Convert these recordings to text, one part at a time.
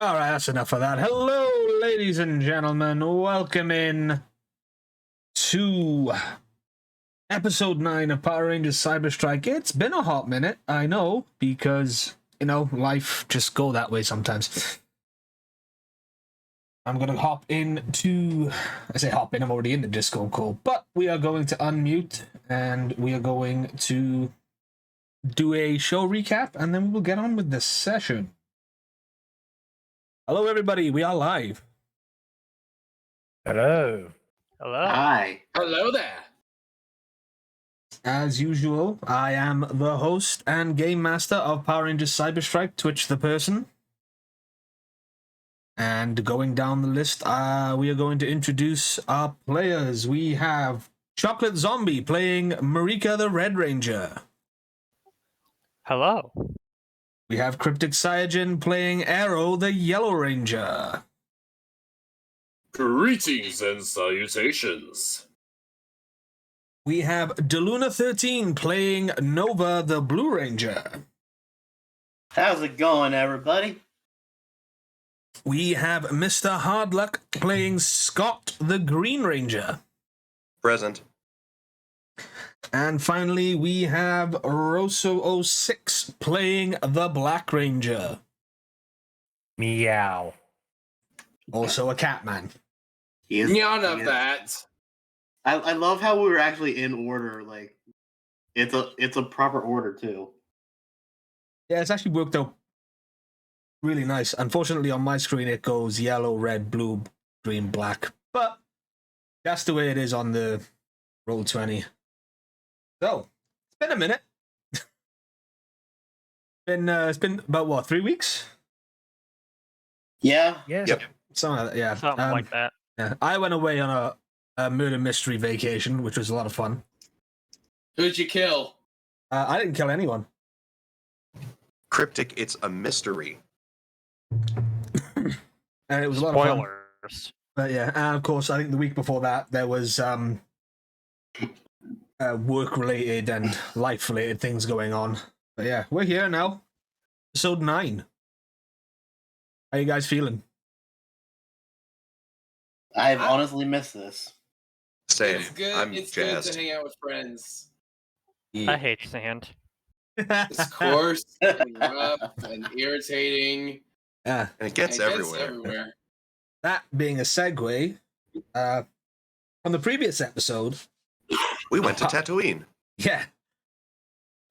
All right, that's enough of that. Hello, ladies and gentlemen. Welcome in to episode 9 of Power Rangers Cyber Strike. It's been a hot minute, I know, because, life just go that way sometimes. I'm going to hop into... I say hop in, I'm already in the Discord call, but we are going to unmute, and we are going to do a show recap, and then we will get on with the session. Hello, everybody. We are live. Hello. Hello. Hi. Hello there. As usual, I am the host and game master of Power Rangers Cyber Strike, Twitch the Person. And going down the list, we are going to introduce our players. We have Chocolate Zombie playing Marika the Red Ranger. Hello. We have Cryptic Cyanogen playing Arrow the Yellow Ranger. Greetings and salutations. We have Deluna13 playing Nova the Blue Ranger. How's it going, everybody? We have Mr. Hardluck playing Scott the Green Ranger. Present. And finally, we have Rosso06 playing the Black Ranger. Meow. Also a Catman. None of that. I love how we were actually in order. Like, it's a proper order too. Yeah, it's actually worked out really nice. Unfortunately, on my screen, it goes yellow, red, blue, green, black. But that's the way it is on the Roll20. So, it's been a minute. It's been about, what, 3 weeks? Yeah. Yes. Yep. Something like that, yeah. Something like that. Yeah. I went away on a murder mystery vacation, which was a lot of fun. Who'd you kill? I didn't kill anyone. Cryptic, it's a mystery. And it was a lot of fun. Spoilers. But yeah, and of course, I think the week before that, there was work-related and life-related things going on. But yeah, we're here now. Episode 9. How you guys feeling? I've honestly missed this. Same. It's good. I'm it's jazzed. good to hang out with friends. I hate sand. It's coarse and rough and irritating. Yeah. And it gets and everywhere. That being a segue, on the previous episode... We went to Tatooine. Yeah.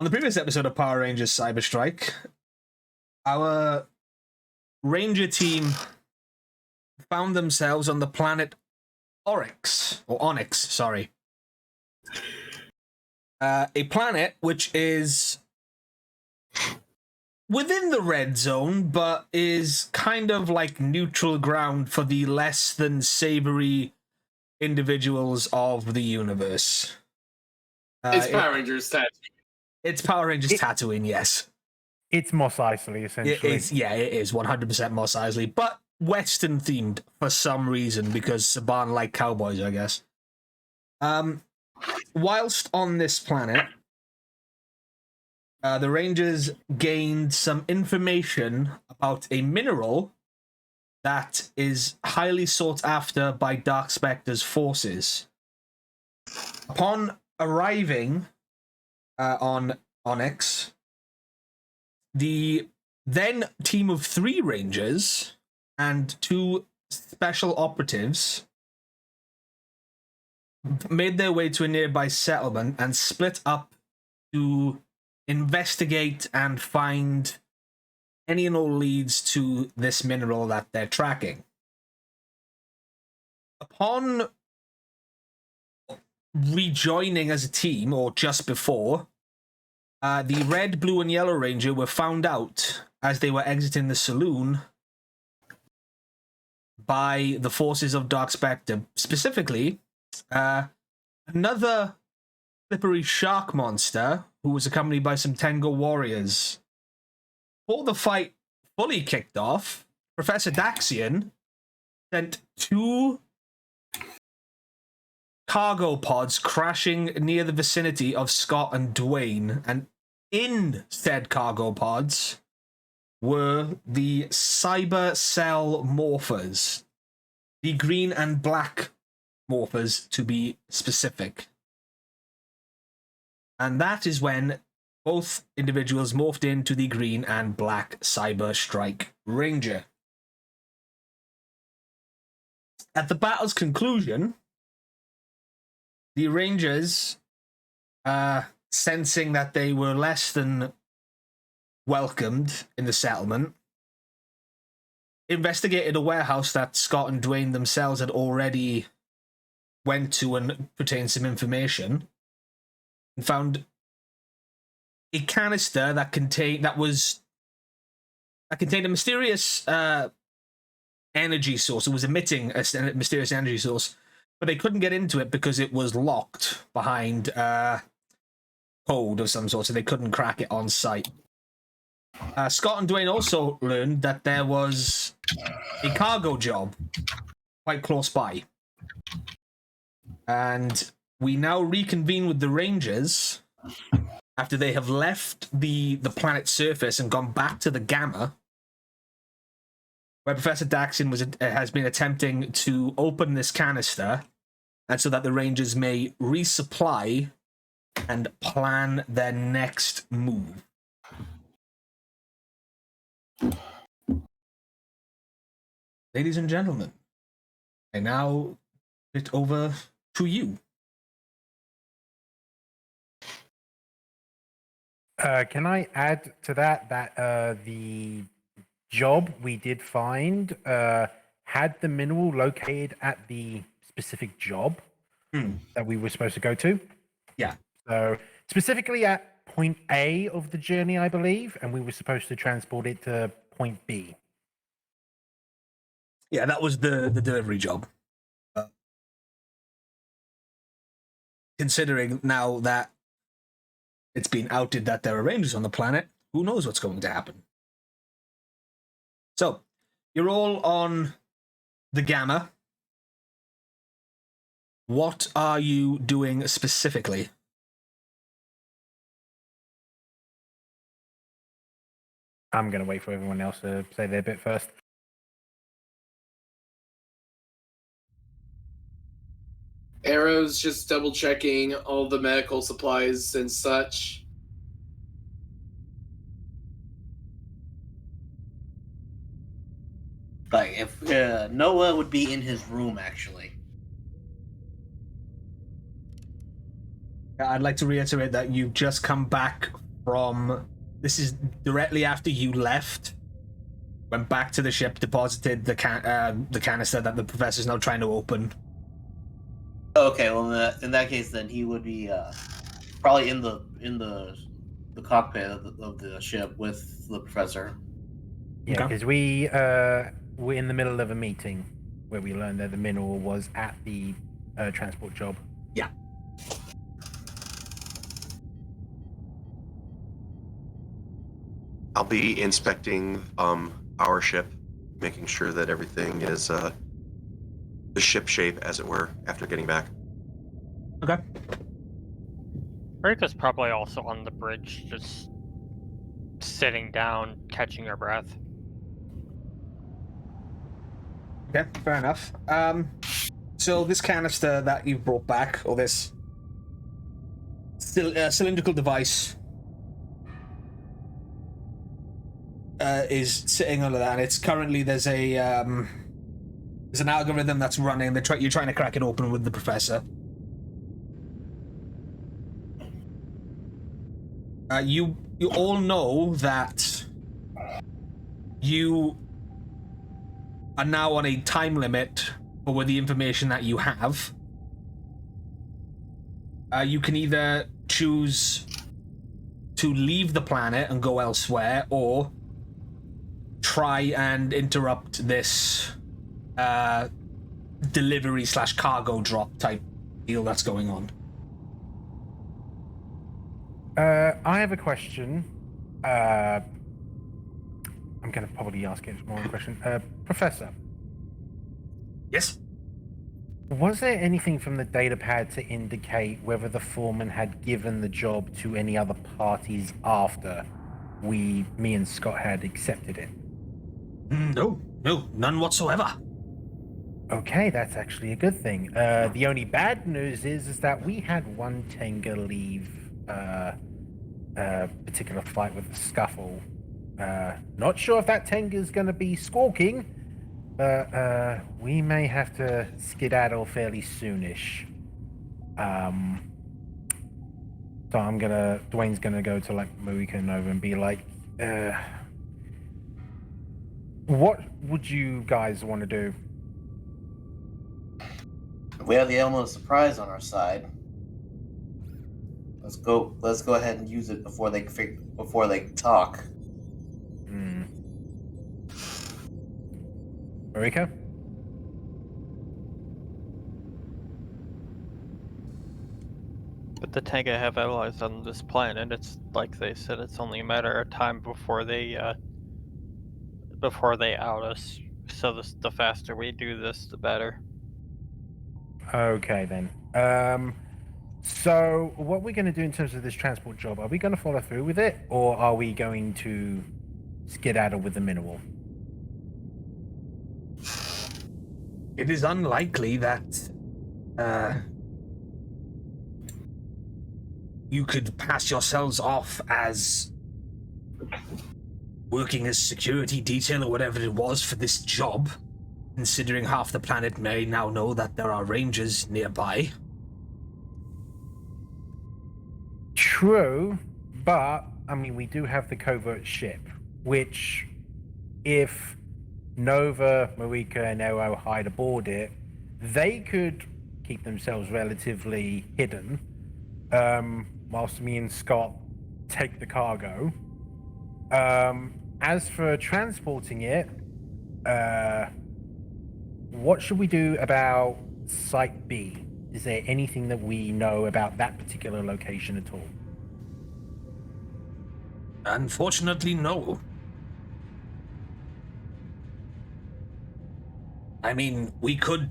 On the previous episode of Power Rangers Cyber Strike, our Ranger team found themselves on the planet Onyx, sorry. A planet which is within the red zone, but is kind of like neutral ground for the less than savory individuals of the universe. It's Power Rangers Tatooine. It's Power Rangers Tatooine, yes. It's Mos Eisley, essentially. It is 100% Mos Eisley, but Western themed for some reason because Saban like cowboys, I guess. Whilst on this planet, the Rangers gained some information about a mineral that is highly sought after by Dark Spectre's forces. Upon arriving on Onyx, the then team of 3 Rangers and 2 special operatives made their way to a nearby settlement and split up to investigate and find any and all leads to this mineral that they're tracking. Upon rejoining as a team, or just before, the Red, Blue, and Yellow Ranger were found out as they were exiting the saloon by the forces of Dark Spectre. Specifically, another slippery shark monster who was accompanied by some Tengu warriors. Before the fight fully kicked off, Professor Daxian sent 2 cargo pods crashing near the vicinity of Scott and Dwayne, and in said cargo pods were the cyber cell morphers, the green and black morphers to be specific. And that is when both individuals morphed into the green and black Cyber Strike Ranger. At the battle's conclusion, the Rangers, sensing that they were less than welcomed in the settlement, investigated a warehouse that Scott and Dwayne themselves had already went to and obtained some information, and found a canister that contained a mysterious energy source. It was emitting a mysterious energy source, but they couldn't get into it because it was locked behind code of some sort, so they couldn't crack it on site. Scott and Dwayne also learned that there was a cargo job quite close by. And we now reconvene with the Rangers after they have left the planet's surface and gone back to the Gamma, where Professor Daxon has been attempting to open this canister, and so that the Rangers may resupply and plan their next move. Ladies and gentlemen, I now get over to you. Can I add to that the job we did find had the mineral located at the specific job that we were supposed to go to? Yeah. So specifically at point A of the journey, I believe, and we were supposed to transport it to point B. Yeah, that was the delivery job. Considering now that it's been outed that there are Rangers on the planet, who knows what's going to happen? So, you're all on the Gamma. What are you doing specifically? I'm going to wait for everyone else to say their bit first. Arrow's just double checking all the medical supplies and such. Like, if Noah would be in his room, actually. I'd like to reiterate that you've just come back from... This is directly after you left, went back to the ship, deposited the canister that the professor's now trying to open. Okay, well, in that case, then he would be probably in the cockpit of the ship with the professor. Yeah, because we're in the middle of a meeting where we learned that the mineral was at the transport job. Yeah. I'll be inspecting our ship, making sure that everything is the ship shape, as it were, after getting back. Okay. Rika's probably also on the bridge, just sitting down, catching her breath. Okay, fair enough. So this canister that you've brought back, or this cylindrical device, is sitting under that, and it's currently there's an algorithm that's running. You're trying to crack it open with the professor. You all know that you are now on a time limit for the information that you have. You can either choose to leave the planet and go elsewhere, or try and interrupt this delivery / cargo drop type deal that's going on. I have a question. I'm going to probably ask it more of a question. Professor. Yes? Was there anything from the data pad to indicate whether the foreman had given the job to any other parties after me and Scott had accepted it. No, none whatsoever. Okay, that's actually a good thing. The only bad news is that we had one Tenga leave a particular fight with the Scuffle. Not sure if that Tenga's going to be squawking, but we may have to skedaddle fairly soonish. So Dwayne's gonna go to like Marika and Nova and be like, what would you guys want to do? We have the element of surprise on our side. Let's go ahead and use it before they talk. Marika? But the Tenga have allies on this planet. It's like they said, it's only a matter of time before they out us. So the faster we do this, the better. Okay then. So what we're going to do in terms of this transport job, are we going to follow through with it, or are we going to skedaddle with the mineral? It is unlikely that you could pass yourselves off as working as security detail or whatever it was for this job, considering half the planet may now know that there are rangers nearby. True, but I mean, we do have the covert ship, which, if Nova, Marika, and Arrow hide aboard it, they could keep themselves relatively hidden, whilst me and Scott take the cargo. As for transporting it, what should we do about Site B? Is there anything that we know about that particular location at all? Unfortunately, no. I mean, we could,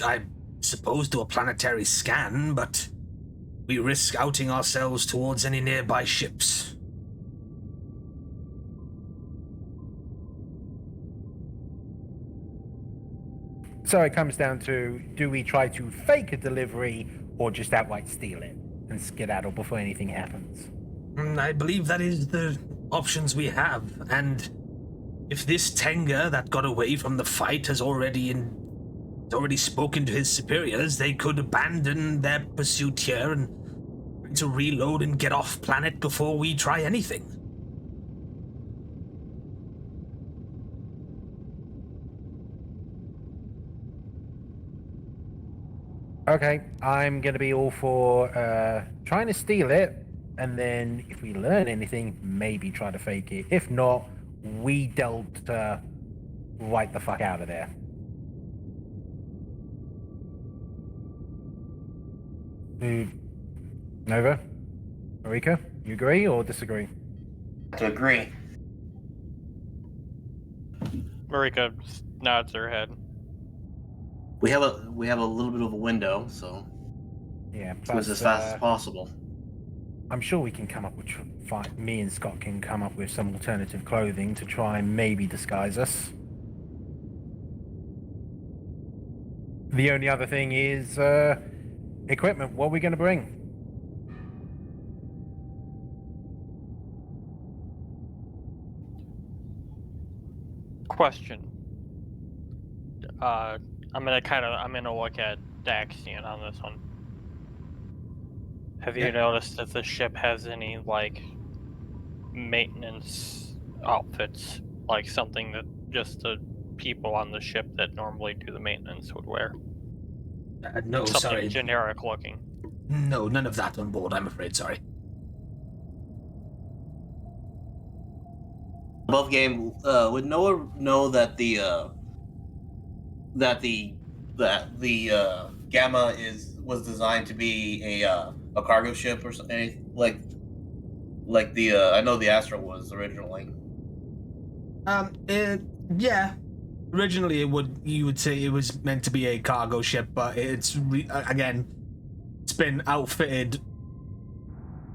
I suppose, do a planetary scan, but we risk outing ourselves towards any nearby ships. So it comes down to, do we try to fake a delivery or just outright steal it and skedaddle before anything happens? I believe that is the options we have, and if this Tenga that got away from the fight has already spoken to his superiors, they could abandon their pursuit here and try to reload and get off planet before we try anything. Okay, I'm going to be all for trying to steal it, and then if we learn anything, maybe try to fake it. If not, we dealt right the fuck out of there. Nova? Marika, you agree or disagree? To agree. Marika nods her head. We have a little bit of a window, so Yeah, it was as fast as possible. I'm sure we can come up with, me and Scott can come up with some alternative clothing to try and maybe disguise us. The only other thing is equipment. What are we going to bring? Question. I'm gonna look at Daxian on this one. Have you noticed if the ship has any like maintenance outfits, like something that just the people on the ship that normally do the maintenance would wear? No, Something sorry. generic looking. No, none of that on board, I'm afraid, sorry. Above game, would Noah know that the Gamma was designed to be a cargo ship or something like the I know the Astra was originally. Yeah. Originally, you would say it was meant to be a cargo ship, but it's again, it's been outfitted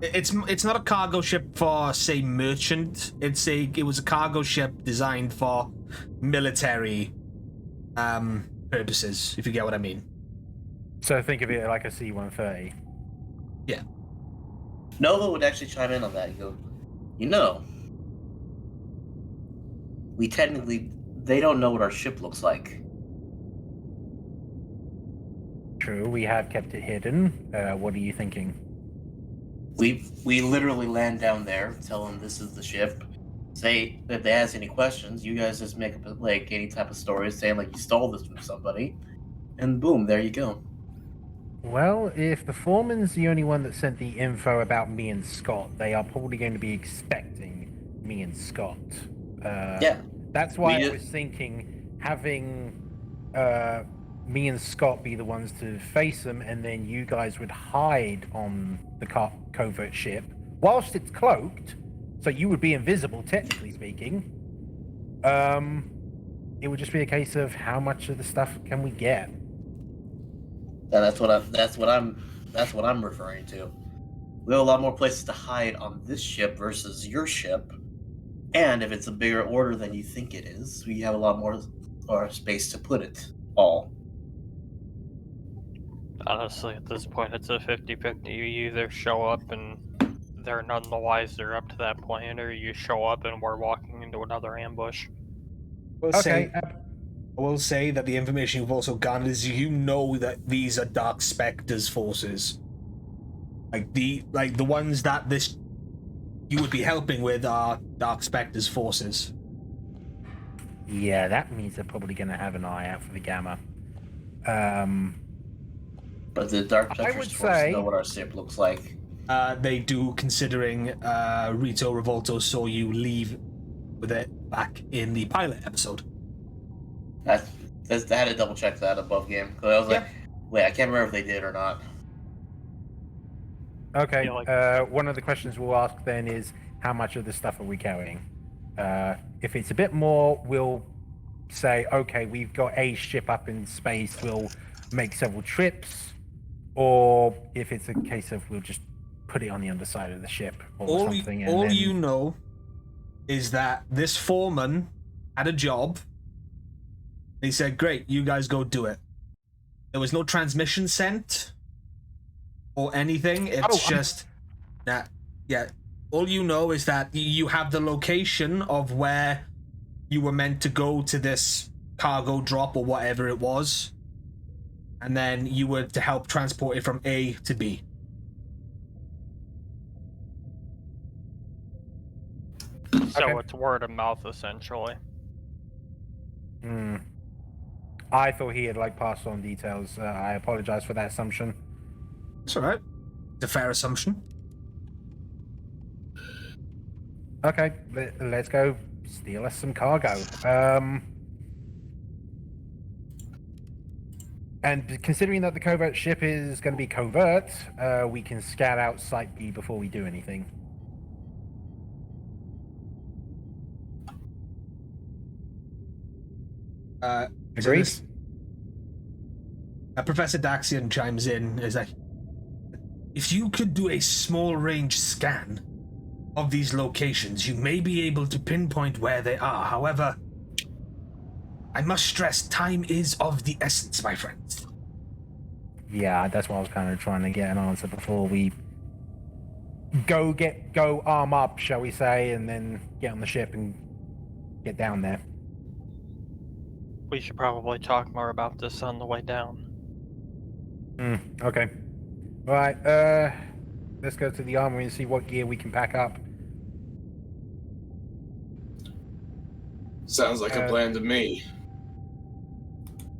It's not a cargo ship for, say, merchant. It was a cargo ship designed for military purposes, if you get what I mean. So think of it like a C-130. Yeah. Nova would actually chime in on that. Go, they don't know what our ship looks like. True, we have kept it hidden. What are you thinking? We literally land down there, tell them this is the ship. Say if they ask any questions, you guys just make up like any type of story saying like you stole this from somebody, and boom, there you go. Well, if the foreman's the only one that sent the info about me and Scott, they are probably going to be expecting me and Scott. Yeah. That's why I was thinking having me and Scott be the ones to face them, and then you guys would hide on the covert ship whilst it's cloaked, so you would be invisible, technically speaking. It would just be a case of how much of the stuff can we get. That's what I'm referring to. We have a lot more places to hide on this ship versus your ship, and if it's a bigger order than you think it is, we have a lot more space to put it all. Honestly, at this point, it's a 50-50. You either show up and they're none the wiser up to that point, or you show up and we're walking into another ambush. Okay. I will say that the information you've also garnered is that these are Dark Spectre's forces. Like the ones that you would be helping with are Dark Spectre's forces. Yeah, that means they're probably going to have an eye out for the Gamma. But the Dark Spectre's forces know what our ship looks like. They do, considering Rito Revolto saw you leave with it back in the pilot episode. I had to double check that above game because I was like, wait, I can't remember if they did or not. Okay. One of the questions we'll ask then is how much of the stuff are we carrying? If it's a bit more, we'll say, okay, we've got a ship up in space. We'll make several trips. Or if it's a case of we'll just put it on the underside of the ship or something. You know is that this foreman had a job. He said, great, you guys go do it. There was no transmission sent or anything. It's just that, all you know is that you have the location of where you were meant to go to this cargo drop or whatever it was. And then you were to help transport it from A to B. So it's word of mouth, essentially. I thought he had passed on details. I apologize for that assumption. It's all right. It's a fair assumption. Okay, let's go steal us some cargo. And considering that the covert ship is going to be covert, we can scout out Site B before we do anything. Agreed? So Professor Daxian chimes in, is like, if you could do a small range scan of these locations, you may be able to pinpoint where they are. However, I must stress, time is of the essence, my friends. Yeah, that's what I was kind of trying to get an answer before we go arm up, shall we say, and then get on the ship and get down there. We should probably talk more about this on the way down. Okay. All right, let's go to the armory and see what gear we can pack up. Sounds like a plan to me.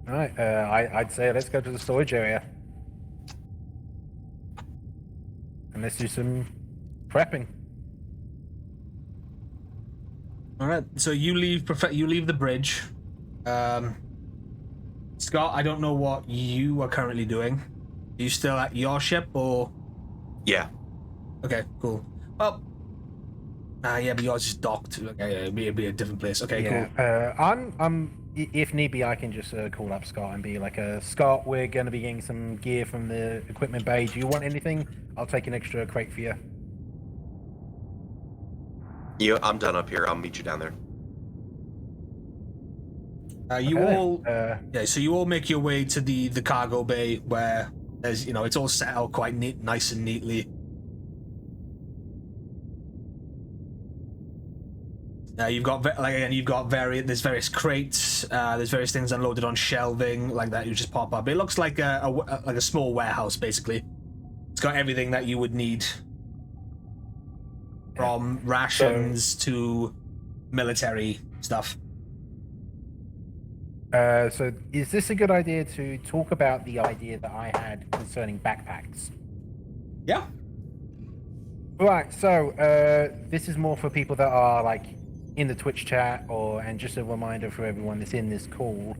All right, I'd say let's go to the storage area. And let's do some prepping. All right, so you leave the bridge. Scott, I don't know what you are currently doing. Are you still at your ship, or? Yeah. Okay, cool. Well, yeah, but yours is docked. Okay, it'd be a different place. Okay, Yeah, cool. I'm if need be, I can just call up Scott and be like, Scott, we're going to be getting some gear from the equipment bay. Do you want anything? I'll take an extra crate for you. I'm done up here. I'll meet you down there. You Okay, all, so you all make your way to the cargo bay where there's, it's all set out quite neat, nice and neatly. You've got there's various crates, there's various things unloaded on shelving like that. You just pop up. It looks like a small warehouse basically. It's got everything that you would need, from rations to military stuff. So is this a good idea to talk about the idea that I had concerning backpacks? Yeah. Right, so this is more for people that are like in the Twitch chat, and just a reminder for everyone that's in this call.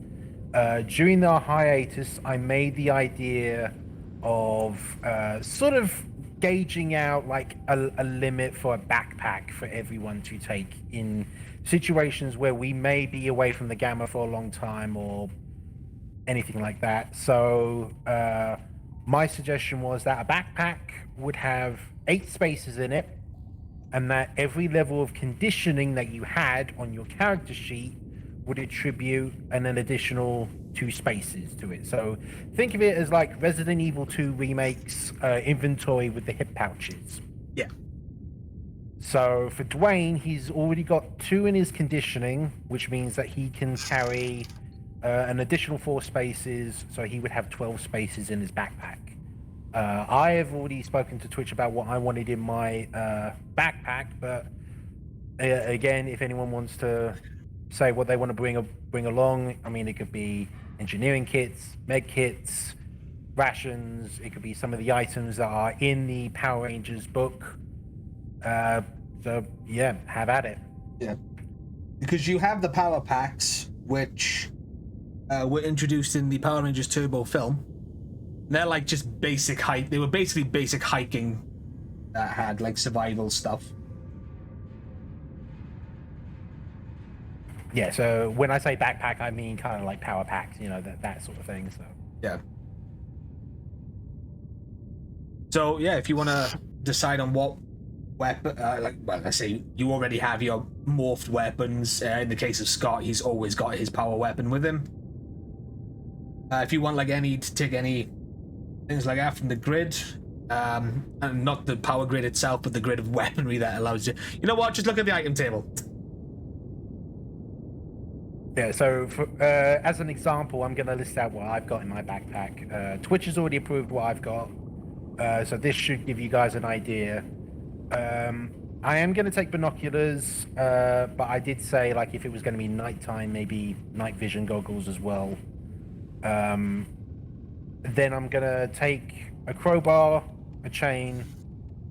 During the hiatus, I made the idea of sort of gauging out like a limit for a backpack for everyone to take in situations where we may be away from the gamma for a long time or anything like that. So my suggestion was that a backpack would have 8 spaces in it, and that every level of conditioning that you had on your character sheet would attribute an additional 2 spaces to it. So think of it as like Resident Evil 2 Remake's inventory with the hip pouches. Yeah. So for Dwayne, he's already got 2 in his conditioning, which means that he can carry an additional 4 spaces, so he would have 12 spaces in his backpack. I have already spoken to Twitch about what I wanted in my backpack, but again, if anyone wants to say what they want to bring along, I mean, it could be engineering kits, med kits, rations. It could be some of the items that are in the Power Rangers book. So yeah, have at it. Yeah, because you have the power packs, which were introduced in the Power Rangers Turbo film. They're like just basic hike. They were basically basic hiking that had like survival stuff. Yeah, so when I say backpack, I mean kind of like power packs, that sort of thing. So yeah. So yeah, if you want to decide on what weapon, let's say you already have your morphed weapons. In the case of Scott, he's always got his power weapon with him. If you want to take any things like that from the grid, and not the power grid itself, but the grid of weaponry that allows you. You know what? Just look at the item table. yeah, so as an example, I'm going to list out what I've got in my backpack. Twitch has already approved what I've got, so this should give you guys an idea. I am going to take binoculars, but I did say like if it was going to be nighttime, maybe night vision goggles as well. Then I'm going to take a crowbar, a chain,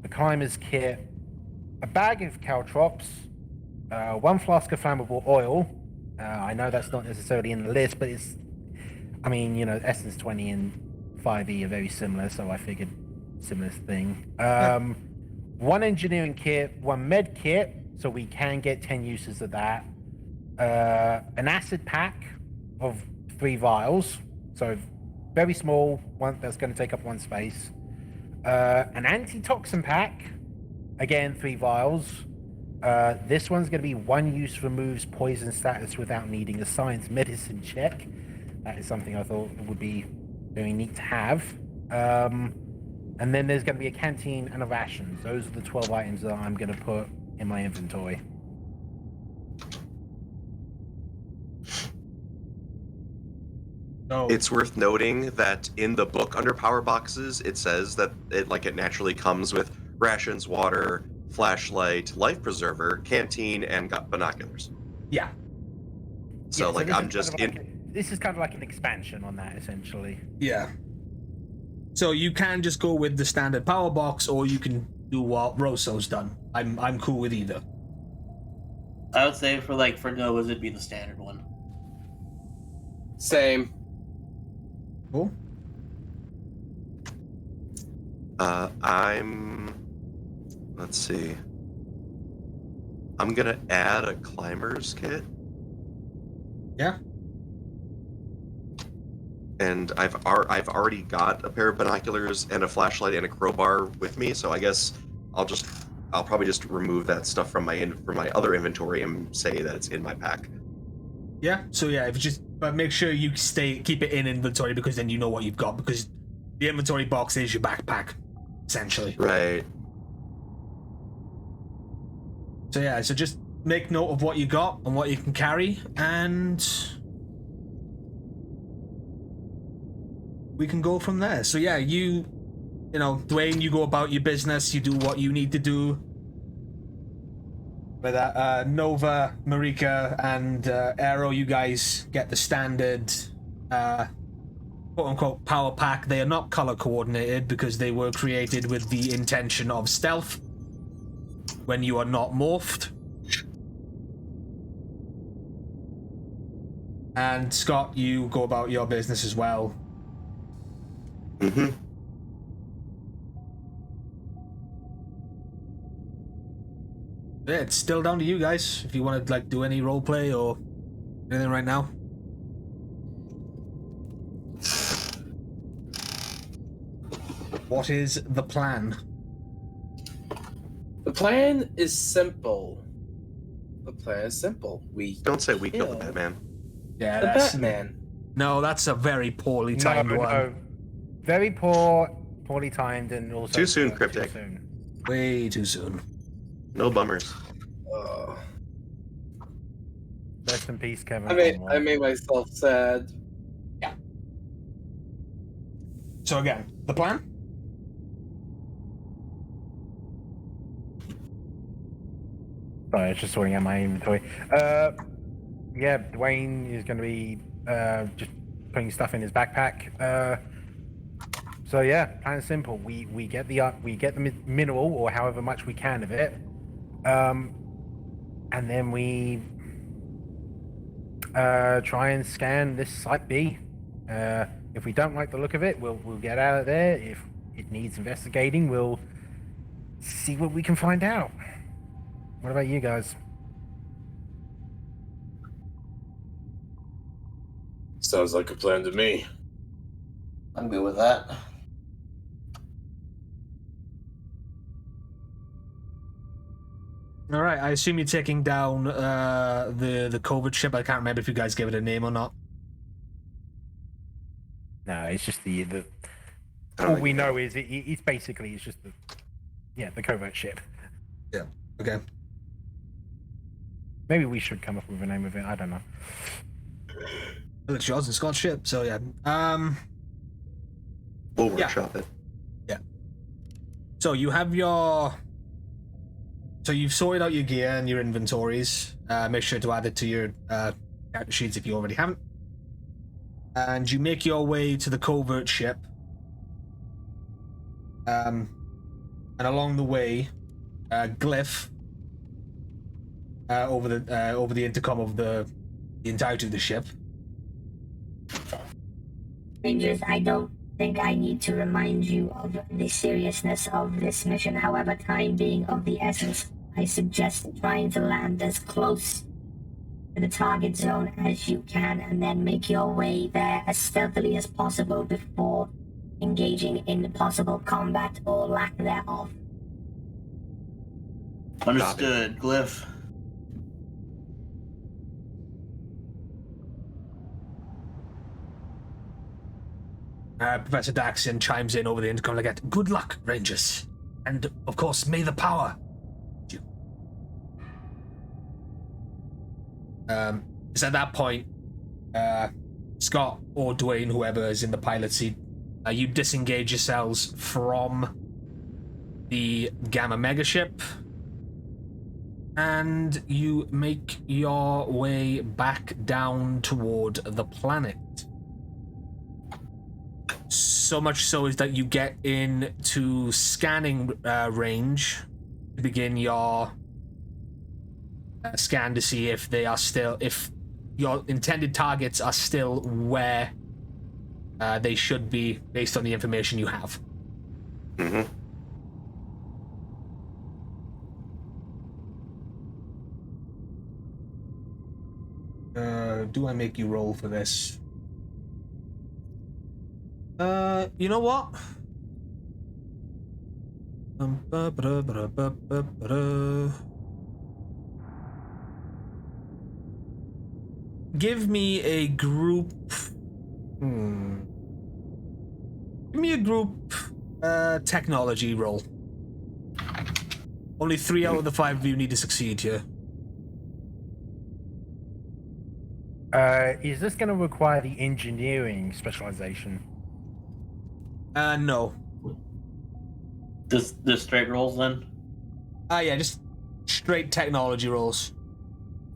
a climber's kit, a bag of caltrops, 1 flask of flammable oil. I know that's not necessarily in the list, but Essence 20 and 5e are very similar, so I figured similar thing. 1 engineering kit, 1 med kit, so we can get 10 uses of that. An acid pack of 3 vials, so very small one that's going to take up 1 space. An antitoxin pack, again 3 vials. This one's going to be 1 use, removes poison status without needing a science medicine check. That is something I thought would be very neat to have. And then there's going to be a canteen and a rations. Those are the 12 items that I'm going to put in my inventory. It's worth noting that in the book under power boxes, it says that it naturally comes with rations, water, flashlight, life preserver, canteen, and binoculars. Yeah. So this is kind of like an expansion on that, essentially. Yeah. So you can just go with the standard power box, or you can do what Roso's done. I'm cool with either. I would say for Noah's, it'd be the standard one. Same. Cool. Let's see. I'm gonna add a climber's kit. Yeah. And I've already got a pair of binoculars and a flashlight and a crowbar with me, so I guess I'll just I'll probably just remove that stuff from my other inventory and say that it's in my pack. Yeah. So yeah, if you just but make sure you keep it in inventory because then you know what you've got because the inventory box is your backpack, essentially. Right. So yeah, so just make note of what you got and what you can carry, and we can go from there. So yeah, you know, Dwayne, you go about your business, you do what you need to do. With Nova, Marika, and Aero, you guys get the standard quote-unquote power pack. They are not color coordinated because they were created with the intention of stealth when you are not morphed. And Scott, you go about your business as well. Mm-hmm. Yeah, it's still down to you guys if you want to like do any role play or anything right now. What is the plan? The plan is simple. We Don't say we killed the kill Batman. Yeah, the that's Batman. no, that's a very poorly timed one. No. Very poorly timed, and also Too soon, too Cryptic. soon. Way too soon. No bummers. Rest in peace, Kevin. I made myself sad. So again, the plan? Sorry, I was just sorting out my inventory. Yeah, Dwayne is going to be just putting stuff in his backpack. So yeah, plan is simple. We get the mineral or however much we can of it, and then we try and scan this site B. If we don't like the look of it, we'll get out of there. If it needs investigating, we'll see what we can find out. What about you guys? Sounds like a plan to me. I'm good with that. All right, I assume you're taking down the COVID ship. I can't remember if you guys gave it a name or not. No, it's just the I don't all think we we know is it's basically it's just the covert ship. Yeah. Okay. Maybe we should come up with a name of it. I don't know. Well, it's yours and Scott's ship, so yeah. We'll Yeah. workshop it. So you have your. So you've sorted out your gear and your inventories. Make sure to add it to your character sheets if you already haven't. And you make your way to the covert ship. And along the way, Glyph over the intercom of the entirety of the ship. Rangers, I don't think I need to remind you of the seriousness of this mission. However, time being of the essence, I suggest trying to land as close to the target zone as you can and then make your way there as stealthily as possible before engaging in possible combat or lack thereof. Understood, Glyph. Professor Daxian chimes in over the intercom like, "Good luck, Rangers, and of course, may the power." It's at that point, Scott or Dwayne, whoever is in the pilot seat, you disengage yourselves from the Gamma Megaship, and you make your way back down toward the planet. So much so is that you get into scanning range to begin your scan to see if if your intended targets are still where they should be based on the information you have. Mm-hmm. Do I make you roll for this? You know what? Give me a group. Give me a group technology roll. Only 3 out of the 5 of you need to succeed here. Is this going to require the engineering specialization? No. This straight rolls then? Yeah, just straight technology rolls.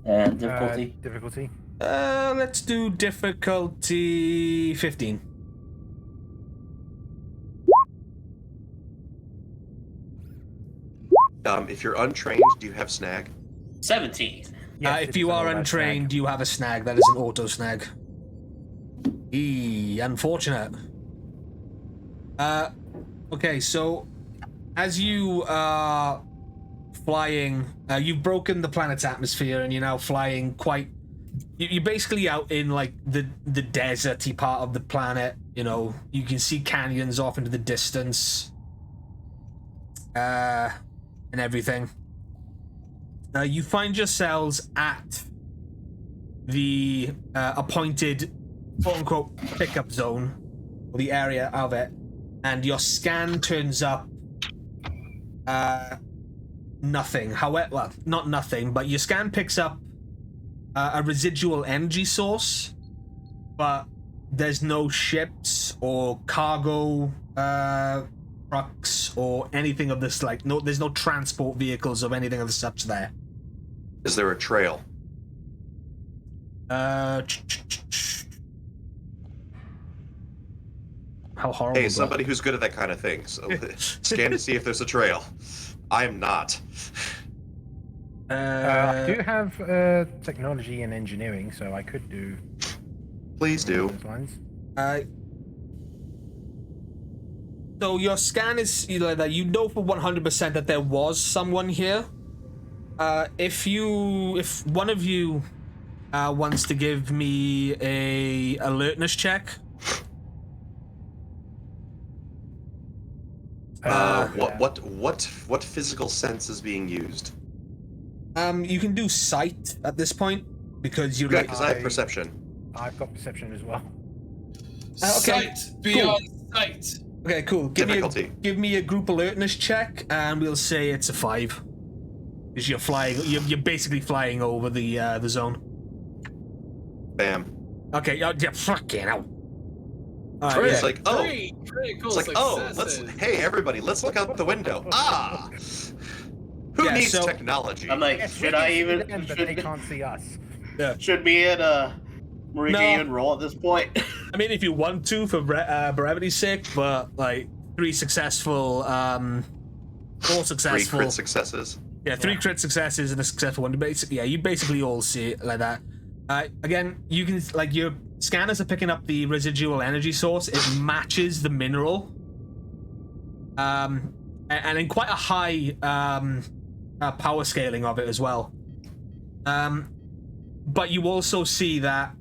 And difficulty? Difficulty. Let's do difficulty 15. If you're untrained, do you have snag? 17. Yes, If it you is an are auto untrained, snag. you have a snag. That is an auto snag. Unfortunate. Okay, so as you are flying, you've broken the planet's atmosphere and you're now flying quite... You're basically out in, like, the deserty part of the planet. You know, you can see canyons off into the distance. And everything. You find yourselves at the appointed quote-unquote pickup zone, or the area of it, and your scan turns up nothing. However, well, not nothing, but your scan picks up a residual energy source, but there's no ships or cargo trucks or anything of this, like, there's no transport vehicles of anything of the such there. Is there a trail? How horrible. Hey, somebody who's good at that kind of thing. So scan to see if there's a trail. I'm not. I do have technology and engineering, so I could do. Please do. Those lines. So your scan is like that. You know for 100% that there was someone here. If one of you wants to give me a alertness check. What physical sense is being used? You can do sight at this point because you're Good, like. because I have perception. I've got perception as well. Okay, Sight beyond sight. Okay, cool. Difficulty. Give me a group alertness check, and we'll say it's a 5. Because you're flying. You're basically flying over the zone. Bam. Okay. Yeah. Fucking hell. It's like, oh, Three critical it's like, successes. hey, everybody, let's look out the window. Ah! Who Yeah, needs so- technology? I'm like, Yes, should we I can see even them, but they can't see us. should me and Marika No. even roll at this point? I mean, if you want to, for brevity's sake, but like 3 successful, 4 3 successful. crit successes. Yeah, 3 crit successes and a successful one. You basically all see it like that. Again, you can, like, your scanners are picking up the residual energy source. It matches the mineral. And in quite a high power scaling of it as well. But you also see that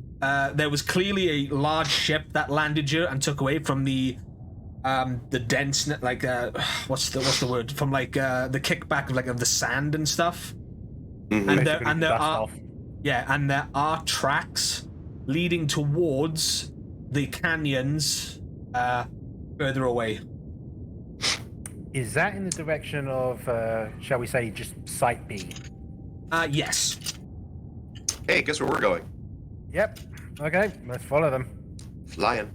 there was clearly a large ship that landed here and took away from the dense, like, what's the word, from like the kickback of, like, of the sand and stuff. Mhm. And Basically there dust are off. and there are tracks leading towards the canyons further away. Is that in the direction of, shall we say, just Site B? Yes. Hey, guess where we're going? Yep. Okay, let's follow them. Flying.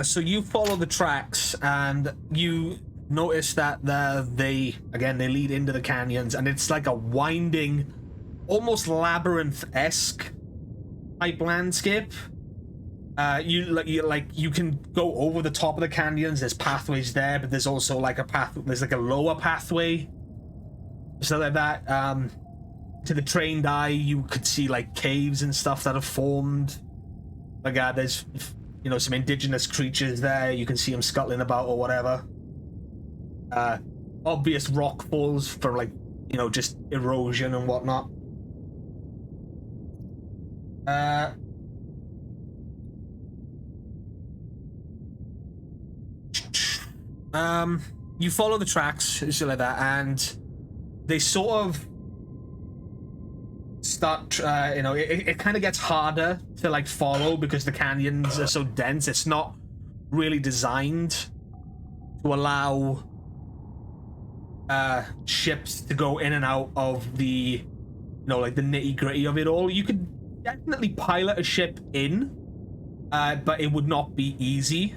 So you follow the tracks and you notice that they lead into the canyons, and it's like a winding, almost labyrinth-esque type landscape. You can go over the top of the canyons. There's pathways there, but there's also like there's like a lower pathway, so like that. To the trained eye, you could see like caves and stuff that have formed. Like there's, some indigenous creatures there. You can see them scuttling about or whatever. Obvious rock falls for, like, just erosion and whatnot. You follow the tracks, shit like that, and they sort of start, it kind of gets harder to like follow because the canyons are so dense. It's not really designed to allow ships to go in and out of the, like the nitty gritty of it all. You could definitely pilot a ship in, but it would not be easy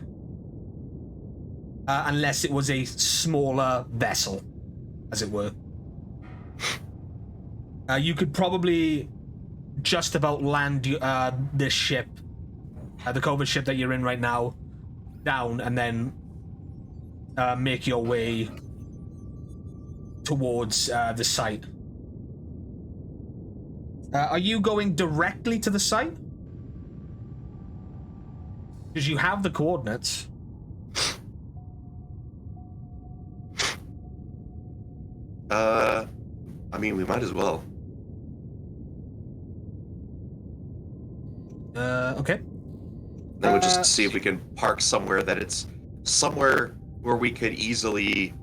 unless it was a smaller vessel, as it were. You could probably just about land this ship, the covert ship that you're in right now, down, and then make your way towards the site. Are you going directly to the site? Because you have the coordinates. I mean, we might as well. Okay. Then we'll just see if we can park somewhere that it's somewhere where we could easily,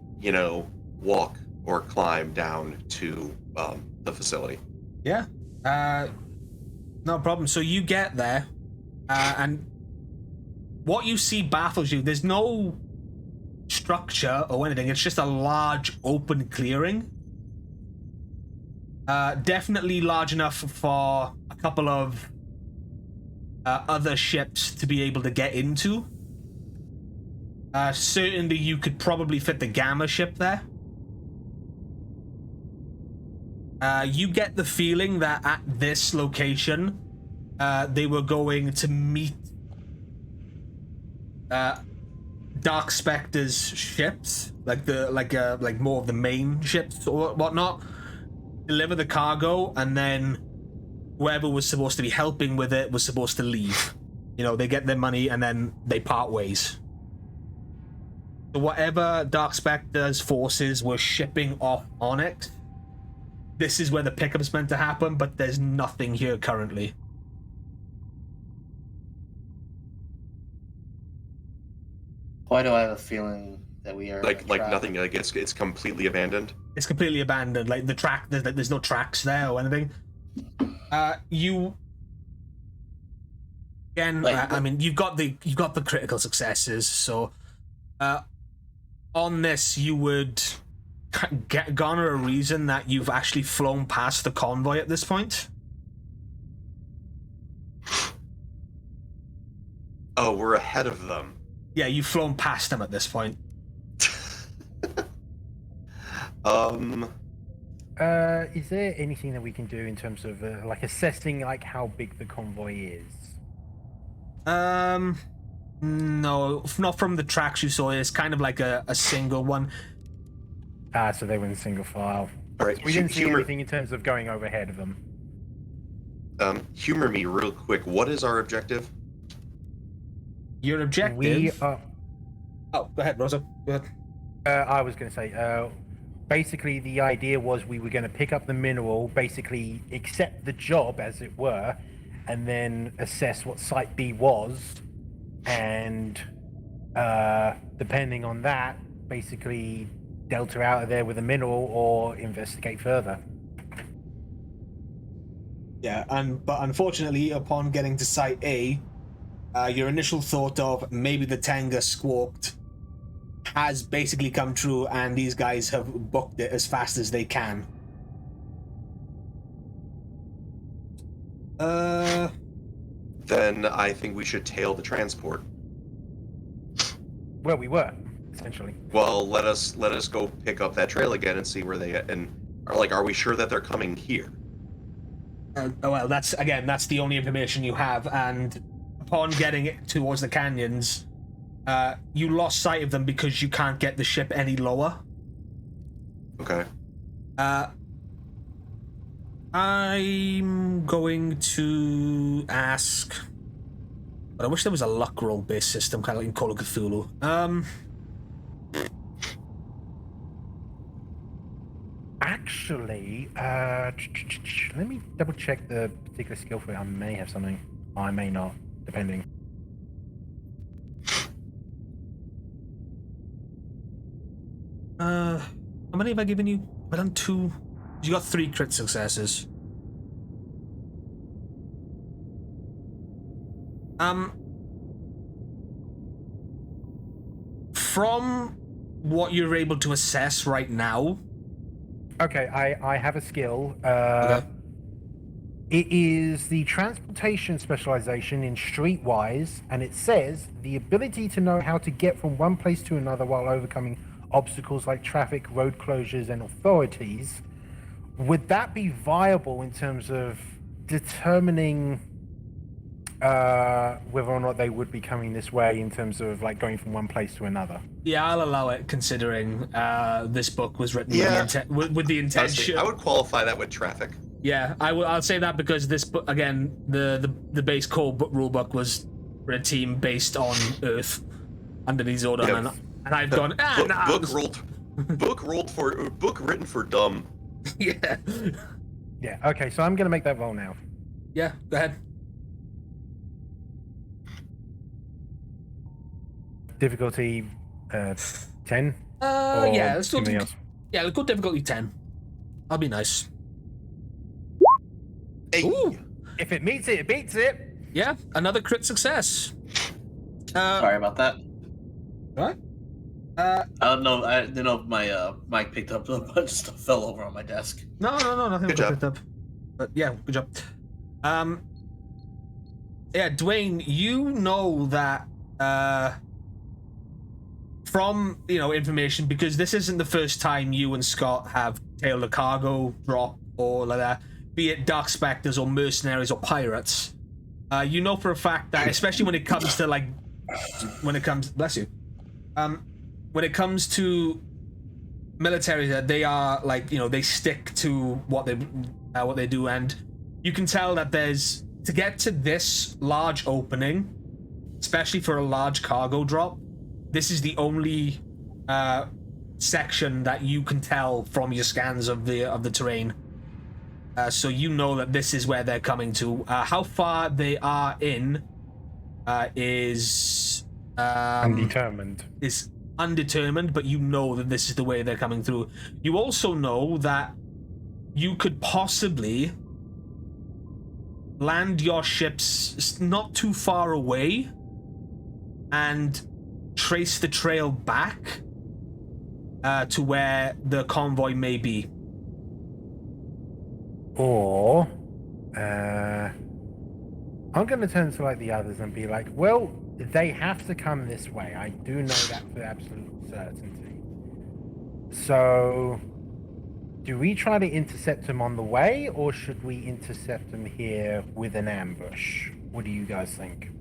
walk or climb down to the facility. Yeah. No problem. So you get there, and what you see baffles you. There's no structure or anything. It's just a large open clearing. Definitely large enough for a couple of other ships to be able to get into. Certainly you could probably fit the Gamma ship there. You get the feeling that at this location, they were going to meet Dark Spectre's ships, like more of the main ships or whatnot, deliver the cargo, and then whoever was supposed to be helping with it was supposed to leave. They get their money and then they part ways. So whatever Dark Spectre's forces were shipping off Onyx, this is where the pickup's meant to happen, but there's nothing here currently. Why do I have a feeling that we are Like nothing? Like it's completely abandoned. It's completely abandoned. Like the track, there's no tracks there or anything. You again. I mean, you've got the critical successes. So, on this, you would garner a reason that you've actually flown past the convoy at this point. Oh, we're ahead of them. Yeah, you've flown past them at this point. Is there anything that we can do in terms of like assessing like how big the convoy is? No, not from the tracks you saw. It's kind of like a single one. So they were in single file. All right, We didn't see anything in terms of going over ahead of them. Humor me real quick. What is our objective? Your objective. We are. Oh, go ahead, Rosa. Go ahead. I was going to say, basically, the idea was we were going to pick up the mineral, basically accept the job, as it were, and then assess what Site B was, and depending on that, basically delta out of there with a mineral or investigate further. Yeah, but unfortunately, upon getting to Site A, your initial thought of maybe the Tenga squawked has basically come true, and these guys have booked it as fast as they can. Then I think we should tail the transport. Well, we were essentially. Well, let us go pick up that trail again and see where they are we sure that they're coming here? Well, that's the only information you have, and upon getting it towards the canyons, you lost sight of them because you can't get the ship any lower. Okay. I'm going to ask, but I wish there was a luck roll based system, kind of like in Call of Cthulhu. Actually, let me double check the particular skill for it. I may have something. I may not, depending. How many have I given you? I've done 2. You got 3 crit successes. From what you're able to assess right now. Okay, I have a skill. Okay. It is the transportation specialization in Streetwise, and it says the ability to know how to get from one place to another while overcoming obstacles like traffic, road closures, and authorities. Would that be viable in terms of determining whether or not they would be coming this way in terms of like going from one place to another? Yeah, I'll allow it, considering this book was written with the intention. Honestly, I would qualify that with traffic. Yeah, I'll say that because this book, again, the base core rule book was for a team based on Earth under these order, Yeah. and I've gone book written for dumb. Yeah. Yeah. Okay, so I'm gonna make that roll now. Yeah, go ahead. Difficulty 10. Yeah, let's go. something else. Yeah, let's go difficulty 10. I'll be nice. Hey. Ooh. If it meets it, it beats it. Yeah, another crit success. Sorry about that. What? I don't know. I didn't know if my mic picked up a bunch of stuff fell over on my desk. No, nothing. Good job. Picked up. But yeah, good job. Yeah, Dwayne, you know that from information, because this isn't the first time you and Scott have tailed a cargo drop or like that, be it dark specters or mercenaries or pirates. You know for a fact that, especially when it comes to bless you. When it comes to military, that they are they stick to what they do, and you can tell that there's, to get to this large opening, especially for a large cargo drop, this is the only section that you can tell from your scans of the terrain. So you know that this is where they're coming to. How far they are in is Undetermined. Is undetermined, but you know that this is the way they're coming through. You also know that you could possibly land your ships not too far away and trace the trail back to where the convoy may be. Or I'm going to turn to the others and be like, well, they have to come this way. I do know that for absolute certainty. So do we try to intercept them on the way, or should we intercept them here with an ambush? What do you guys think?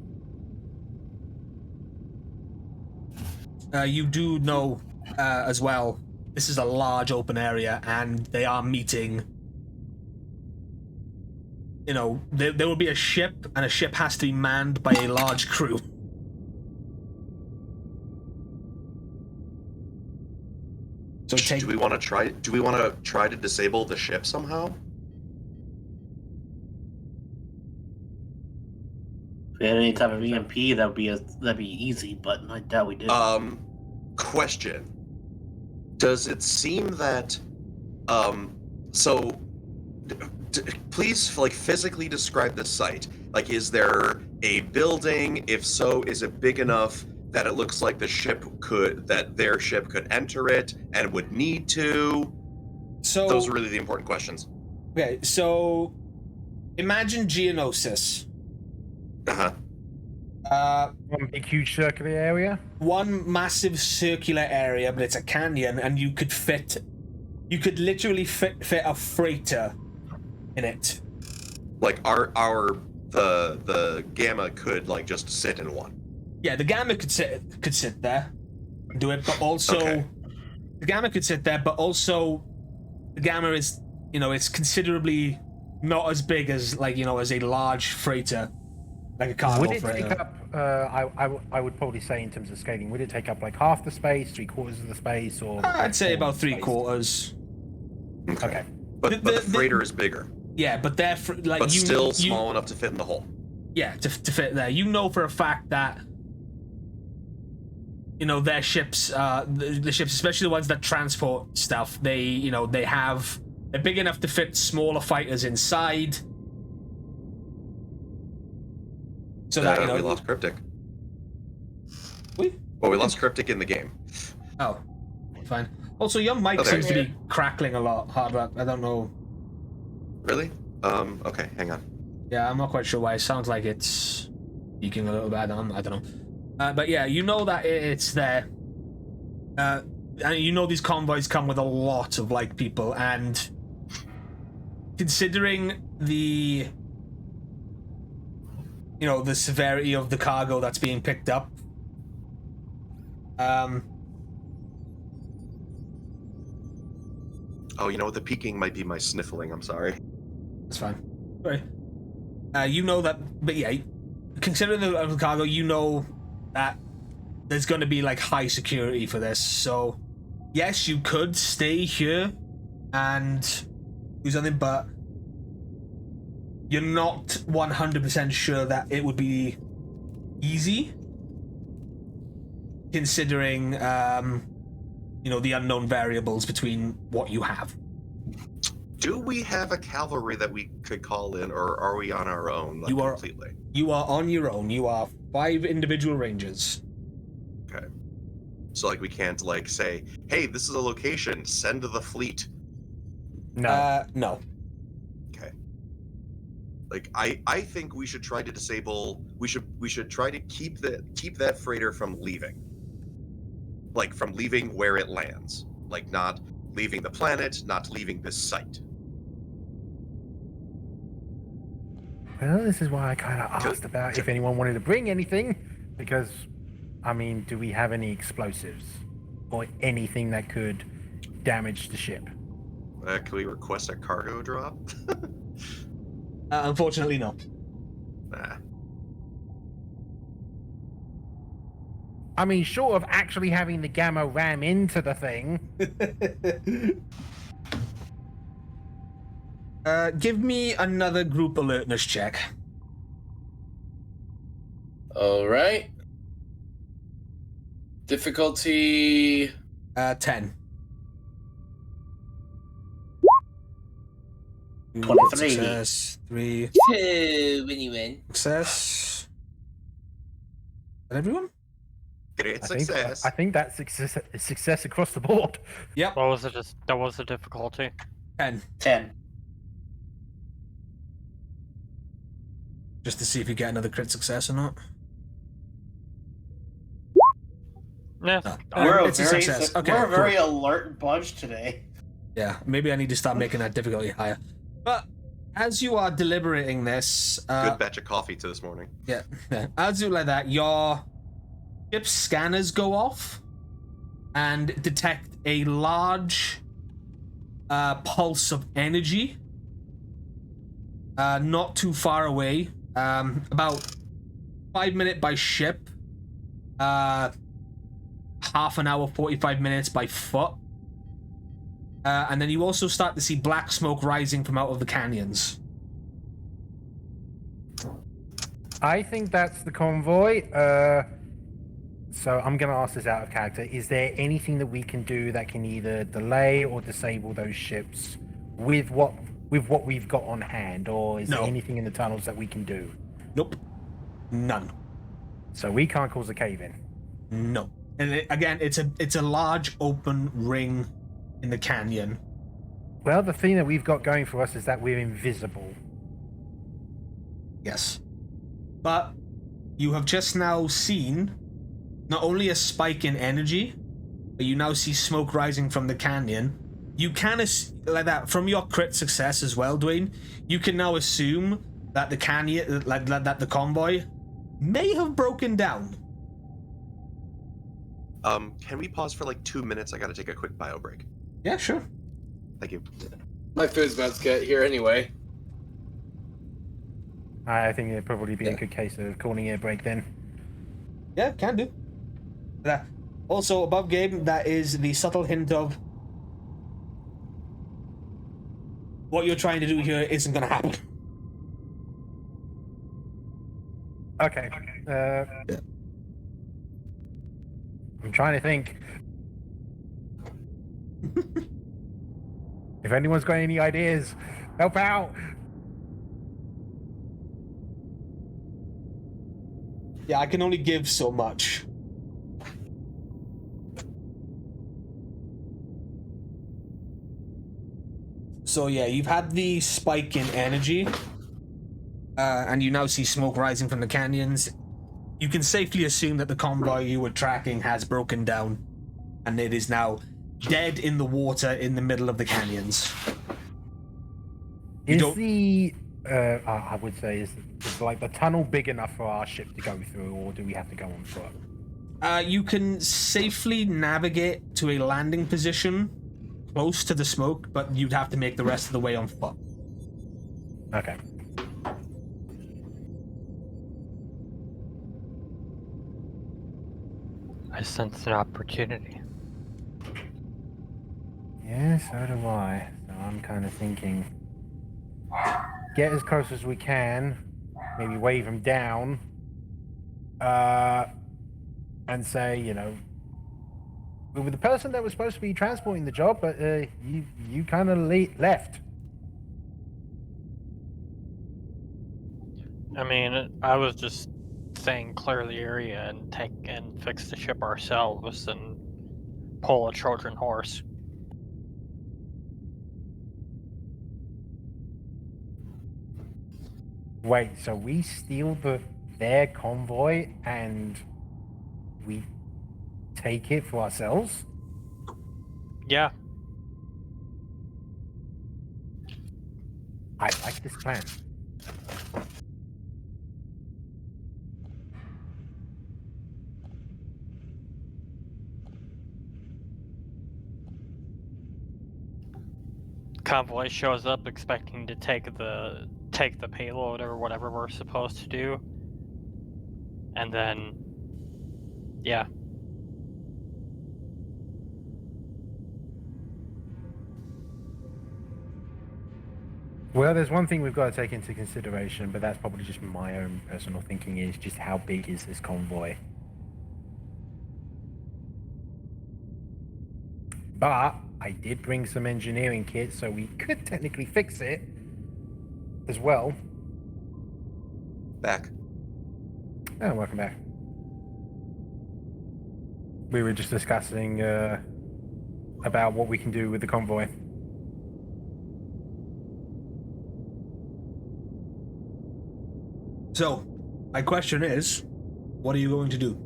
You do know as well, this is a large open area, and they are meeting. There will be a ship, and a ship has to be manned by a large crew. So Do we want to try to disable the ship somehow? If we had any type of EMP, that'd be easy, but I doubt we did. Question. Does it seem that please physically describe the site? Is there a building? If so, is it big enough that it looks like their ship could enter it and would need to? So those are really the important questions. Okay, so imagine Geonosis. One big, huge circular area? One massive circular area, but it's a canyon, and you could literally fit a freighter in it. The Gamma could just sit in one. Yeah, the Gamma could sit there and do it, but also the Gamma could sit there, but also the Gamma is it's considerably not as big as as a large freighter, like a cargo Would it freighter. take up? I would probably say in terms of scaling, would it take up half the space, 3/4 of the space, or? I'd say about full space? 3/4. Okay. But the freighter is bigger. Yeah, but they're but still small enough to fit in the hole. Yeah, to fit there. You know for a fact that their ships, the ships, especially the ones that transport stuff, they're big enough to fit smaller fighters inside. So that, we lost Cryptic. We lost Cryptic in the game. Oh, fine. Also, your mic seems to be crackling a lot, Hardrock. I don't know. Really? Okay, hang on. Yeah, I'm not quite sure why. It sounds like it's leaking a little bit. I don't know. But yeah, you know that it's there. And you know these convoys come with a lot of people, and considering the the severity of the cargo that's being picked up, Oh, the peaking might be my sniffling. I'm sorry. That's fine. Sorry. You know that, but yeah, considering the cargo, you know that there's going to be high security for this. So, yes, you could stay here and do something, but you're not 100% sure that it would be easy, considering the unknown variables between what you have. Do we have a cavalry that we could call in, or are we on our own completely? You are on your own. You are 5 individual rangers. Okay. So we can't say, hey, this is a location, send the fleet. No. No. Okay. I think we should try to disable. We should try to keep that freighter from leaving. From leaving where it lands. Not leaving the planet, not leaving this site. Well, this is why I kind of asked about if anyone wanted to bring anything, because, do we have any explosives or anything that could damage the ship? Can we request a cargo drop? Unfortunately, no. Nah. Short of actually having the Gamma ram into the thing. Give me another group alertness check. All right. Difficulty 10. 23. Success. 3. when you win. Success. Is that everyone? Great success. I think that's success across the board. Yep. What was it? That was the difficulty. 10. 10. Just to see if you get another crit success or not. Yeah. It's a success. Okay, we're a very cool. alert bunch today. Yeah, maybe I need to start making that difficulty higher. But as you are deliberating this, good batch of coffee to this morning. Yeah. As you like that, your ship's scanners go off and detect a large pulse of energy not too far away, about 5 minutes by ship, half an hour, 45 minutes by foot. And then you also start to see black smoke rising from out of the canyons. I think that's the convoy. So I'm going to ask this out of character. Is there anything that we can do that can either delay or disable those ships with what we've got on hand? Or is there anything in the tunnels that we can do? Nope. None. So we can't cause a cave-in? No. And again, it's a large open ring in the canyon. Well, the thing that we've got going for us is that we're invisible. Yes. But you have just now seen not only a spike in energy, but you now see smoke rising from the canyon. You can, like that, from your crit success as well, Dwayne, you can now assume that the canyon, that the convoy may have broken down. Can we pause for like 2 minutes? I gotta take a quick bio break. Yeah, sure. Thank you. My food's about to get here anyway. I think it'd probably be a good case of calling it a break then. Yeah, can do. Also, above game, that is the subtle hint of what you're trying to do here isn't going to happen. Okay. I'm trying to think. If anyone's got any ideas, help out. Yeah, I can only give so much. So yeah, you've had the spike in energy, and you now see smoke rising from the canyons. You can safely assume that the convoy you were tracking has broken down, and it is now dead in the water in the middle of the canyons. Is the I would say is like the tunnel big enough for our ship to go through, or do we have to go on foot? You can safely navigate to a landing position close to the smoke, but you'd have to make the rest of the way on foot. Okay. I sense an opportunity. Yeah, so do I. So I'm kind of thinking, get as close as we can, maybe wave him down, and say, you know, we were the person that was supposed to be transporting the job, but you kind of left. I mean, I was just saying clear the area and fix the ship ourselves and pull a Trojan horse. Wait, so we steal their convoy and we take it for ourselves? Yeah, I like this plan. convoy shows up expecting to take the payload or whatever we're supposed to do, and then yeah. Well, there's one thing we've got to take into consideration, but that's probably just my own personal thinking, is just how big is this convoy? But I did bring some engineering kits, so we could technically fix it as well. Back. Oh, welcome back. We were just discussing about what we can do with the convoy. So, my question is, what are you going to do?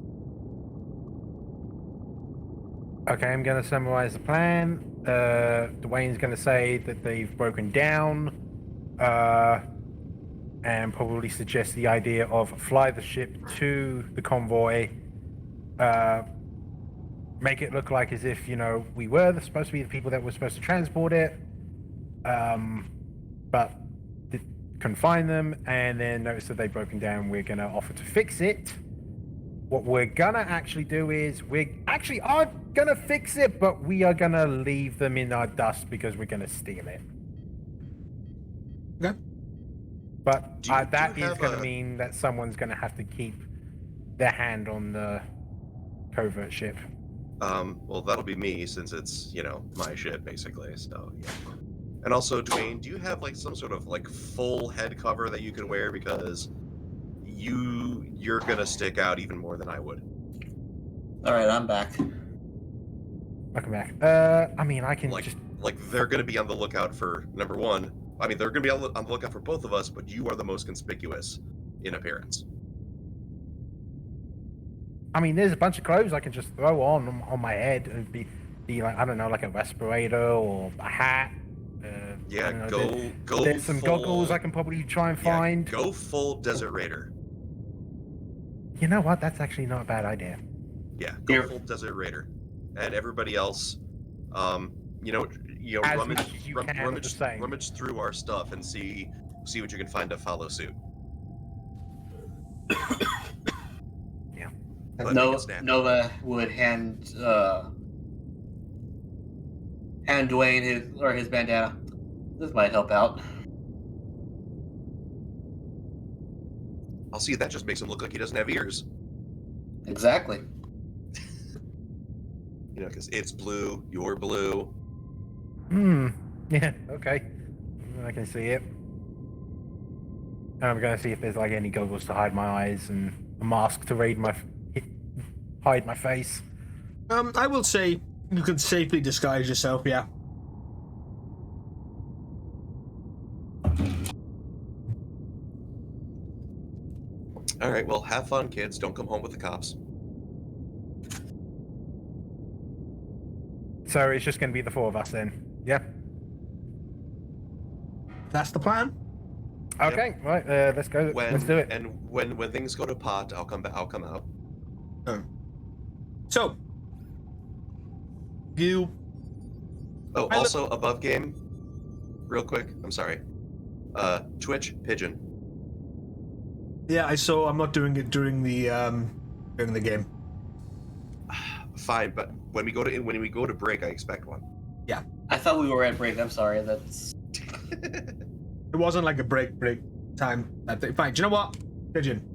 Okay, I'm going to summarize the plan. Dwayne's going to say that they've broken down, and probably suggest the idea of fly the ship to the convoy, make it look like as if, you know, we were supposed to be the people that were supposed to transport it, but couldn't find them, and then notice that they've broken down. We're going to offer to fix it. What we're going to actually do is we actually aren't going to fix it, but we are going to leave them in our dust because we're going to steal it. Okay. But Do you that is have going to mean that someone's going to have to keep their hand on the covert ship. Well, that'll be me since it's, you know, my ship basically. So yeah. And also, Dwayne, do you have like some sort of like full head cover that you can wear, because you're gonna stick out even more than I would. All right, I'm back. Welcome back. I mean, I can Like just. they're gonna be on the lookout for number one. I mean, they're gonna be on the lookout for both of us, but you are the most conspicuous in appearance. I mean, there's a bunch of clothes I can just throw on my head and be like, I don't know, like a respirator or a hat. Yeah, I don't know, go. There's some full, goggles I can probably try and yeah, find. Go full Desert Raider. You know what? That's actually not a bad idea. Yeah, go full Desert Raider, and everybody else, you know, As rummage, much as you can of the same. rummage through our stuff and see what you can find to follow suit. Yeah. Nova would hand Dwayne his bandana. This might help out. I'll see. That just makes him look like he doesn't have ears. Exactly. because it's blue, you're blue. Hmm. Yeah. Okay. I can see it. I'm going to see if there's like any goggles to hide my eyes and a mask to hide my face. I will say you can safely disguise yourself. Yeah. All right, well, have fun, kids. Don't come home with the cops. So it's just going to be the four of us then. Yeah. That's the plan. Okay. Right. Let's go. Let's do it. And when things go to pot, I'll come back. I'll come out. So you. Oh, also above game, real quick. I'm sorry. Twitch pigeon. Yeah, I saw. I'm not doing it during the game. Fine, but when we go to break, I expect one. Yeah. I thought we were at break. I'm sorry. That's. It wasn't like a break time. Fine. Do you know what, pigeon?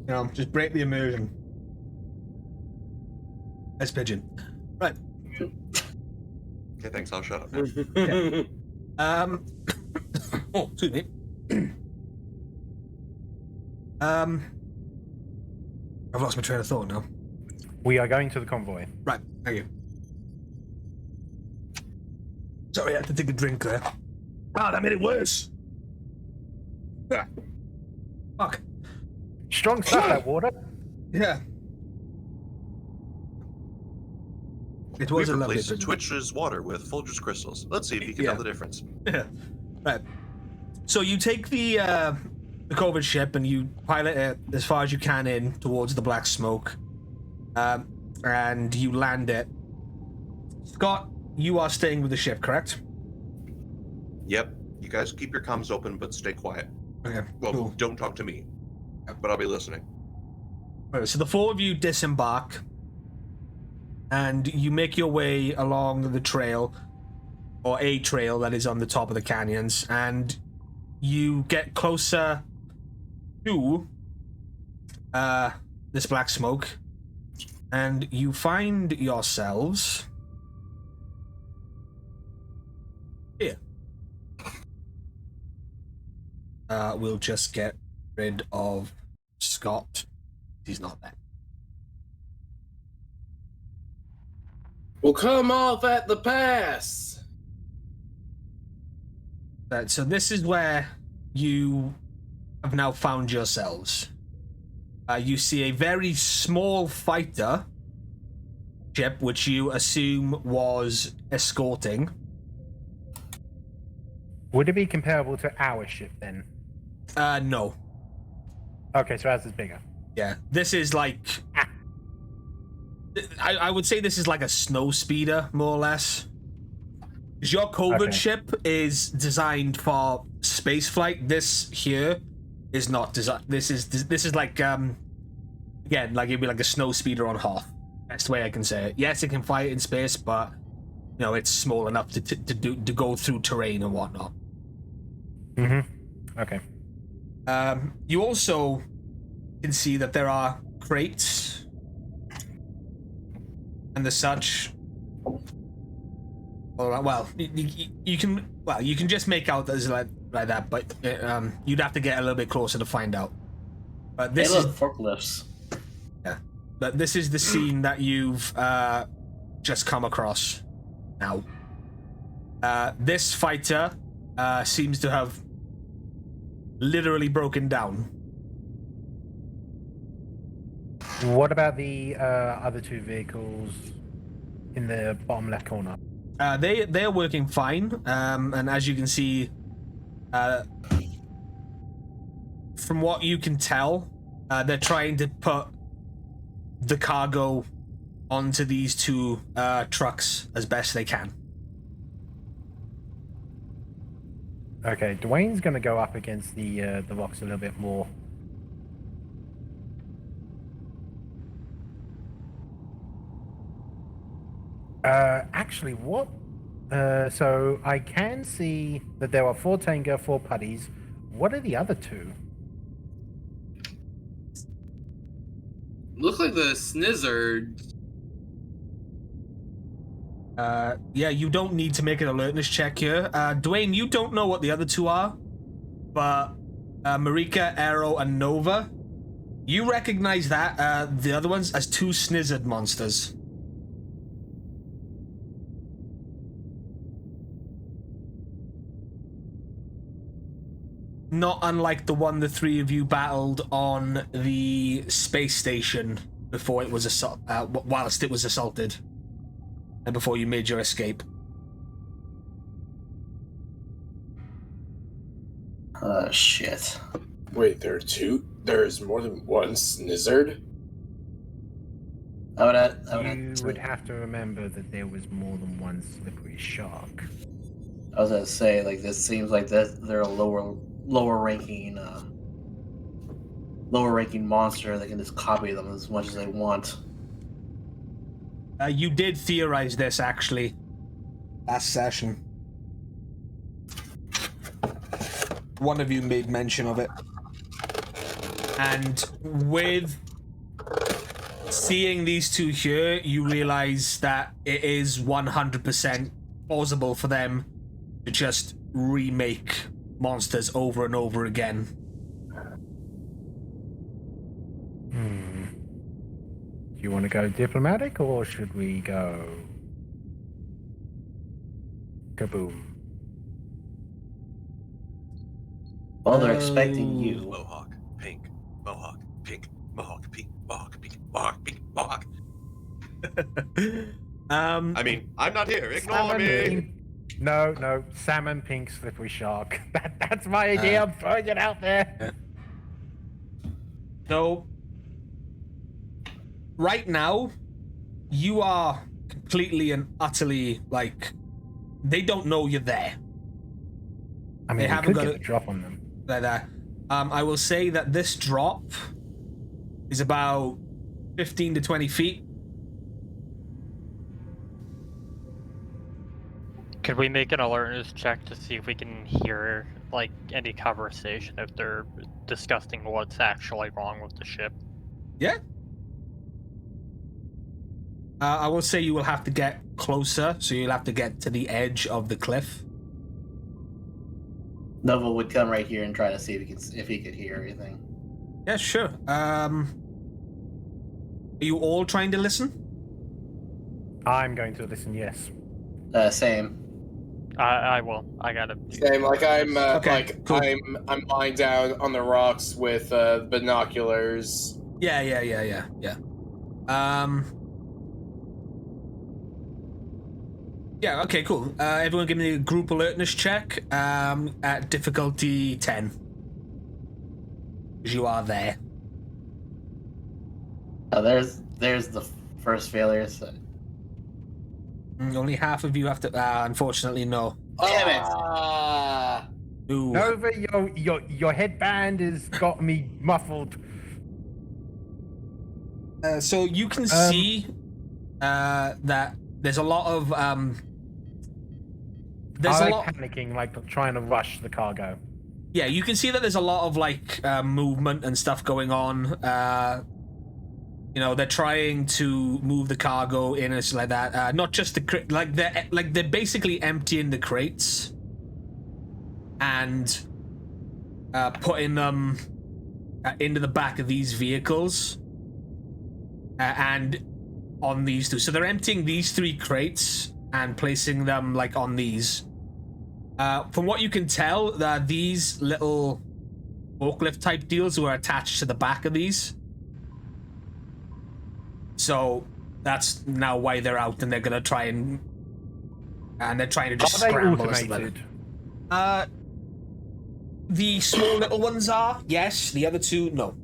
You know, just break the immersion. That's pigeon. Right. Okay, thanks. I'll shut up. Yeah. Oh, excuse me. I've lost my train of thought now. We are going to the convoy. Right. Thank you. Sorry, I had to take a drink there. Ah, that made it worse. Ah. Fuck. Strong stuff, that water. Yeah. It was We've a lovely replaced pigeon. Twitch's water with Folgers crystals. Let's see if you can tell the difference. Yeah. Right. So you take the COVID ship and you pilot it as far as you can in towards the black smoke, and you land it. Scott, you are staying with the ship, correct? Yep. You guys keep your comms open, but stay quiet. Okay. Well, Cool. don't talk to me, but I'll be listening. Right, so the four of you disembark, and you make your way along the trail, or a trail that is on the top of the canyons, and you get closer to this black smoke, and you find yourselves here. We'll just get rid of Scott. He's not there. We'll come off at the pass. So this is where you have now found yourselves. You see a very small fighter ship, which you assume was escorting. Would it be comparable to our ship then? No. Okay, so ours is bigger. Yeah, this is like... I would say this is like a snow speeder, more or less. Because your COVID Okay. ship is designed for space flight. This here is not designed. This is like again, like it'd be like a snow speeder on Hoth. That's the way I can say it. Yes, it can fly in space, but you know it's small enough to go through terrain and whatnot. Mm-hmm. Okay. You also can see that there are crates and the such. Well, you can just make out as like that, but you'd have to get a little bit closer to find out. But this is forklifts. yeah. But this is the scene that you've just come across now. This fighter seems to have literally broken down. What about the other two vehicles in the bottom left corner? They're working fine, and as you can see, from what you can tell, they're trying to put the cargo onto these two trucks as best they can. Okay, Dwayne's going to go up against the rocks a little bit more. Actually, what? So I can see that there are 4 Tenga, 4 Putties. What are the other 2? Look like the snizzard. Yeah, you don't need to make an alertness check here. Dwayne, you don't know what the other two are, but Marika, Arrow, and Nova, you recognize that the other ones as two snizzard monsters. Not unlike the one the three of you battled on the space station before it was whilst it was assaulted, and before you made your escape. Shit. Wait, there are two? There's more than one snizzard? You would have to remember that there was more than one slippery shark. I was gonna say, like, this seems like they're a lower ranking monster. They can just copy them as much as they want. You did theorize this actually last session. One of you made mention of it. And with seeing these two here, you realize that it is 100% plausible for them to just remake monsters over and over again. Do you want to go diplomatic, or should we go kaboom? Well, they're expecting you. Mohawk, pink, Mohawk, pink, Mohawk, pink, Mohawk, pink, Mohawk, pink, Mohawk. I mean, I'm not here. Ignore me. Pink. No, salmon pink slippery shark. That's my idea. I'm throwing it out there. Yeah. So, right now, you are completely and utterly, like, they don't know you're there. I mean, They we haven't could got get it. a drop on them. There. I will say that this drop is about 15 to 20 feet. Could we make an alertness check to see if we can hear, like, any conversation if they're discussing what's actually wrong with the ship? Yeah. I will say you will have to get closer, so you'll have to get to the edge of the cliff. Nova would come right here and try to see if he could hear everything. Yeah, sure. Are you all trying to listen? I'm going to listen, yes. Same. I will. I gotta. Same, like I'm Okay, cool. I'm lying down on the rocks with binoculars. Yeah. Yeah, okay, cool. Everyone give me a group alertness check at difficulty 10. Because you are there. There's the first failure. So. Only half of you have to... unfortunately, no. Damn it! Ooh. Nova, your headband has got me muffled. So you can see that there's a lot of... there's I'm a lot... panicking, like trying to rush the cargo. Yeah, you can see that there's a lot of, like, movement and stuff going on. You know, they're trying to move the cargo in and stuff like that. Not just the they're basically emptying the crates and putting them into the back of these vehicles and on these two. So they're emptying these 3 crates and placing them like on these. From what you can tell, these little forklift type deals were attached to the back of these. So that's now why they're out, and they're gonna try and they're trying to just Are they scramble. automated? The small little ones are, yes. The other 2, no.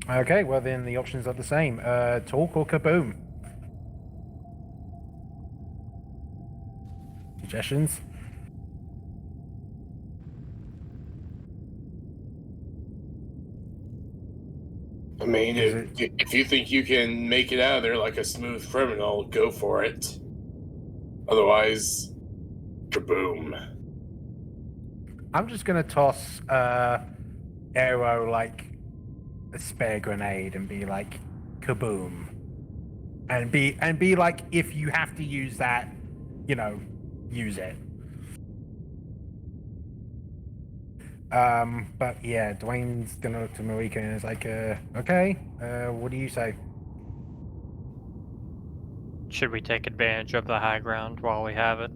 Okay, well then the options are the same. Talk or kaboom? Suggestions? I mean, if you think you can make it out of there like a smooth criminal, go for it. Otherwise, kaboom. I'm just gonna toss arrow like a spare grenade and be like, kaboom, and be like, if you have to use that, use it. But yeah, Dwayne's gonna look to Marika and is like, okay, what do you say? Should we take advantage of the high ground while we have it?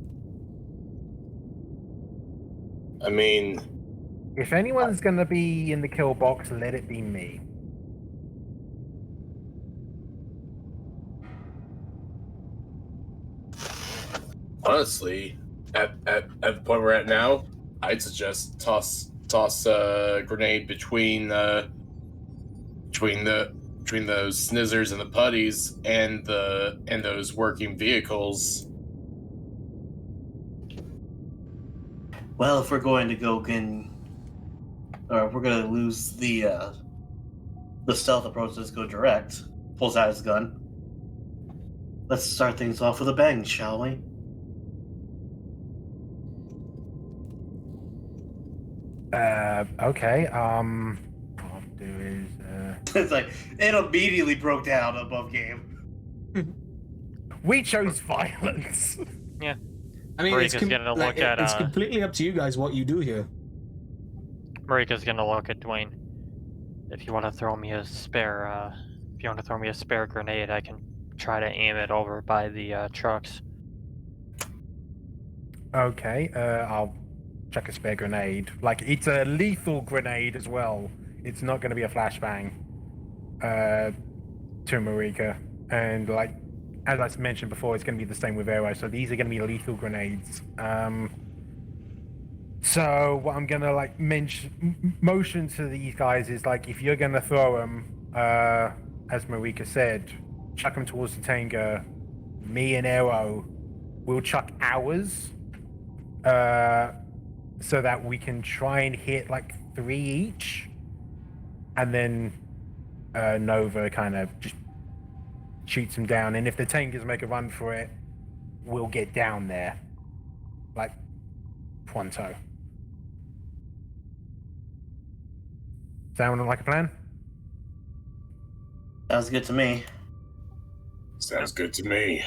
I mean, If anyone's gonna be in the kill box, let it be me. honestly, at the point we're at now, I'd suggest toss a grenade between those snizzers and the putties and those working vehicles. Well, if we're going to go or if we're going to lose the stealth approach, let's go direct. Pulls out his gun. Let's start things off with a bang, shall we? Okay. What I'll do is, It's like it immediately broke down above game. we chose violence. I mean, Marika's gonna look at, it's completely up to you guys what you do here. Marika's gonna look at Dwayne. If you want to throw me a spare, grenade, I can try to aim it over by the trucks. Okay. I'll chuck a spare grenade. Like, it's a lethal grenade as well. It's not going to be a flashbang. To Marika, and like, as I mentioned before, it's going to be the same with arrows. So these are going to be lethal grenades. So what I'm going to like motion to these guys is like, if you're going to throw them, as Marika said, chuck them towards the Tenga. Me and Arrow will chuck ours, so that we can try and hit like 3 each, and then Nova kind of just shoots him down, and if the Tengas make a run for it, we'll get down there like pronto. Sound like a plan? Sounds good to me. Sounds good to me.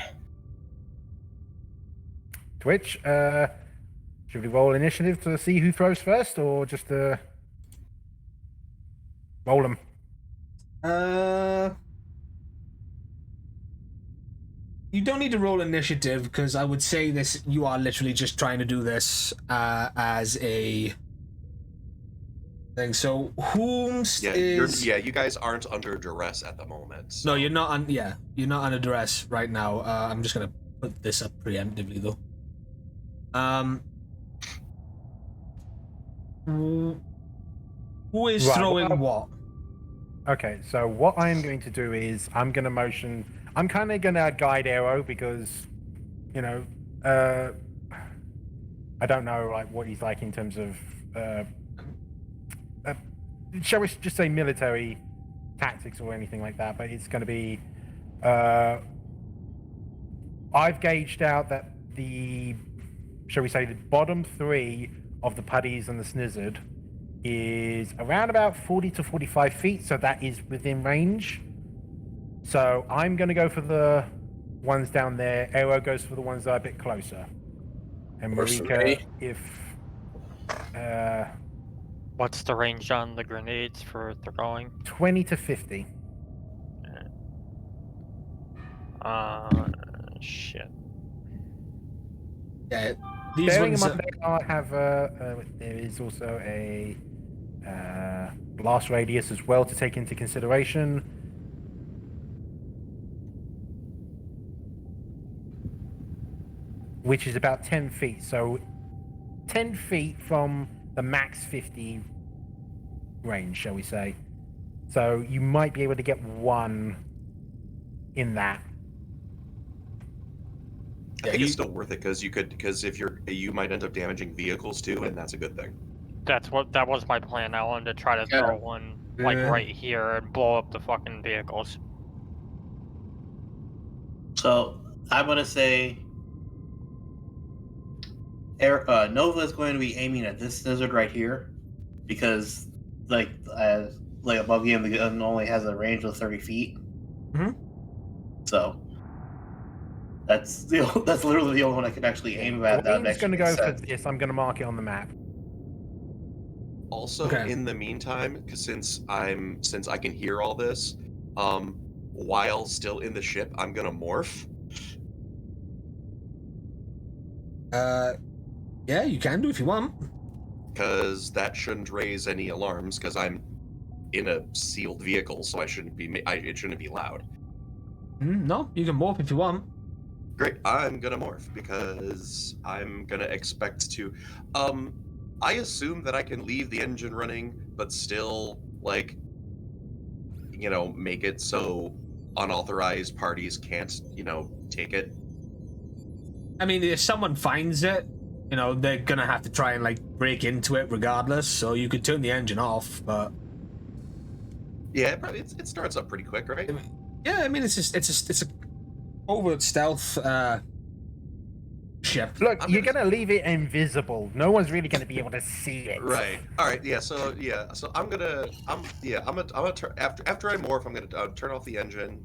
Twitch, should we roll initiative to see who throws first, or just roll them? You don't need to roll initiative, because I would say this. You are literally just trying to do this as a thing. So, you guys aren't under duress at the moment. So. No, you're not on. Yeah, you're not under duress right now. I'm just gonna put this up preemptively, though. Who is throwing what? Okay, so what I'm going to do is I'm going to motion. I'm kind of going to guide Arrow because, I don't know like what he's like in terms of, shall we just say military tactics or anything like that. But it's going to be, I've gauged out that shall we say the bottom 3 of the putties and the snizzard is around about 40 to 45 feet, so that is within range. So I'm going to go for the ones down there. Arrow goes for the ones that are a bit closer. And Marika, if... What's the range on the grenades for throwing? 20 to 50. Shit. Yeah, these Bearing in ones. mind, I have there is also a blast radius as well to take into consideration. Which is about 10 feet. So 10 feet from the max 50 range, shall we say. So you might be able to get one in that. I think it's still worth it because if you might end up damaging vehicles too, and that's a good thing. That was my plan. I wanted to try to throw one like right here and blow up the fucking vehicles. So I'm gonna say Nova is going to be aiming at this lizard right here, because like above you, and the gun only has a range of 30 feet. Mhm. So that's literally the only one I could actually aim at. That Dwayne's going to makes go for sense. this. I'm going to mark it on the map. Also, Okay. in the meantime, since I can hear all this, while still in the ship, I'm gonna morph. Yeah, you can do if you want. Because that shouldn't raise any alarms. Because I'm in a sealed vehicle, so it shouldn't be loud. No, you can morph if you want. Great, I'm gonna morph because I'm gonna expect to. I assume that I can leave the engine running, but still, like, make it so unauthorized parties can't, take it. I mean, if someone finds it, they're gonna have to try and like break into it regardless. So you could turn the engine off, but Yeah, it starts up pretty quick, right? yeah, I mean, it's a overt stealth ship. Look, I'm you're gonna- going to leave it invisible. No one's really going to be able to see it. Right. All right. Yeah. So I'm gonna turn after I morph. I'm gonna turn off the engine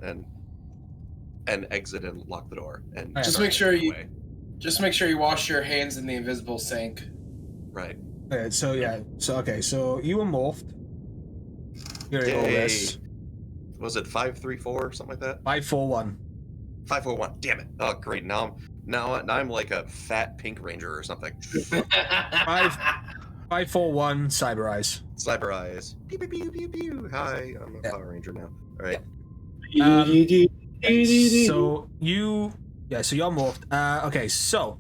and exit and lock the door and Just start make sure heading you- away. Just make sure you wash your hands in the invisible sink. Right. Okay, so you were morphed. You're in all this. Was it 534 something like that? 541. 541. Damn it! Oh, great. Now I'm like a fat pink ranger or something. 541 Cyber Eyes. Cyber eyes. Pew pew pew pew pew. Hi, I'm a Yeah. Power Ranger now. All right. So you're morphed. Okay, so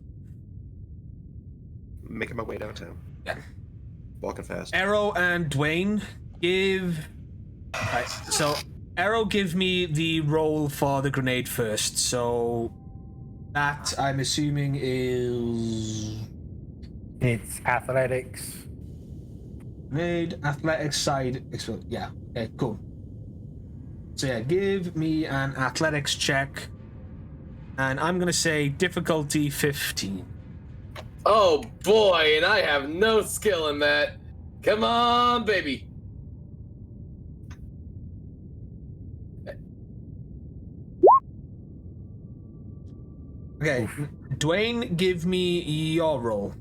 Making my way downtown. Yeah. Walking fast. Arrow and Dwayne give. Right, so Arrow, give me the roll for the grenade first. So that I'm assuming is It's athletics. grenade, athletics side. Yeah. Okay. Cool. So yeah, give me an athletics check, and I'm gonna say difficulty 15. Oh boy, and I have no skill in that. Come on, baby. Okay, Dwayne, give me your roll.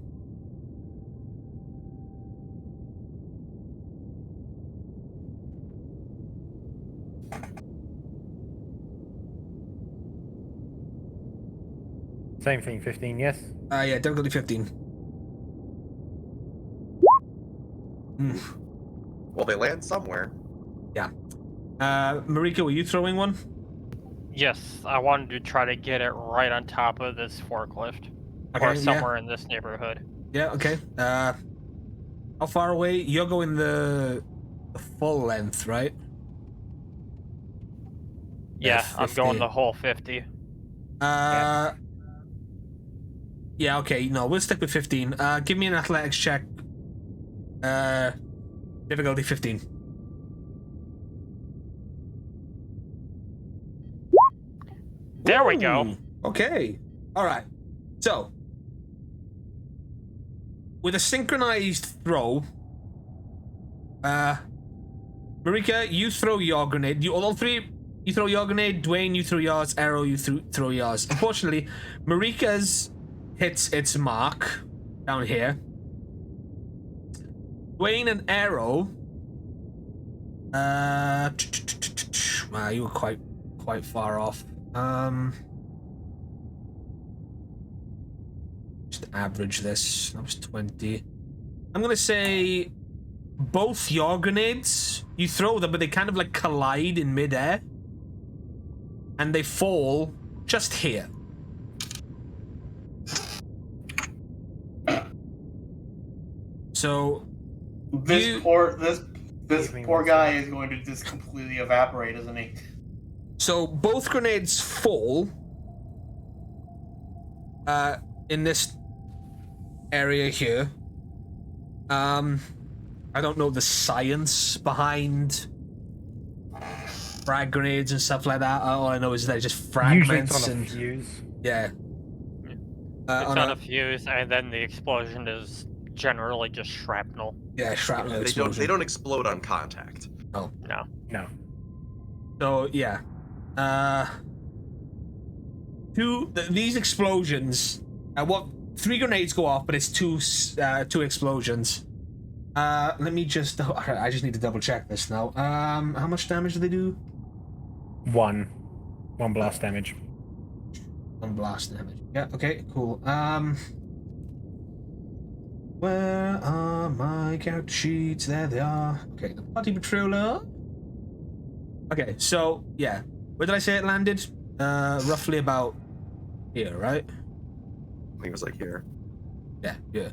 Same thing, 15, yes? Yeah, difficulty 15. Well, they land somewhere. Marika, were you throwing one? Yes, I wanted to try to get it right on top of this forklift. Or somewhere in this neighborhood. Yeah, okay. How far away? You're going the full length, right? Yeah, I'm 50. going the whole 50. Yeah, okay, no, we'll stick with 15. Give me an athletics check. Difficulty 15. There we go. Ooh, okay. Alright. So, with a synchronized throw, Marika, you throw your grenade. You throw your grenade. Dwayne, you throw yours. Arrow, you throw yours. Unfortunately, Marika's hits its mark down here. Dwayne and Arrow. Wow, you were quite far off. Just average this. That was 20. I'm gonna say both your grenades, you throw them, but they kind of like collide in midair, and they fall just here. So This poor guy is going to just completely evaporate, isn't he? So both grenades fall in this area here. I don't know the science behind frag grenades and stuff like that. All I know is they're just Usually fragments it's on a and fuse. yeah. It's on a fuse, and then the explosion is generally just shrapnel. Yeah, shrapnel They explosion. don't explode on contact. No. No. So yeah, these explosions. Three grenades go off, but it's two explosions. Let me just. I just need to double check this now. How much damage do they do? One blast damage. One blast damage. Yeah. Okay. Cool. Where are my character sheets? There they are. Okay. The party patroller. Okay. So yeah, where did I say it landed? Roughly about here, right? I think it was like here. Yeah.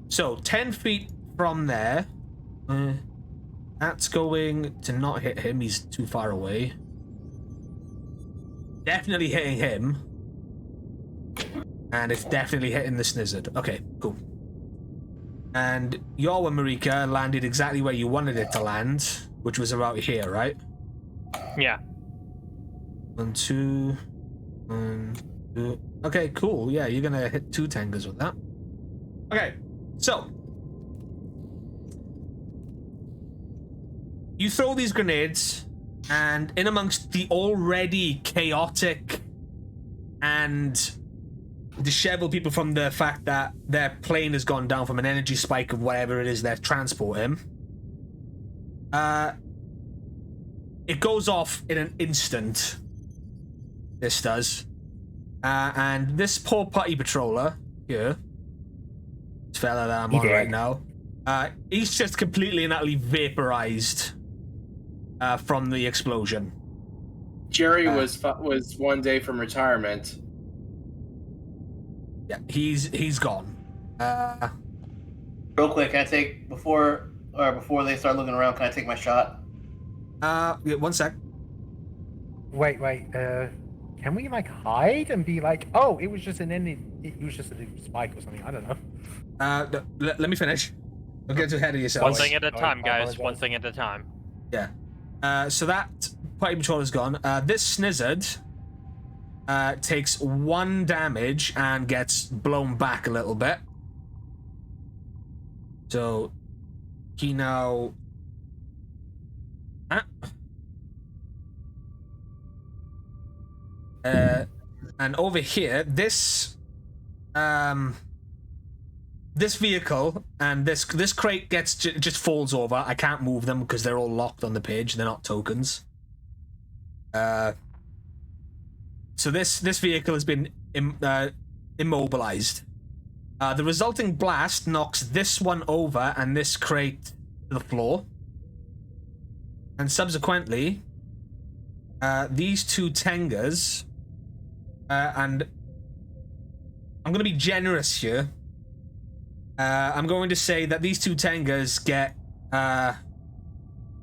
So 10 feet from there. That's going to not hit him. He's too far away. Definitely hitting him. And it's definitely hitting the snizzard. Okay, cool. And your one, Marika, landed exactly where you wanted it to land, which was about here, right? Yeah. 1, 2, 1, 2. Okay, cool. Yeah, you're gonna hit 2 tangers with that. Okay, so you throw these grenades, and in amongst the already chaotic and disheveled people from the fact that their plane has gone down from an energy spike of whatever it is they're transporting, it goes off in an instant. This does. And this poor party patroller here, this fella that I'm on right now, he's just completely and utterly vaporized from the explosion. Jerry was one day from retirement. Yeah, he's gone. Real quick, can I take before they start looking around? Can I take my shot? Yeah, 1 sec. Wait. Can we like hide and be like, oh, it was just a spike or something? I don't know. Let me finish. Don't get too ahead of yourself. One thing at a time, guys. One thing at a time. Yeah. So that party patrol is gone. This snizzard takes 1 damage and gets blown back a little bit. So he now. And over here, this vehicle and this crate gets just falls over. I can't move them because they're all locked on the page. They're not tokens. So this vehicle has been immobilized. The resulting blast knocks this one over and this crate to the floor. And subsequently, these 2 Tengers, and I'm going to be generous here. I'm going to say that these 2 Tengers get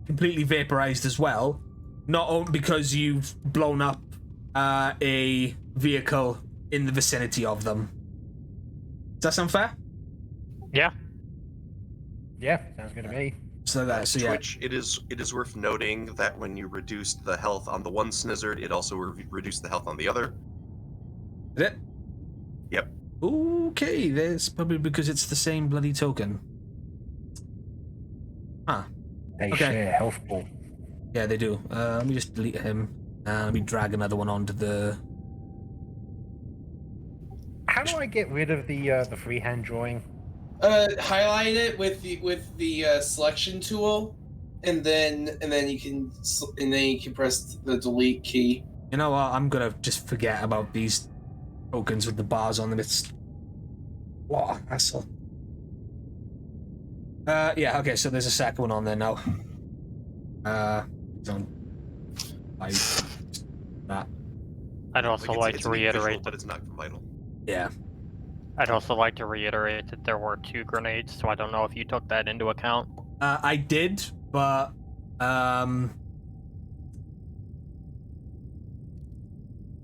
completely vaporized as well. Not only because you've blown up a vehicle in the vicinity of them. Does that sound fair? Yeah. Yeah, sounds good to me. So yeah. Twitch, it is worth noting that when you reduced the health on the one snizzard, it also reduced the health on the other. Is it? Yep. Okay, that's probably because it's the same bloody token. Huh. They share health pool. Yeah, they do. Let me just delete him. Let me drag another one onto the... How do I get rid of the freehand drawing? Highlight it with the selection tool, and then you can press the delete key. You know what? I'm gonna just forget about these tokens with the bars on them. It's what a hassle. Yeah. Okay. So there's a second one on there now. It's on. That. I'd also like to reiterate that it's not vital. Yeah. I'd also like to reiterate that there were 2 grenades, so I don't know if you took that into account. I did, but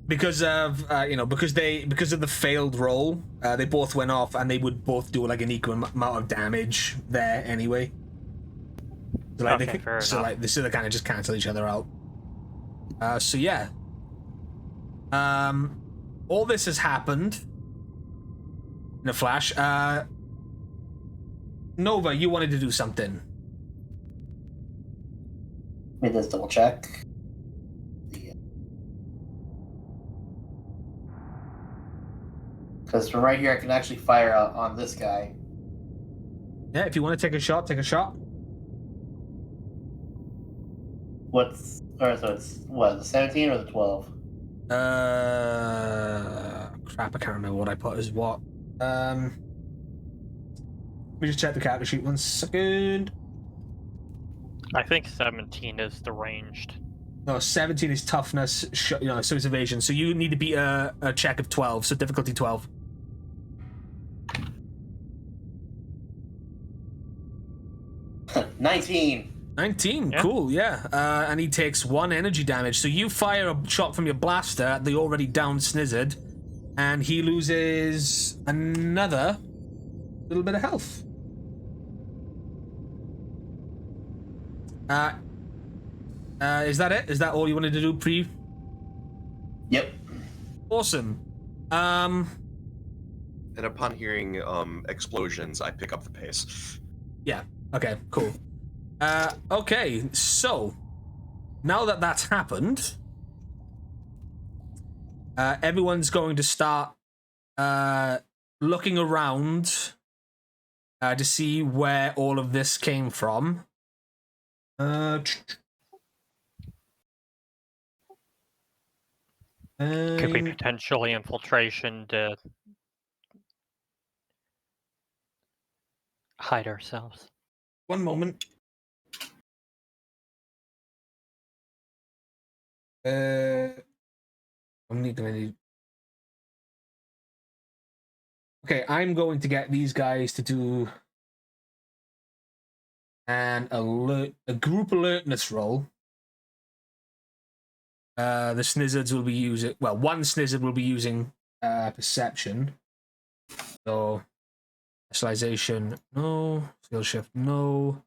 because of because of the failed roll, they both went off, and they would both do like an equal amount of damage there anyway. So like Okay, fair enough. they kind of just cancel each other out. So yeah. All this has happened in a flash. Nova, you wanted to do something. Let me just double check. Because from right here, I can actually fire on this guy. Yeah, if you want to take a shot, take a shot. So it's what, the 17 or the 12? Crap, I can't remember what I put as what. Let me just check the character sheet 1 second. I think 17 is the ranged. No, 17 is toughness, so it's evasion. So you need to beat a check of 12, so difficulty 12. $19. 19, Yeah. cool, yeah. And he takes 1 energy damage. So you fire a shot from your blaster at the already downed Snizzard, and he loses another little bit of health. Is that it? Is that all you wanted to do, Pre? Yep. Awesome. And upon hearing explosions, I pick up the pace. Yeah. Okay, cool. Okay, so now that that's happened, everyone's going to start looking around to see where all of this came from. Could we potentially infiltration to hide ourselves? One moment. Okay, I'm going to get these guys to do a group alertness roll. The Snizzards will be using, well, one Snizzard will be using perception. So specialization, no. Skill shift, no.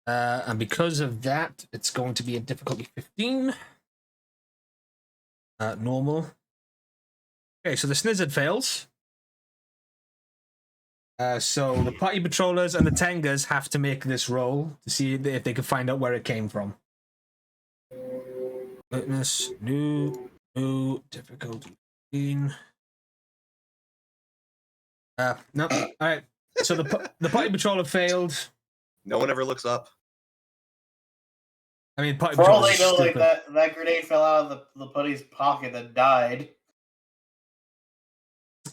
And because of that, it's going to be a difficulty 15. Normal. Okay, so the Snizzard fails. So the party patrollers and the Tengas have to make this roll to see if they can find out where it came from. Witness, new, difficulty 15. No. All right. So the party patroller failed. No one ever looks up. I mean, party For all patroller they is know, like stupid. that grenade fell out of the putty's pocket and died.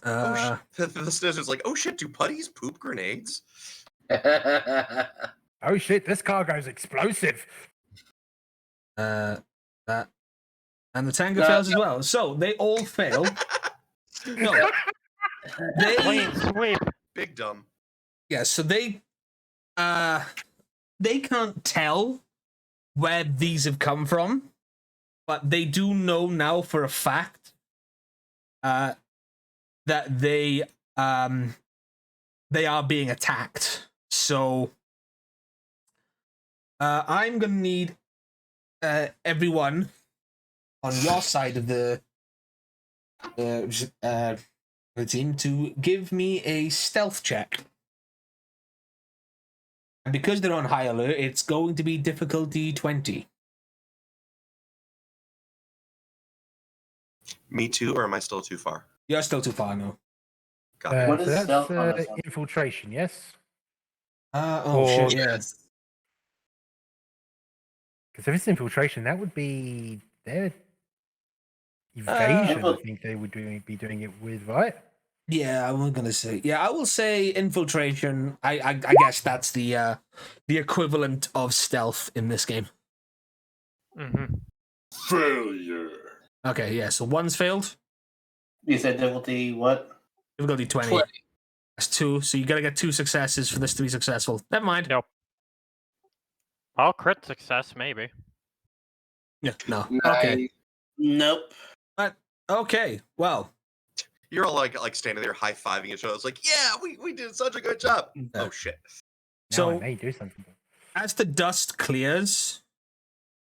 The Snizzard's like, oh shit, do putties poop grenades? Oh shit, this cargo's explosive. That and the Tanga fails as well. So they all fail. No. Clean sweep. Big dumb. Yeah, so they can't tell where these have come from, but they do know now for a fact that they are being attacked. So I'm gonna need everyone on your side of the team to give me a stealth check. And because they're on high alert, it's going to be difficulty 20. Me too, or am I still too far? You're still too far, no. Got it. What So is that's stealth on this one? infiltration, yes? Oh, Or- shit, yeah. Because if it's infiltration, that would be their evasion. I think they would be doing it with, right? Yeah, I'm gonna say. Yeah, I will say infiltration. I guess that's the equivalent of stealth in this game. Mm-hmm. Failure. Okay, yeah. So one's failed. You said difficulty what? Difficulty 20. 20. That's 2. So you gotta get 2 successes for this to be successful. Never mind. Nope. Well, crit success, maybe. Yeah. No. Nice. Okay. Nope. But okay. Well. You're all like standing there high-fiving each other. It's like, yeah, we did such a good job. Oh shit. Now I So may do something. as the dust clears,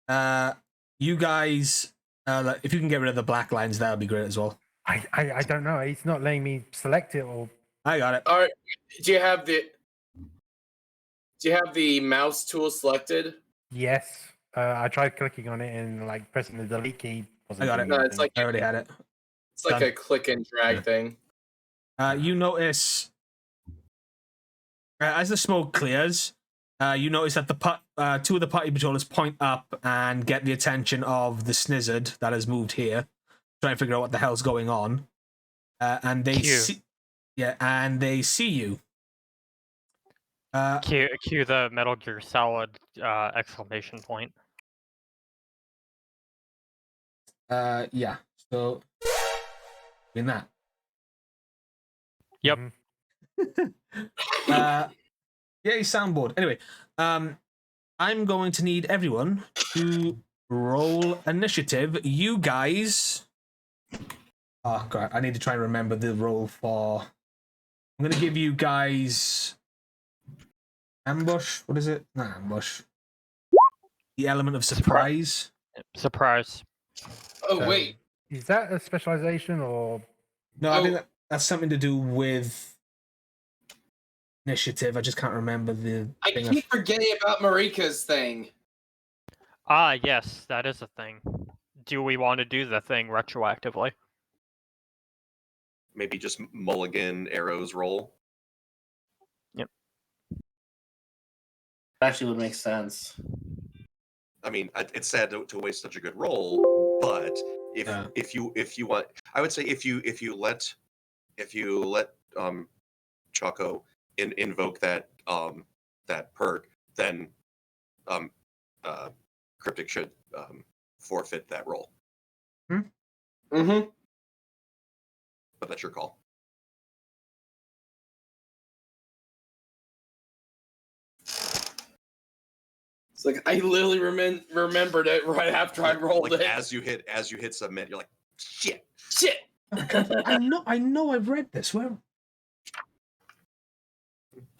you guys, if you can get rid of the black lines, that would be great as well. I don't know. It's not letting me select it or. I got it. All right. Do you have the Do you have the mouse tool selected? Yes. I tried clicking on it and like pressing the delete key. I got it. doing No, it's anything. like I already had it. it's like Done. a click and drag Yeah. thing. You notice as the smoke clears, you notice that the two of the party patrollers point up and get the attention of the snizzard that has moved here, trying to figure out what the hell's going on. And they see, and they see you. Cue the Metal Gear Solid exclamation point. Yeah. So, in that. Yep. Yay, soundboard. Anyway, I'm going to need everyone to roll initiative. You guys. Oh god, I need to try and remember the roll for. I'm gonna give you guys ambush. What is it? Not ambush. The element of surprise. Surprise. Oh wait. Is that a specialization or? No, I think that's something to do with initiative. I just can't remember the. I keep forgetting about Marika's thing. Ah, yes, that is a thing. Do we want to do the thing retroactively? Maybe just mulligan arrows roll. Yep. Actually, would make sense. I mean, it's sad to waste such a good roll, but if you want, I would say if you let Choco invoke that that perk, then Cryptic should forfeit that roll. Mm-hmm. But that's your call. It's like I literally remembered it right after I rolled like it. as you hit submit, you're like, shit. I know I've read this. Where?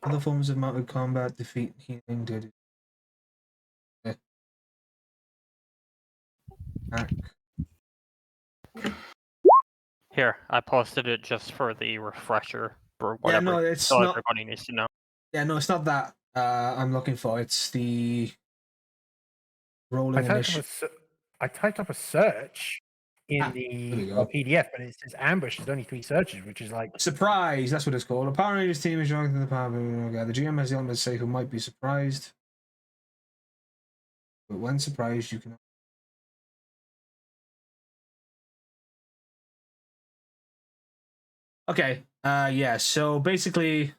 Other forms of mounted combat, defeat, healing, did attack. Here, I posted it just for the refresher for Yeah, whatever. no, it's so not. everybody needs to know. Yeah, no, it's not that. I'm looking for. It's the rolling initiative. I typed up a search in there the you go. PDF, but it says ambush. There's only 3 searches, which is like Surprise! That's what it's called. A Power Rangers team is joined in the power. Okay, the GM has the element to say who might be surprised, but when surprised, you can. Okay. Yeah. So basically,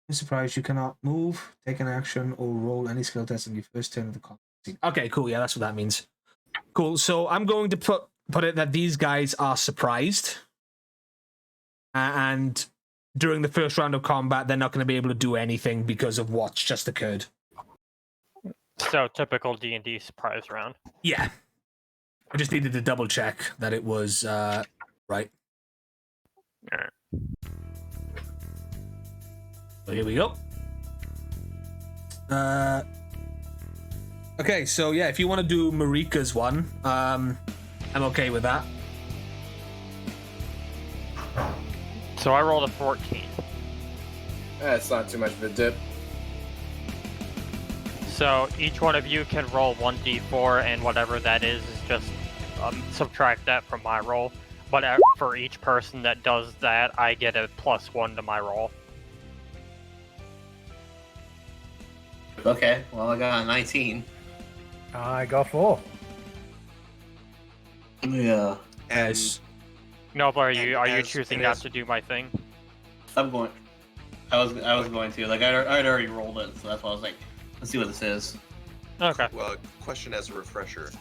when surprised, you cannot move, take an action, or roll any skill test in your first turn of the combat scene. Okay. Cool. Yeah, that's what that means. Cool. So I'm going to put it that these guys are surprised, and during the first round of combat, they're not going to be able to do anything because of what's just occurred. So typical D&D surprise round. Yeah. I just needed to double check that it was right. Alright. So here we go. Okay, so yeah, if you want to do Marika's one, I'm okay with that. So I rolled a 14. That's not too much of a dip. So each one of you can roll 1d4, and whatever that is just subtract that from my roll. But for each person that does that, I get a +1 to my roll. Okay, well I got a 19. I got 4. Yeah. As Noble, are you as- choosing and not as- to do my thing? I'm going. I was going to. Like I'd already rolled it, so that's why I was like, let's see what this is. Okay. well, question as a refresher.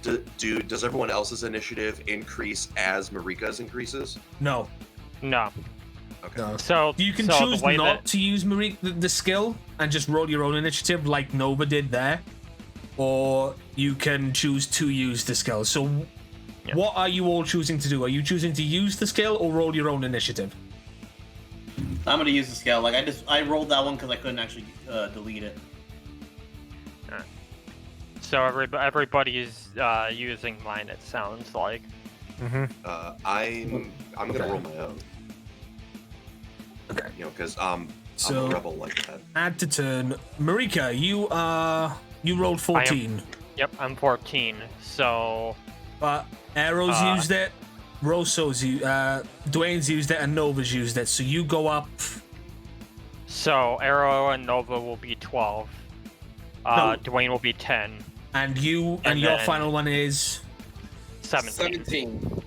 Does everyone else's initiative increase as Marika's increases? No. No. Okay. No. So You can so choose the way not that, to use the skill and just roll your own initiative like Nova did there. Or you can choose to use the skill. So Yeah. what are you all choosing to do? Are you choosing to use the skill or roll your own initiative? I'm gonna use the scale. Like I rolled that one because I couldn't actually delete it. So everybody is using mine. It sounds like. Mm-hmm. I'm gonna roll my own. because I'm So- a rebel like that. Add to turn. Marika, you rolled 14. Yep, I'm 14. So But Arrow's used it, Rosso's Dwayne's used it, and Nova's used it. So you go up. Arrow and Nova will be 12. No. Dwayne will be 10. And you and And your then- final one is 17.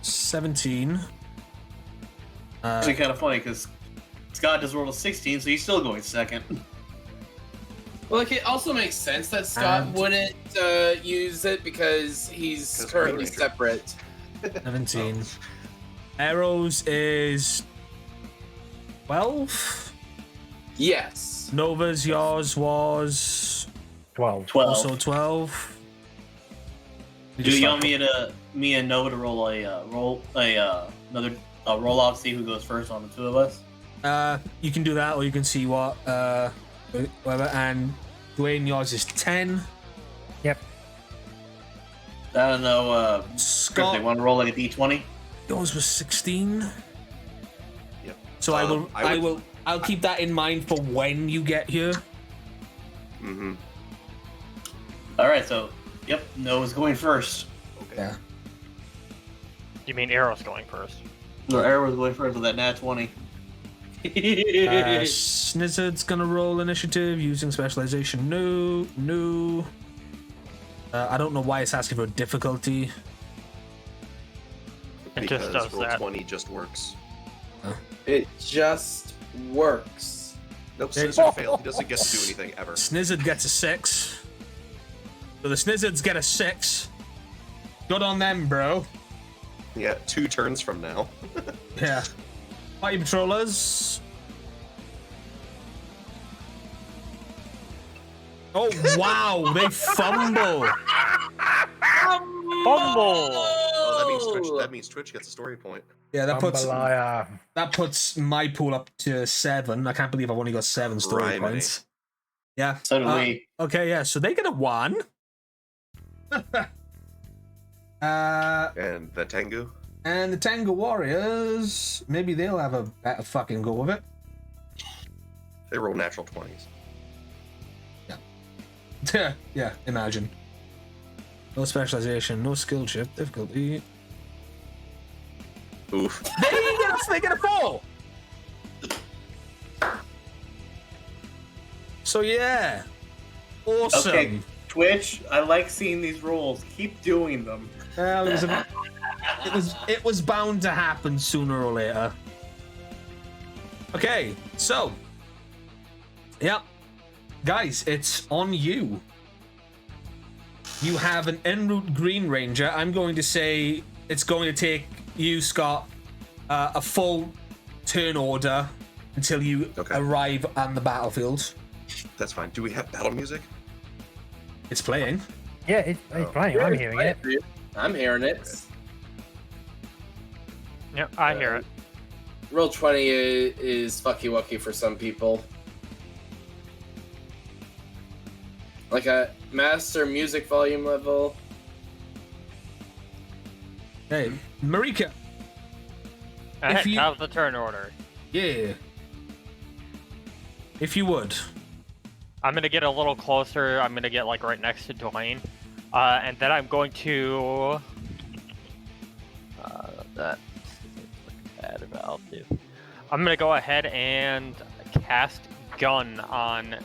17. It's kind of funny because Scott just rolled a 16, so he's still going second. Well, like, it also makes sense that Scott And- wouldn't use it because he's 'Cause currently Green Ranger. separate. 17. Arrows is 12. Yes. Nova's yours was 12. 12. also 12. Do you want me and Nova to roll another roll off, see who goes first on the two of us? You can do that, or you can see what whatever. And Dwayne, yours is 10. Yep. I don't know. If Scott, they want to roll like a d20. yours was 16. Yep. So I would- I'll keep that in mind for when you get here. Mm-hmm. All right, so yep, Nova's going first. Okay. Yeah. You mean Arrow's going first? No, Arrow's going first with that nat 20. Snizzard's gonna roll initiative using specialization. No. I don't know why it's asking for difficulty. It just does roll that. 20 just works. It just works. Nope, Scissor failed. He doesn't get to do anything ever. Snizzard gets a 6. So the Snizzards get a 6. Good on them, bro. Yeah, 2 turns from now. Yeah. Party patrollers. Oh wow, they fumble. Fumble! Oh, that means Twitch gets a story point. Yeah, Jambalaya. that puts my pool up to 7. I can't believe I've only got 7 story Criminy. points. Yeah. So do we. Okay, yeah, so they get a 1. And the Tengu. And the Tango Warriors, maybe they'll have a better fucking go of it. They roll natural 20s. Yeah, imagine. No specialization, no skill chip, difficulty. Oof. They get a 4! So yeah. Awesome. Okay, Twitch, I like seeing these rolls. Keep doing them. Well, it was bound to happen sooner or later. Okay, so yeah, guys, it's on you. You have an en route Green Ranger. I'm going to say it's going to take you, Scott, a full turn order until you Okay. arrive on the battlefield. That's fine. Do we have battle music? It's playing. Yeah, it's playing. I'm hearing it. I'm hearing it. Yep, I hear it. Roll 20 is fucky wucky for some people. Like a master music volume level. Hey, Marika. Alright, you- how's the turn order? Yeah. If you would. I'm gonna get a little closer. I'm gonna get like right next to Dwayne, and then I'm going to. That bad about it. I'm gonna go ahead and cast gun on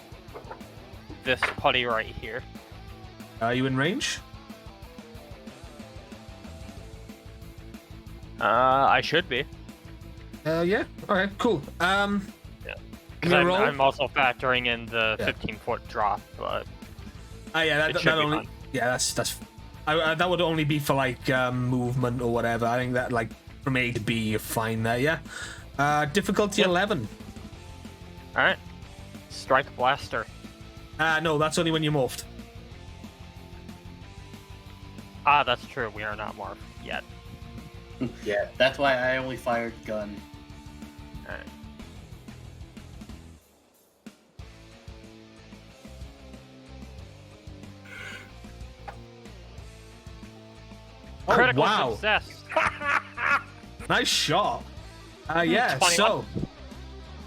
this putty right here. Are you in range? I should be. Yeah. Okay. Cool. Because You roll? I'm also factoring in the Yeah. 15-foot drop, but Yeah. it That should be only. fine. Yeah. That's. That would only be for like movement or whatever. I think that like from A to B, you're fine there. Yeah. Difficulty Yep. 11. All right. Strike blaster. No, that's only when you're morphed. Ah, that's true. We are not morphed yet. Yeah, that's why I only fired gun. All right. Oh, Critical wow. success. Nice shot. Yeah. 21. So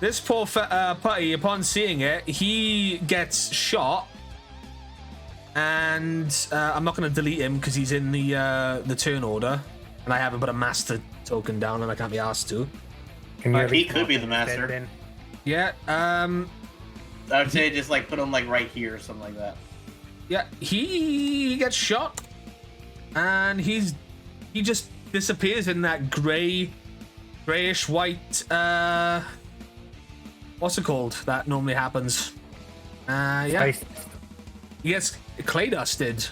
This poor putty, upon seeing it, he gets shot. And I'm not going to delete him because he's in the turn order. And I haven't put a master token down and I can't be asked to. Can you at He least could mark be him the dead master. then? Yeah, I would say just like put him like right here or something like that. yeah, he gets shot. And he just disappears in that grayish white, what's it called that normally happens? Yeah, Space. he gets clay dusted.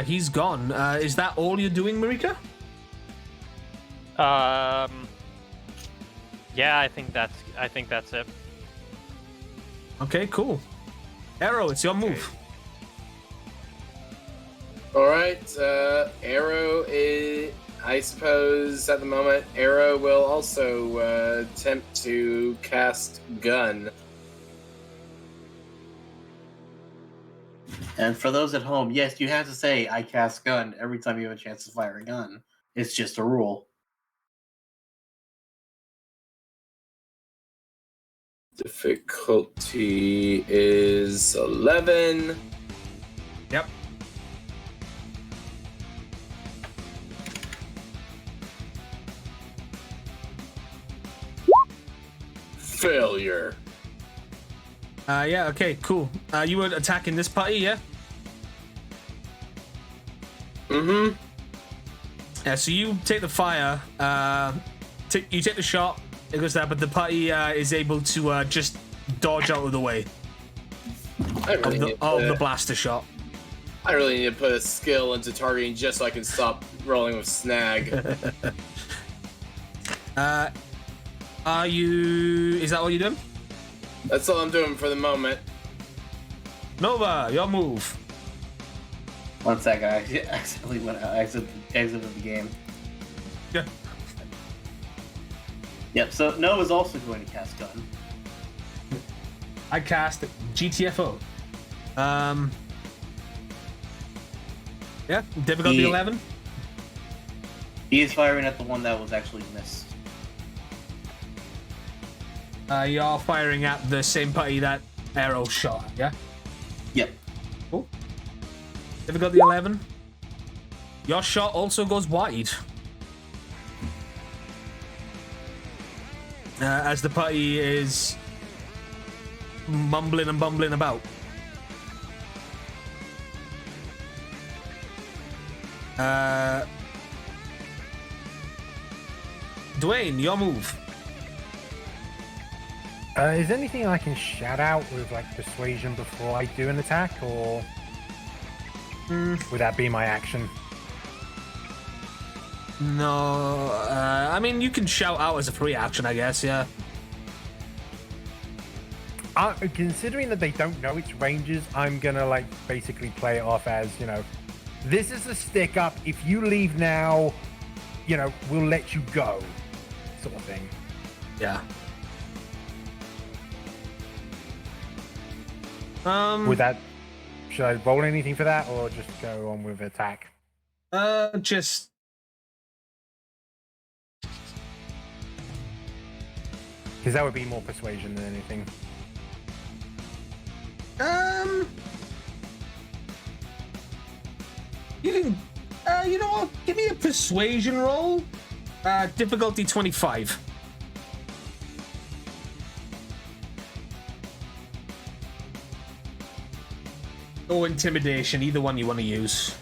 He's gone. Is that all you're doing, Marika? Yeah, I think that's it. Okay, cool. Arrow, it's your move. All right, Arrow is. I suppose at the moment, Arrow will also attempt to cast Gun. And for those at home, yes, you have to say "I cast gun" every time you have a chance to fire a gun. It's just a rule. Difficulty is 11. Yep. Failure. Yeah, okay, cool. You were attacking this party, yeah? Mm-hmm. Yeah, so you take the fire, you take the shot, it goes there, but the party is able to just dodge out of the way I really need of to- the blaster shot. I really need to put a skill into targeting just so I can stop rolling with snag. Is that all you're doing? That's all I'm doing for the moment. Nova, your move. 1 second, I accidentally exited the game. Yeah. Yep, so Nova's also going to cast gun. I cast GTFO. Yeah, difficulty He- 11. He is firing at the one that was actually missed. You're firing at the same party that arrow shot, yeah? Yep. Cool. Difficulty 11. Your shot also goes wide. As the party is mumbling and bumbling about. Dwayne, your move. Is there anything I can shout out with like persuasion before I do an attack, or would that be my action? No, I mean, you can shout out as a free action, I guess, yeah. Considering that they don't know its ranges, I'm gonna like basically play it off as, you know, this is a stick up. If you leave now, you know, we'll let you go, sort of thing. Yeah. Would that? Should I roll anything for that, or just go on with attack? Just Because that would be more persuasion than anything. you can, you know what? Give me a persuasion roll. Difficulty 25. Or intimidation, either one you want to use.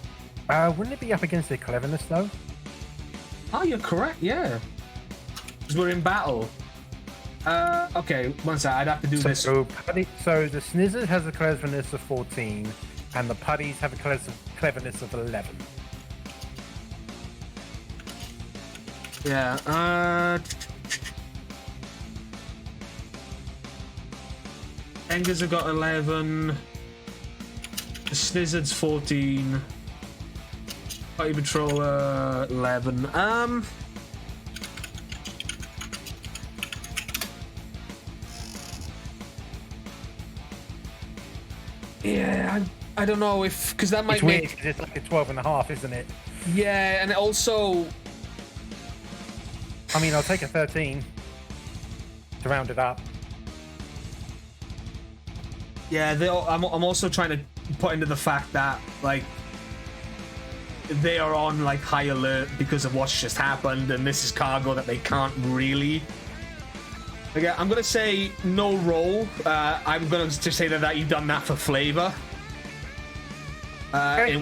Wouldn't it be up against their cleverness though? Oh, you're correct, yeah. Because we're in battle. Okay, one sec, I'd have to do this. So the Snizzard has a cleverness of 14, and the Putties have a cleverness of 11. Yeah, Engers have got 11. The Snizzard's 14. Party Patroller 11. Yeah, I don't know if, because that might It's weird make. 'cause it's like a 12.5, isn't it? Yeah, and also, I mean, I'll take a 13. to round it up. Yeah, I'm also trying to put into the fact that, like, they are on, like, high alert because of what's just happened, and this is cargo that they can't really... Okay, I'm gonna say no roll. I'm gonna just say that you've done that for flavor. Okay,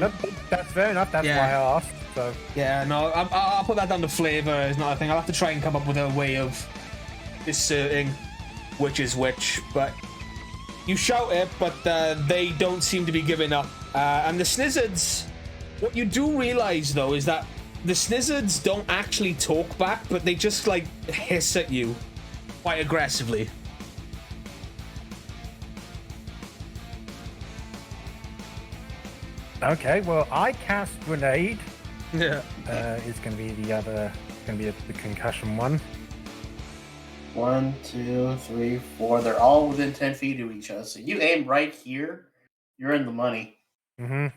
that's fair enough. That's why I asked. So yeah, no, I'll put that down to flavor. Is not a thing. I'll have to try and come up with a way of asserting which is which. But you shout it, but they don't seem to be giving up. And the snizzards, what you do realize though is that the snizzards don't actually talk back, but they just like hiss at you quite aggressively. okay, well, I cast grenade. Yeah. It's going to be the concussion one. 1, 2, 3, 4. They're all within 10 feet of each other. So you aim right here, you're in the money. Mm-hmm.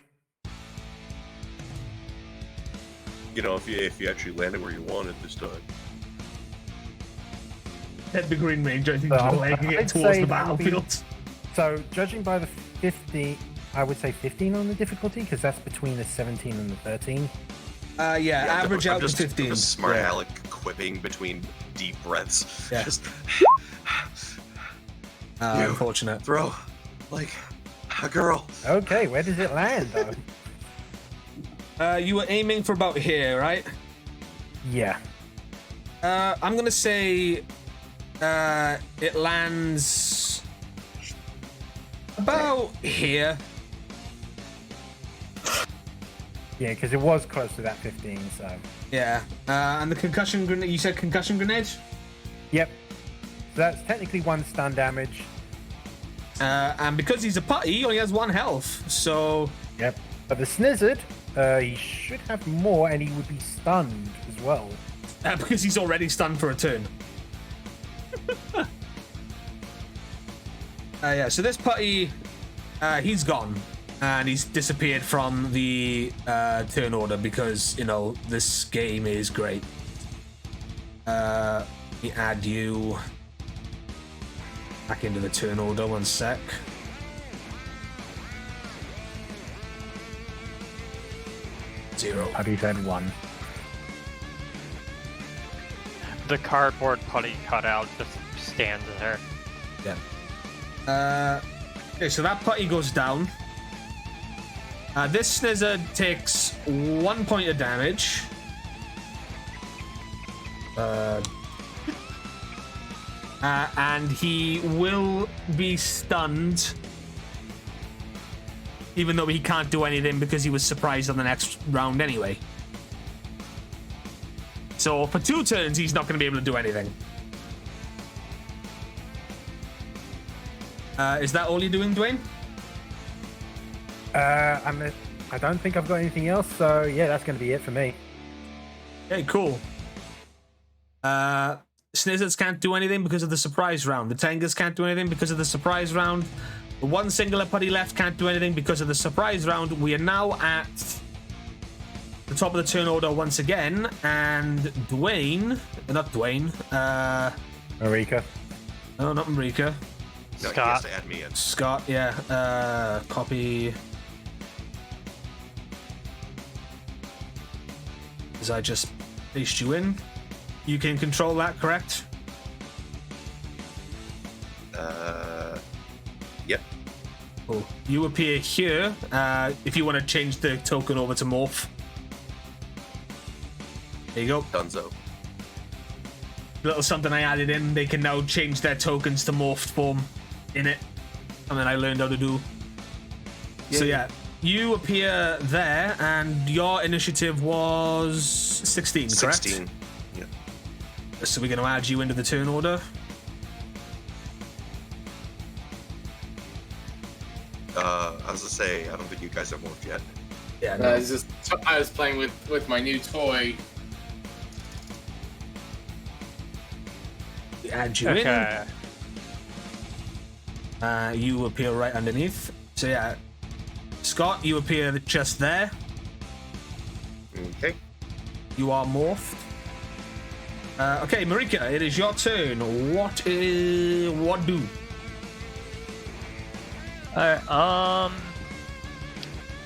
You know, if you actually landed where you wanted this time. Hit the Green Ranger and So legging it I'd towards say the that'll be- battlefield. So judging by the 50, I would say 15 on the difficulty because that's between the 17 and the 13. Yeah, average out to 15. I'm just smart Yeah. Alec quipping between deep breaths. Yeah. Just Unfortunate. throw like a girl. Okay, where does it land though? You were aiming for about here, right? Yeah. I'm gonna say it lands about here. Yeah, because it was close to that 15, so. Yeah. And the concussion grenade, you said concussion grenade? Yep. So that's technically 1 stun damage. And because he's a putty, he only has 1 health, so... Yep. But the snizzard, he should have more and he would be stunned as well. Because he's already stunned for a turn. Yeah, so this putty, he's gone. And he's disappeared from the turn order because, you know, this game is great. Let me add you back into the turn order, 1 sec. Zero. Putty's had 1. The cardboard putty cutout just stands there. Yeah. Okay, so that putty goes down. This snizzard takes 1 point of damage. And he will be stunned, even though he can't do anything because he was surprised on the next round anyway. So for 2 turns, he's not going to be able to do anything. Is that all you're doing, Dwayne? I don't think I've got anything else, so yeah, that's going to be it for me. Okay, cool. Snizzards can't do anything because of the surprise round. The Tengers can't do anything because of the surprise round. The 1 singular putty left can't do anything because of the surprise round. We are now at the top of the turn order once again, and Dwayne, not Dwayne, Marika. no, not Marika, No, he has Scott. to add me in. Scott, yeah, copy. As I just pasted you in. You can control that, correct? Yep. Cool. You appear here. If you want to change the token over to morph. There you go. Dunzo. Little something I added in. They can now change their tokens to morphed form in it. Something I learned how to do. So yeah, you appear there, and your initiative was 16, correct? 16. Yep. So we're going to add you into the turn order. I was gonna say, I don't think you guys have morphed yet. Yeah, I was playing with my new toy. Add you Okay. in. You appear right underneath. So yeah, Scott, you appear just there. Okay. You are morphed. Okay, Marika, it is your turn. What do? Alright,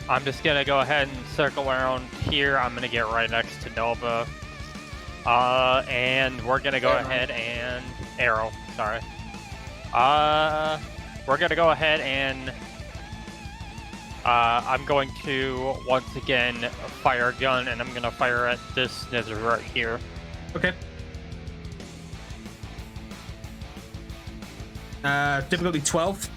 I'm just gonna go ahead and circle around here. I'm gonna get right next to Nova. And we're gonna go ahead and... Arrow, sorry. We're gonna go ahead and... I'm going to, once again, fire a gun, and I'm gonna fire at this snizzer right here. Okay. Difficulty 12.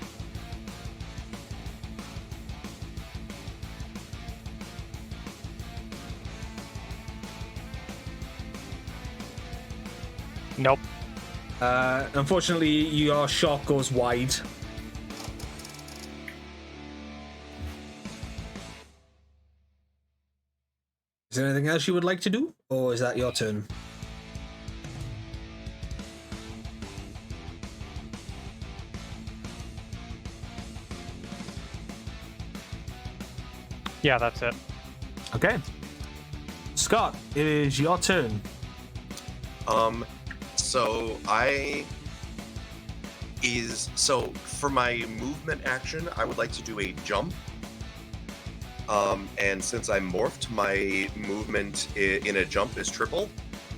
Nope. Unfortunately, your shot goes wide. Is there anything else you would like to do, or is that your turn? Yeah, that's it. Okay. Scott, it is your turn. So for my movement action, I would like to do a jump. And since I'm morphed, my movement in a jump is triple.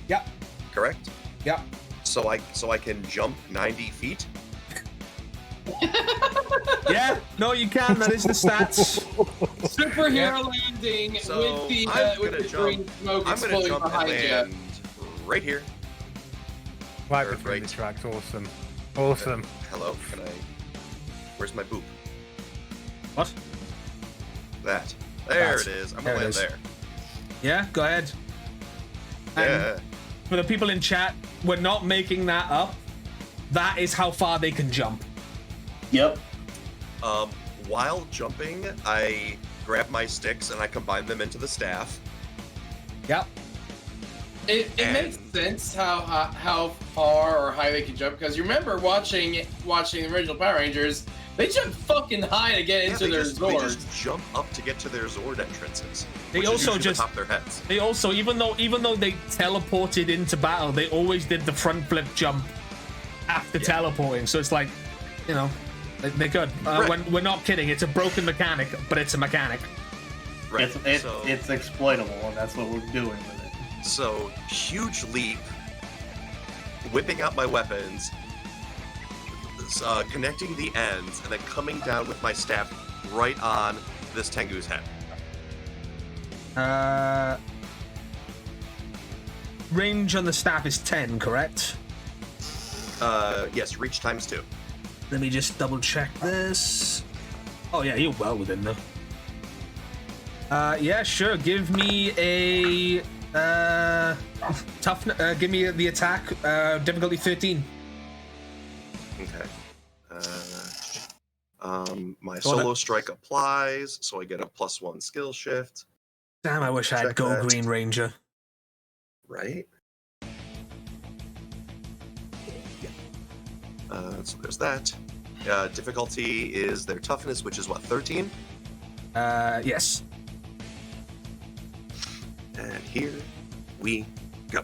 Yep. Correct? Yep. So I can jump 90 feet. Yeah, no, you can. That is the stats. Superhero landing So with the I'm with gonna the jump. green smoke I'm gonna exploding jump and behind you. land right here. Right Or between right. the tracks. Awesome. Awesome. Hello, can I? Where's my boop? What? That. There That. it is. I'm There gonna it land is. there. Yeah, go ahead. Yeah. For the people in chat, we're not making that up. That is how far they can jump. Yep. While jumping, I grab my sticks and I combine them into the staff. Yep. It makes sense how far or high they can jump, because you remember watching the original Power Rangers, they jump fucking high to get into their they Zords. just jump up to get to their Zord entrances. They which is also usually just- the top of their heads. They also, even though they teleported into battle, they always did the front flip jump after teleporting. So it's like, you know, they're good. Right. We're not kidding. It's a broken mechanic, but it's a mechanic. Right. It's exploitable, and that's what we're doing with it. So huge leap, whipping out my weapons, connecting the ends, and then coming down with my staff right on this Tengu's head. Range on the staff is 10, correct? Yes, reach times 2. Let me just double check this. Oh yeah, you're well within though. Yeah, sure. Give me a tough. Give me the attack. Difficulty 13. Okay. My solo strike applies, so I get a +1 skill shift. Damn, I wish I had Check Go that. Green Ranger. Right. So there's that. Difficulty is their toughness, which is what, 13? Yes. And here we go.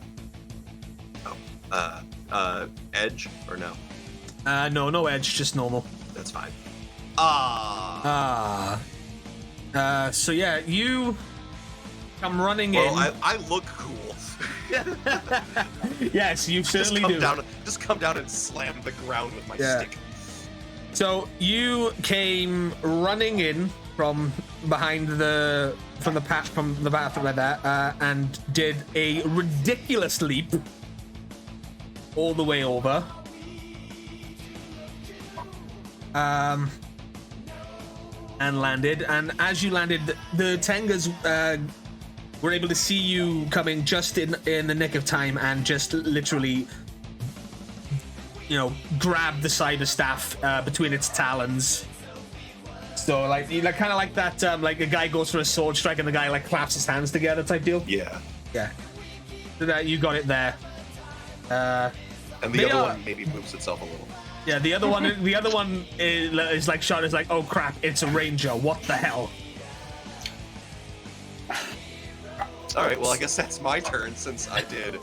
Oh, edge or no? No edge, just normal. That's fine. So yeah, you come running Well, in. I look cool. Yes, you certainly do. Just come down and slam the ground with my Yeah. stick. So you came running in from behind the bathroom like that, and did a ridiculous leap all the way over. And landed. And as you landed, the Tengas were able to see you coming just in the nick of time, and just literally, grab the cyber staff between its talons. So like kind of like that, like a guy goes for a sword strike and the guy like claps his hands together type deal. Yeah. Yeah. So that you got it there. And the other one maybe moves itself a little. Yeah, the other one is like shot. Is like, oh crap, it's a ranger. What the hell? All right, well, I guess that's my turn since I did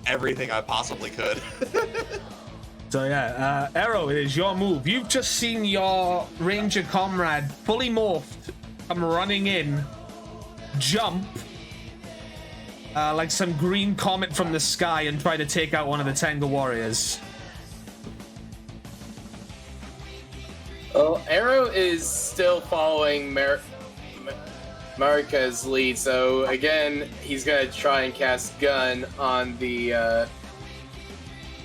everything I possibly could. So yeah, Arrow, it is your move. You've just seen your ranger comrade fully morphed come running in, jump like some green comet from the sky and try to take out one of the Tenga warriors. Well, Arrow is still following Marika's lead, so again, he's gonna try and cast Gun on the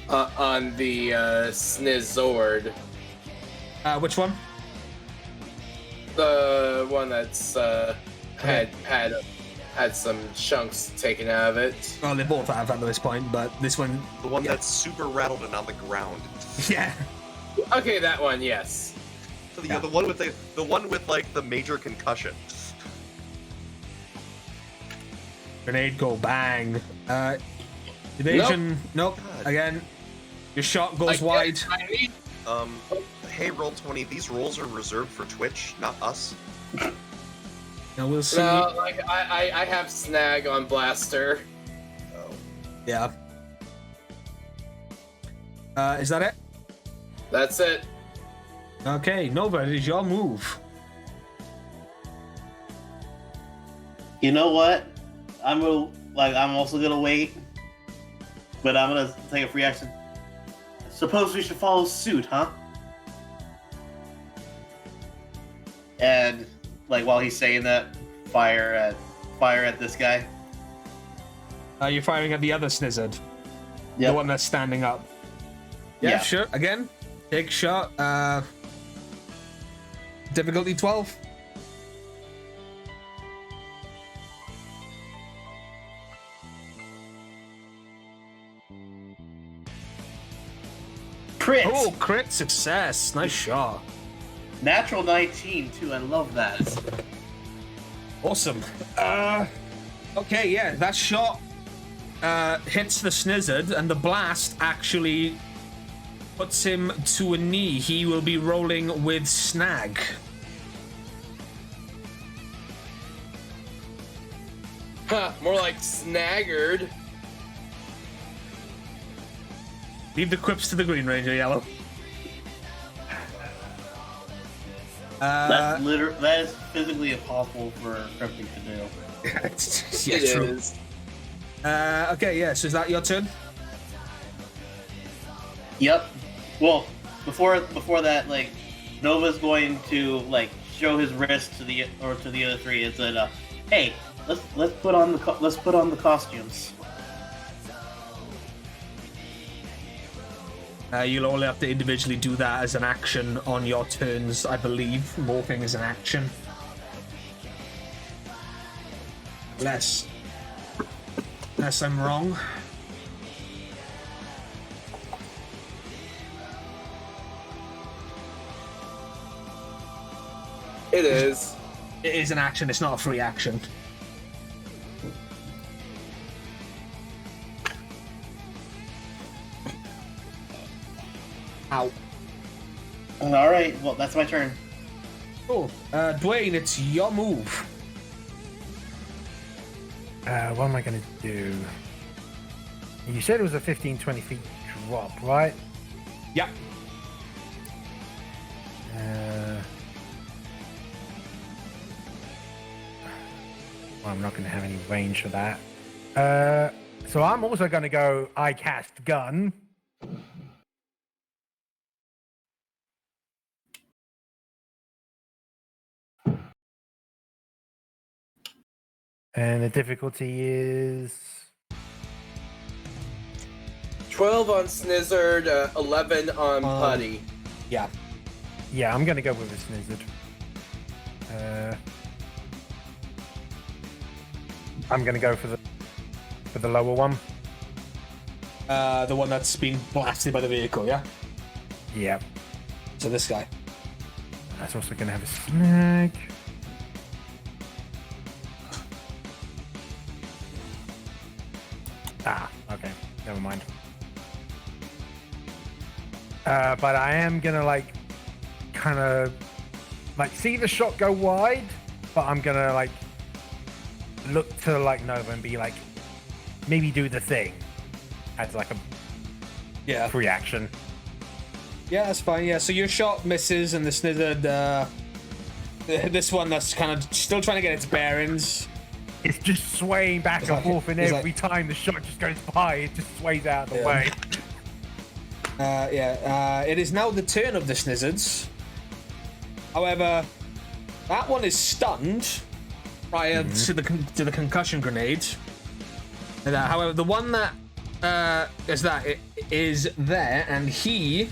Snizord. Which one? The one that's had some chunks taken out of it. Well, they both have at this point, but this one... The one that's super rattled and on the ground. Yeah. Okay, that one, yes. So the one with the one with like the major concussion. Grenade go bang. Evasion. Nope. God. Again. Your shot goes wide. I need... Hey, Roll20, these rolls are reserved for Twitch, not us. Now we'll see. No, like I have snag on blaster. Oh. Yeah. Is that it? That's it. Okay, Nova, it is your move. You know what? I'm also gonna wait, but I'm gonna take a free action. Suppose we should follow suit, huh? And like while he's saying that, fire at this guy. You're firing at the other Snizzard. Yep. The one that's standing up. Yeah, sure. Again, take shot. Difficulty 12. Crit. Oh, crit success. Nice shot. Natural 19 too. I love that. Awesome. Okay, yeah, that shot hits the Snizzard, and the blast actually puts him to a knee. He will be rolling with snag. Huh, more like snaggered. Leave the quips to the Green Ranger, Yellow. That is physically impossible for Cryptic to do. Yeah, It true. is. Okay, yeah, so is that your turn? Yep. Well, before that, like Nova's going to like show his wrist to the other three and said, "Hey, let's put on the costumes." You'll only have to individually do that as an action on your turns, I believe. Morphing is an action. Unless I'm wrong. It is. It is an action, it's not a free action. Ow. All right. Well, that's my turn. Cool. Dwayne, it's your move. What am I going to do? You said it was a 15-20 feet drop, right? Yeah. Well, I'm not going to have any range for that. So I'm also going to go, I cast gun. And the difficulty is 12 on Snizzard, 11 on Putty. Yeah. Yeah, I'm gonna go with a Snizzard. I'm gonna go for the lower one. The one that's been blasted by the vehicle, yeah? Yeah. So this guy. That's also gonna have a snag. Ah, okay. Never mind. But I am gonna like kind of like see the shot go wide, but I'm gonna like look to like Nova and be like, maybe do the thing, as like a Yeah. reaction. Yeah, that's fine. Yeah, so your shot misses, and the snizzard, this one that's kind of still trying to get its bearings. It's just swaying back and forth, and it's every time the shot just goes by, it just sways out of the way. It is now the turn of the snizzards. However, that one is stunned prior to the concussion grenade. However, the one that is there, and he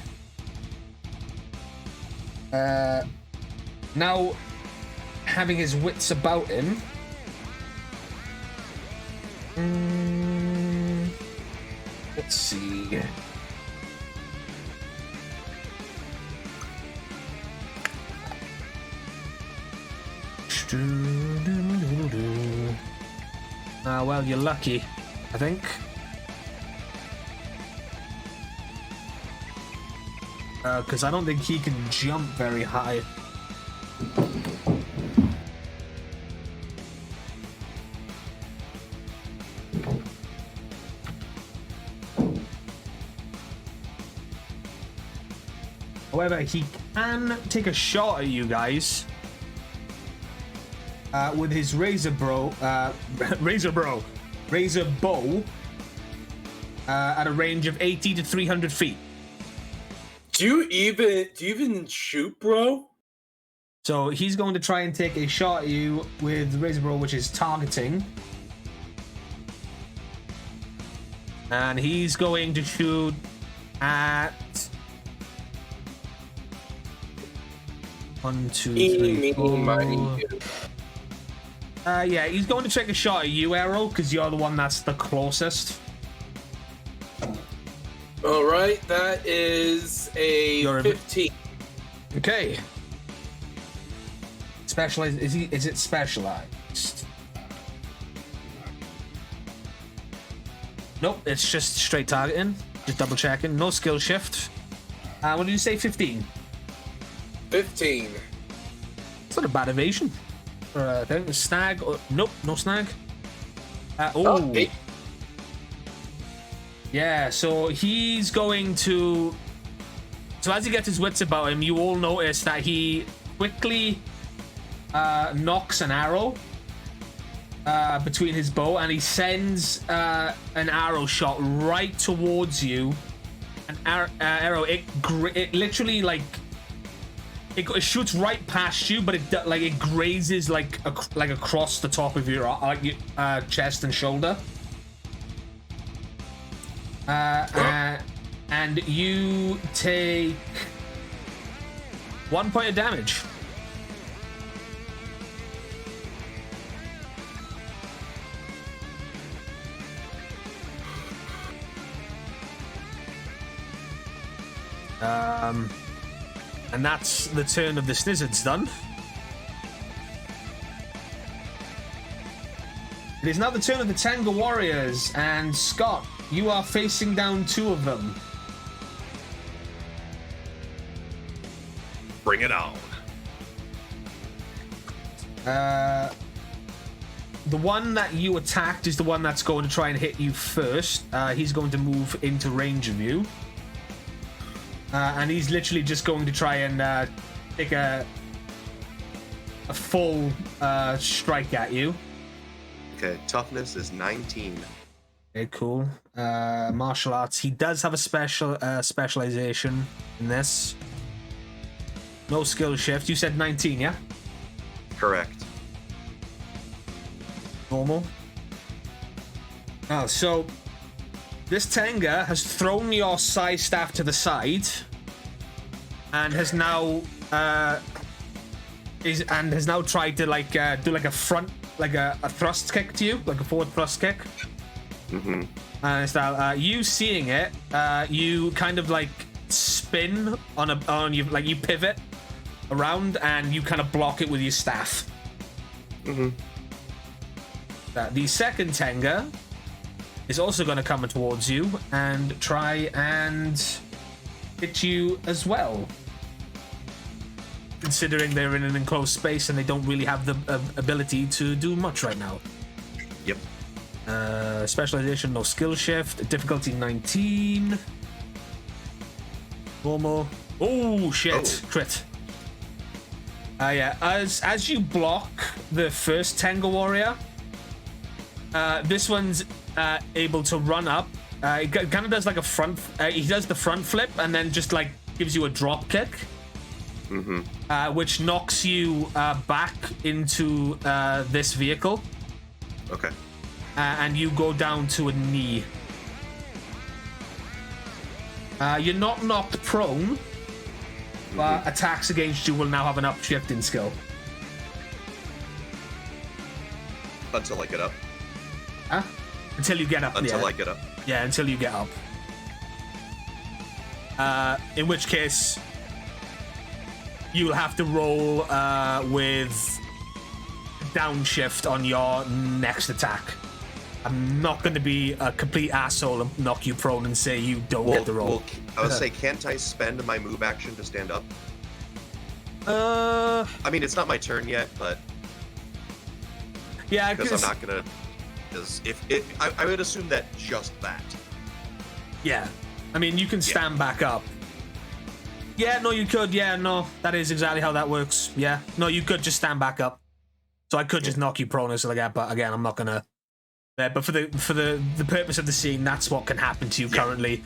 now having his wits about him. Let's see. Well, you're lucky, I think. Because I don't think he can jump very high. However, he can take a shot at you guys with his razor bow at a range of 80 to 300 feet. Do you even shoot, bro? So he's going to try and take a shot at you with razor bow, which is targeting. And he's going to shoot at 1, 2, 3, 4. Yeah, he's going to take a shot at you, Arrow, because you're the one that's the closest. All right, that is a 15. Okay. Specialized? Is it specialized? Nope, it's just straight targeting. Just double checking. No skill shift. What did you say? 15. 15. It's not a bad evasion. I think snag. Nope, no snag. Eight. Yeah, so he's going to. So as he gets his wits about him, you all notice that he quickly knocks an arrow between his bow, and he sends an arrow shot right towards you. An arrow, it literally like. It shoots right past you, but it grazes like across the top of your chest and shoulder. And you take 1 point of damage. And that's the turn of the snizzards done. It is now the turn of the Tanga warriors, and Scott, you are facing down 2 of them. Bring it on. The one that you attacked is the one that's going to try and hit you first. He's going to move into range of you. And he's literally just going to try and take a full strike at you. Okay, toughness is 19. Okay, cool. Martial arts. He does have a specialization in this. No skill shift. You said 19, yeah? Correct. Normal. Oh, so this Tenga has thrown your side staff to the side and has now tried to do like a front, like a thrust kick to you, like a forward thrust kick. Mm-hmm. And so you seeing it, you kind of like spin on you, like you pivot around and you kind of block it with your staff. Mm-hmm. The second Tenga is also going to come towards you and try and hit you as well. Considering they're in an enclosed space and they don't really have the ability to do much right now. Yep. Specialization, no skill shift. Difficulty 19. Normal. Oh shit! Oh. Crit. Yeah. As you block the first Tenga warrior, this one's able to run up. He kind of does like a front. He does the front flip and then just like gives you a drop kick, which knocks you back into this vehicle. Okay. And you go down to a knee. You're not knocked prone, but attacks against you will now have an upshifting skill. Until I get up. Huh? Until you get up. Until yeah. I get up. Yeah, until you get up. In which case, you'll have to roll with downshift on your next attack. I'm not going to be a complete asshole and knock you prone and say you don't get the roll. I would say, can't I spend my move action to stand up? I mean, it's not my turn yet, but yeah, because I'm not gonna. Because I would assume that just that. Yeah, I mean, you can stand back up. Yeah, no, you could. Yeah, no, that is exactly how that works. Yeah, no, you could just stand back up. So I could just knock you prone or something like that, but again, I'm not gonna. But for the purpose of the scene, that's what can happen to you currently.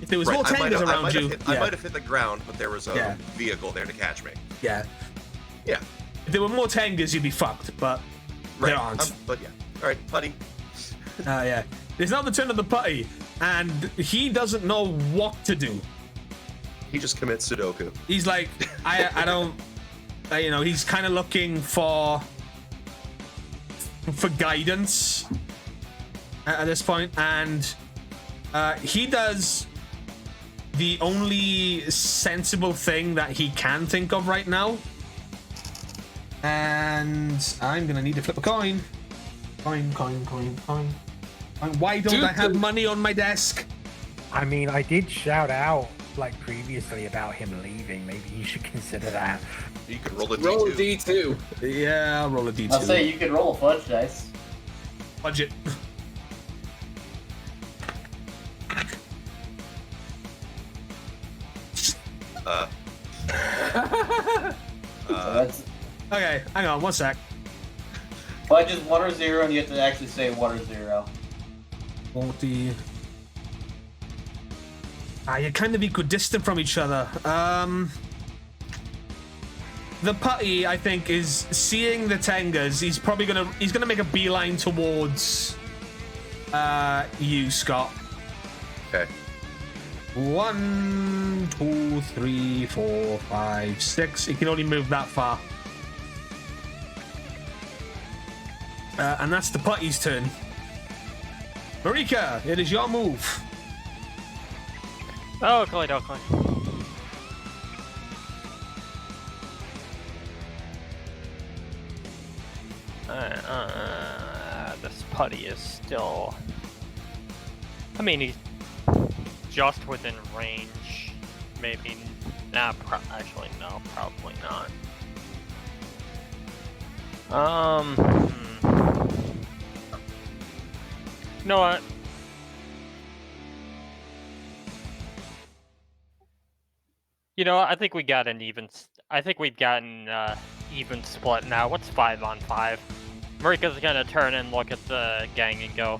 If there was more Tengas around you, I might have hit the ground, but there was a vehicle there to catch me. Yeah. Yeah. If there were more Tengas, you'd be fucked, but there aren't. But yeah. All right, buddy. Yeah. It's now the turn of the putty, and he doesn't know what to do. He just commits Sudoku. He's like, I don't, he's kind of looking for guidance at this point, and he does the only sensible thing that he can think of right now, and I'm gonna need to flip a coin. Coin. Why don't I have money on my desk? I mean, I did shout out like previously about him leaving. Maybe you should consider that. You could roll a D2. Roll a D2. Yeah, I'll roll a D2. I'll say you could roll a fudge dice. Budget. So that's Okay, hang on, one sec. fudge is 1 or 0, and you have to actually say 1 or 0. 40. You're kind of equidistant from each other. The putty, I think, is seeing the Tengas. He's gonna make a beeline towards you, Scott. Okay. 1, 2, 3, 4, 5, 6. He can only move that far. And that's the putty's turn. Marika, it is your move. Oh, Oakley. This putty is still... I mean, he's just within range. Maybe... actually, no, probably not. You know what? I think we got an even. I think we've gotten even split now. What's 5 on 5? Marika's gonna turn and look at the gang and go,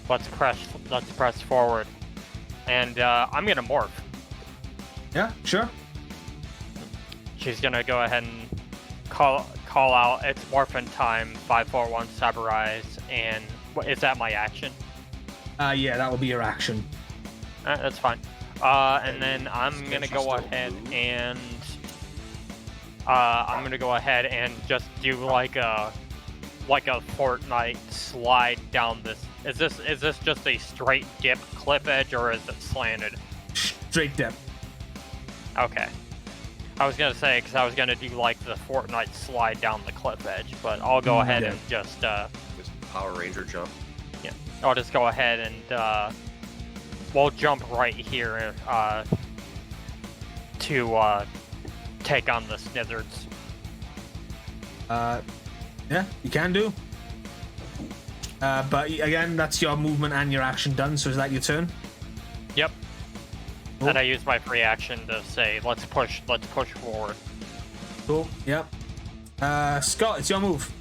"Let's press forward." And I'm gonna morph. Yeah, sure. She's gonna go ahead and call out. It's morphin time. 541 Saberize, and is that my action? Yeah, that will be your action. That's fine. And then I'm gonna go ahead and just do like a Fortnite slide down this. Is this just a straight dip cliff edge, or is it slanted? Straight dip. Okay. I was gonna say, because I was gonna do like the Fortnite slide down the cliff edge, but I'll go ahead and just Power Ranger jump. Yeah, I'll just go ahead and we'll jump right here to take on the Snithers. Yeah, you can do. But again, that's your movement and your action done. So is that your turn? Yep. Cool. And I use my free action to say, let's push forward. Cool. Yep. Scott, it's your move.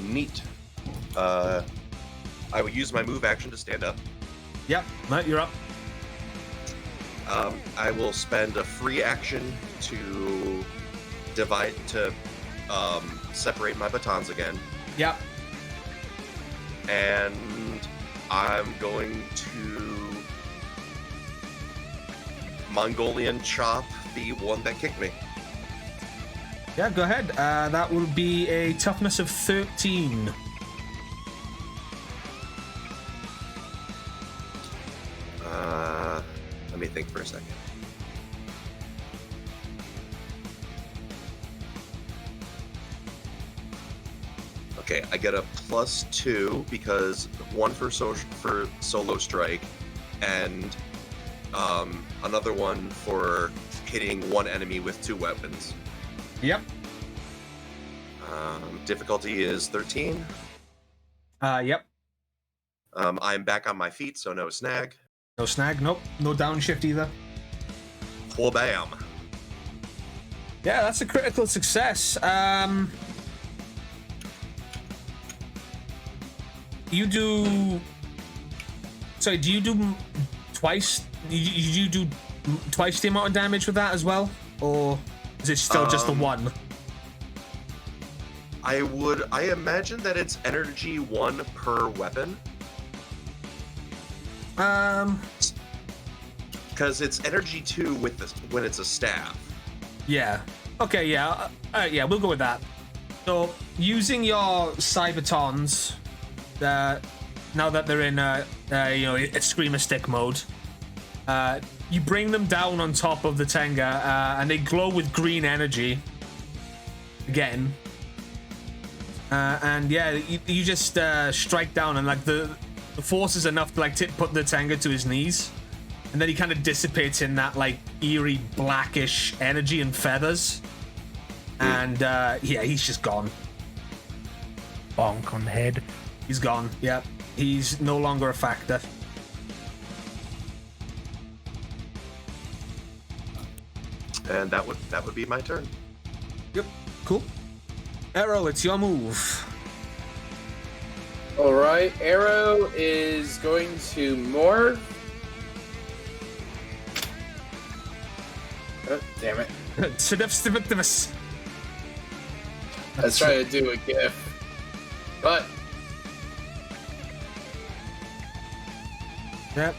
Neat. I would use my move action to stand up. Yep. Matt, you're up. I will spend a free action to separate my batons again. Yep. And I'm going to Mongolian chop the one that kicked me. Yeah, go ahead. That will be a toughness of 13. Let me think for a second. Okay, I get a +2 because 1 for solo strike, and another one for hitting one enemy with 2 weapons. Yep. Difficulty is 13. Yep. I'm back on my feet, so no snag. No snag. Nope. No downshift either. Whoa, bam. Yeah, that's a critical success. You do. Sorry, do you do twice? You do twice the amount of damage with that as well, or is it still just the one? I imagine that it's energy 1 per weapon. Because it's energy 2 when it's a staff. Yeah. Okay. Yeah. Yeah. We'll go with that. So using your cybertons, now that they're in a screamer stick mode, you bring them down on top of the Tenga, and they glow with green energy. Again. And yeah, you just strike down, and like the force is enough to like put the Tenga to his knees, and then he kind of dissipates in that like eerie blackish energy and feathers, and yeah, he's just gone. Bonk on the head. He's gone. Yep, he's no longer a factor. And that would be my turn. Yep. Cool. Arrow, it's your move. Alright, Arrow is going to morph. Oh, damn it. Let's try to do a GIF. But Yep.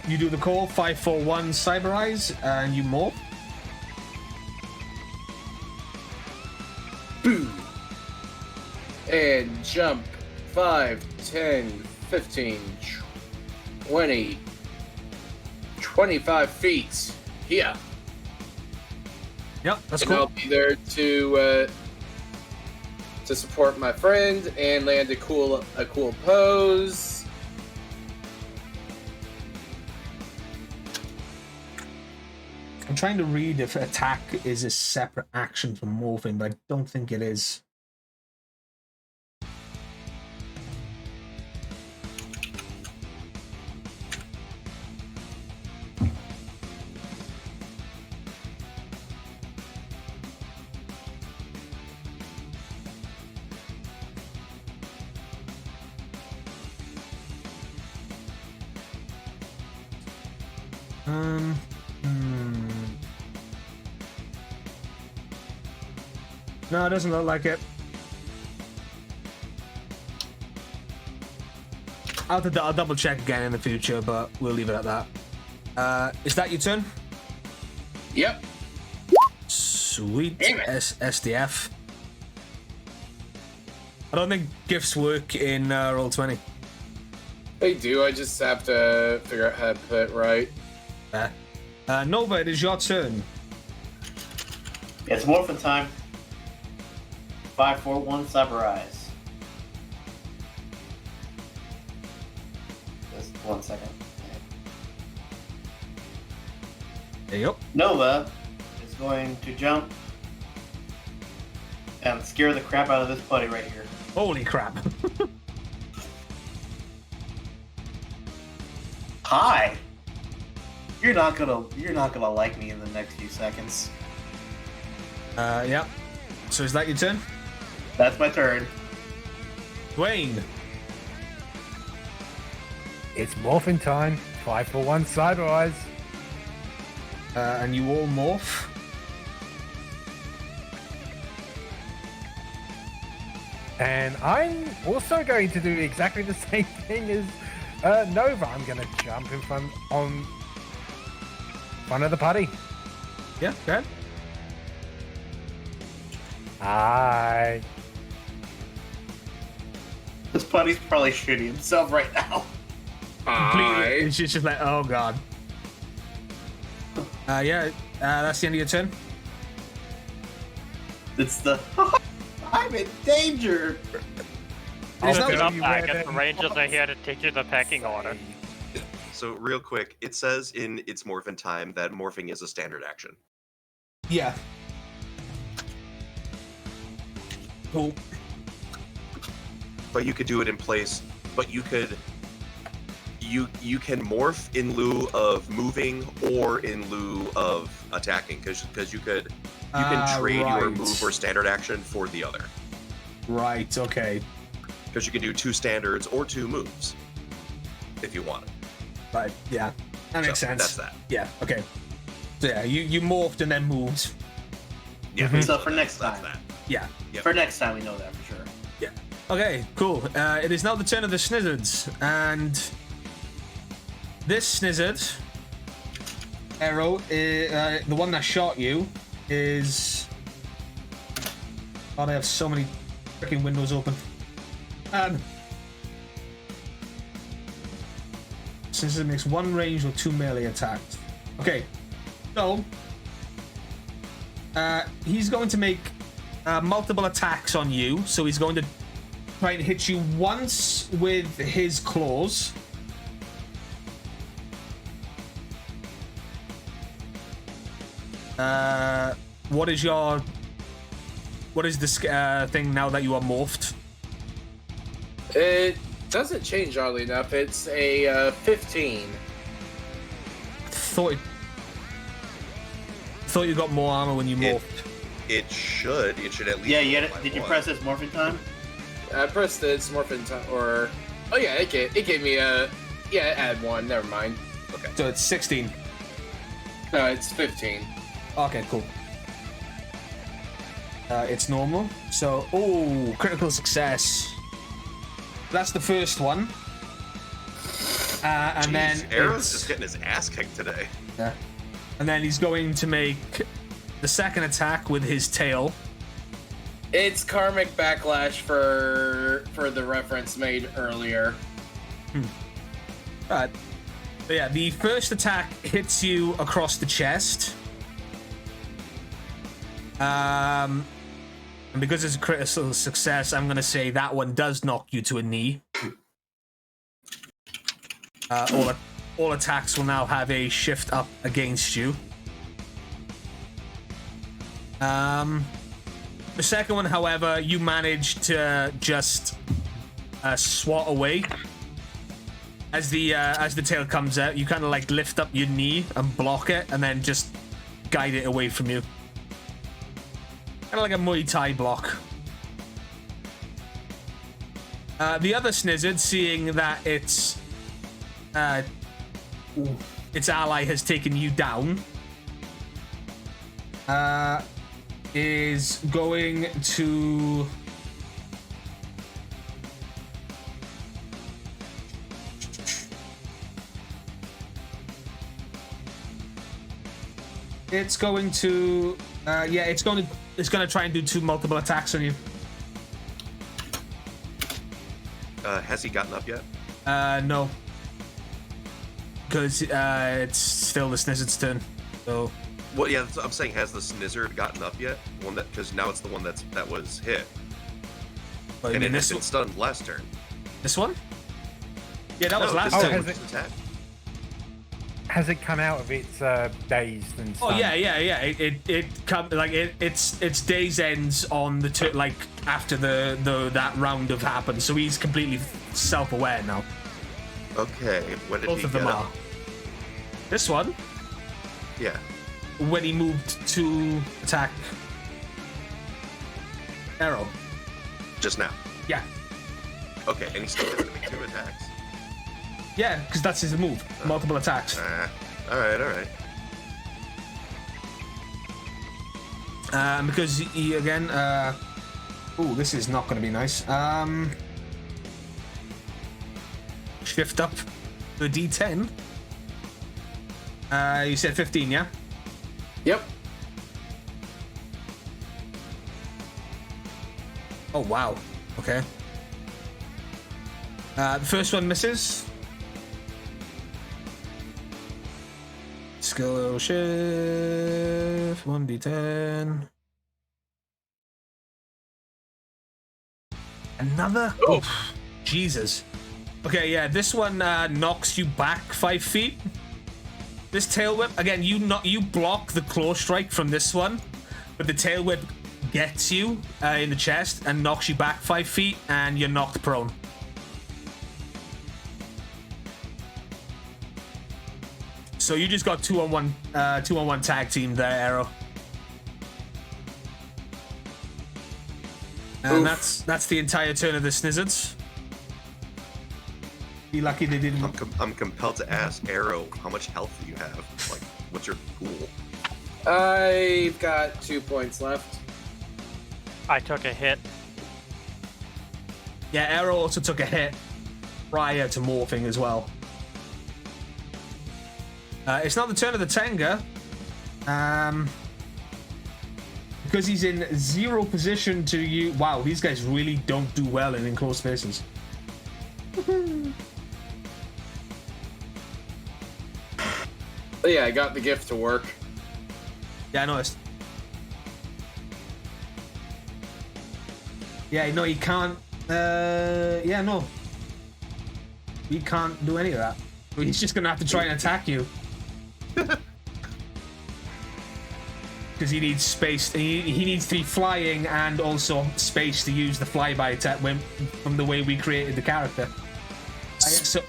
You do the call 541 Cyber Eyes, and you morph. boom. And jump 5, 10, 15, 20, 25 feet. Here. Yep, that's And cool. I'll be there to support my friend and land a cool pose. I'm trying to read if attack is a separate action from morphing, but I don't think it is. No, it doesn't look like it. I'll double check again in the future, but we'll leave it at that. Is that your turn? Yep. Sweet. Damn it. SDF. I don't think gifts work in Roll20. They do, I just have to figure out how to put it right. Nova, it is your turn. It's morphin' time. 541 Cyber Eyes. Just 1 second. There you go. Nova is going to jump And scare the crap out of this buddy right here. Holy crap. Hi. You're not gonna like me in the next few seconds. Yeah. So is that your turn? That's my turn. Dwayne. It's morphin' time. 5 for 1 sidewise. And you all morph. And I'm also going to do exactly the same thing as Nova. I'm going to jump in front of the party. Yeah, go ahead. Hi. This buddy's probably shooting himself right now. Completely. It's just like, oh god. Yeah, that's the end of your turn. It's the I'm in danger. There's Look no- it up, you I where guess the the Rangers are here to teach you the pecking order. So real quick, it says in its morphin time that morphing is a standard action. Yeah. Cool. But you could do it in place. But you could. You can morph in lieu of moving or in lieu of attacking, because you can trade your right. move or standard action for the other. Right, okay. Because you can do 2 standards or 2 moves if you want it. Right, yeah. That makes So, sense. That's that. Yeah, okay. So yeah, you morphed and then moved. Yeah. So for next that's time. that. Yeah. Yep. For next time, we know that for sure. Okay, cool. It is now the turn of the Snizzards, and this Snizzard arrow, the one that shot you, is. God, I have so many freaking windows open. Snizzard makes 1 range or 2 melee attacks. Okay, so he's going to make multiple attacks on you. So he's going to try and hit you once with his claws. What is this thing now that you are morphed? It doesn't change, oddly enough. It's a 15. Thought you got more armor when you morphed. It should at least. Yeah, multiply did you one. press this morphing time? I pressed the morphin time, or oh yeah, it gave me add 1. Never mind. Okay. So it's 16. No, it's 15. Okay, cool. It's normal. So, oh, critical success. That's the first one. And Jeez, then Aaron's it's- just getting his ass kicked today. Yeah. And then he's going to make the second attack with his tail. It's karmic backlash for the reference made earlier. Right. But yeah, the first attack hits you across the chest. And because it's a critical success, I'm gonna say that one does knock you to a knee. All attacks will now have a shift up against you. The second one, however, you manage to just swat away. As the tail comes out, you kind of like lift up your knee and block it, and then just guide it away from you. Kind of like a Muay Thai block. The other Snizzard, seeing that its ally has taken you down, is going to. It's going to. It's going to try and do 2 multiple attacks on you. Has he gotten up yet? No. Because it's still the Snizzard's turn. So. Well, yeah, I'm saying, has the Snizzard gotten up yet? One that, because now it's the one that was hit, Well, and you it mean has been stunned last turn. this one? Yeah, that was No, last this turn. time has was attack. Has it come out of its dazed and Oh stunned? yeah. It's days ends on the like after that round have happened, so he's completely self-aware now. Okay, when did Both he of them get are. up? This one, Yeah. when he moved to attack Arrow. Just now. Yeah, Okay, and he's still going to make 2 attacks. yeah, because that's his move. Multiple attacks. Alright. Because he again. Oh, this is not going to be nice. Shift up the D10. You said 15, yeah? Yep. Oh, wow. Okay. The first one misses. Skill shift. 1d10. Another? Oh. Jesus. Okay, yeah, this one knocks you back 5 feet. This tail whip, again, you block the claw strike from this one, but the tail whip gets you in the chest and knocks you back 5 feet, and you're knocked prone. So you just got 2-on-1 tag team there, Arrow. And that's the entire turn of the Snizzards. Be lucky they didn't. I'm compelled to ask Arrow, how much health do you have? Like, what's your pool? I've got 2 points left. I took a hit. Yeah, Arrow also took a hit prior to morphing as well. It's not the turn of the Tenga. Because he's in 0 position to you. Wow, these guys really don't do well in enclosed spaces. But yeah, I got the gift to work. Yeah, I noticed. Yeah, no, he can't. Yeah, no. He can't do any of that. He's just gonna have to try and attack you. Because he needs space. He needs to be flying and also space to use the flyby attack from the way we created the character. So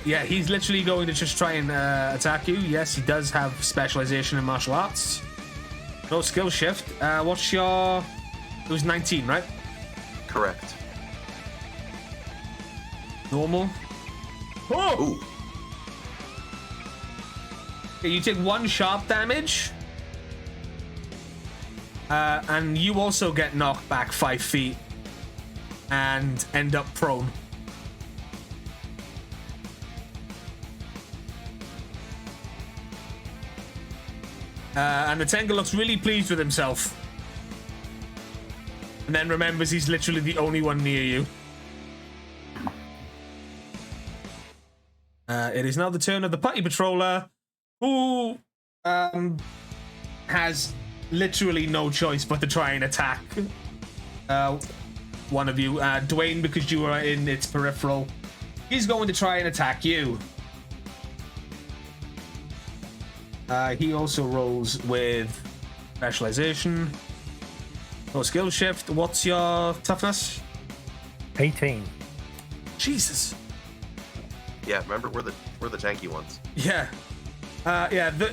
yeah, he's literally going to just try and attack you. Yes, he does have specialization in martial arts. No skill shift. What's your... It was 19, right? Correct. Normal. Oh! Ooh. Okay, you take 1 sharp damage. And you also get knocked back 5 feet. And end up prone. And the Tenga looks really pleased with himself. And then remembers he's literally the only one near you. It is now the turn of the Putty Patroller, who has literally no choice but to try and attack one of you. Dwayne, because you are in its peripheral, he's going to try and attack you. He also rolls with specialization. No skill shift. What's your toughness? 18. Jesus. Yeah, remember we're the tanky ones. Yeah.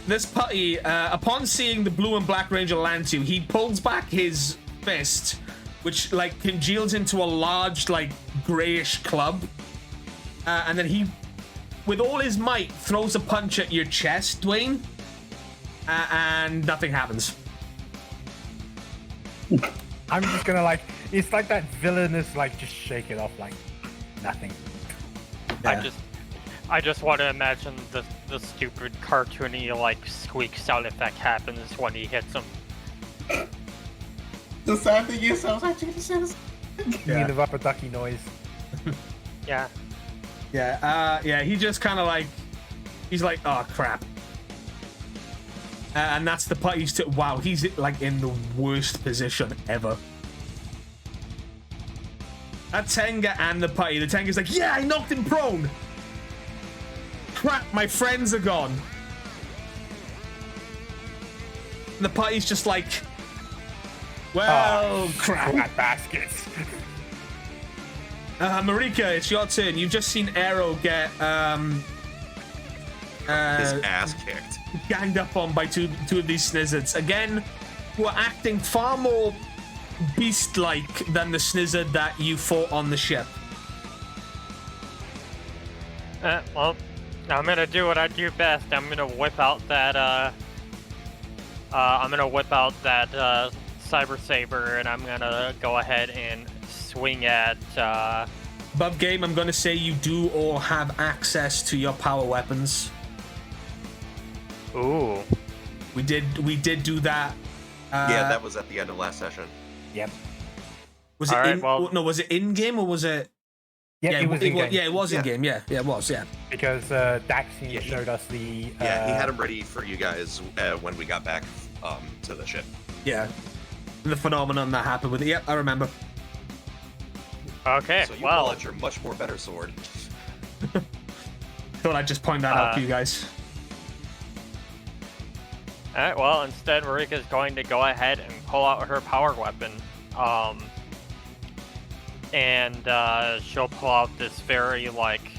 This putty, upon seeing the blue and black ranger land to you, he pulls back his fist, which like congeals into a large, like grayish club, and then he, with all his might, throws a punch at your chest, Dwayne, and nothing happens. I'm just gonna it's like that villainous, just shake it off like nothing. Yeah. I just want to imagine the stupid cartoony squeak sound effect happens when he hits him. The sad thing is, I was actually gonna say this. You the rubber ducky noise. Yeah. Yeah, he just kind of he's like, oh crap. And that's the putty's wow, he's in the worst position ever. That Tenga and the putty, the Tenga's like, yeah, I knocked him prone. crap, my friends are gone. And the party's just like, well, crap. Rat baskets. Marika, it's your turn. You've just seen Arrow get His ass kicked. ganged up on by two of these snizzards. Again, who are acting far more beast-like than the snizzard that you fought on the ship. Well, I'm gonna do what I do best. I'm gonna whip out that Cyber Saber, and I'm gonna go ahead and swing at Above game, I'm going to say you do all have access to your power weapons. Ooh. We did do that. Yeah, that was at the end of last session. Yep. Was it All right, in? well- No, was it in game or was it? Yeah, it was in game. Yeah, it was in Yeah. game. Yeah, it was. Yeah. Because Daxian Yeah, he- showed us the. Yeah, he had him ready for you guys when we got back to the ship. Yeah. The phenomenon that happened with it. Yep, I remember. Okay, So you well, pull out your much more better sword. Thought I'd just point that out to you guys. alright, well, instead Marika's going to go ahead and pull out her power weapon. And she'll pull out this very, like,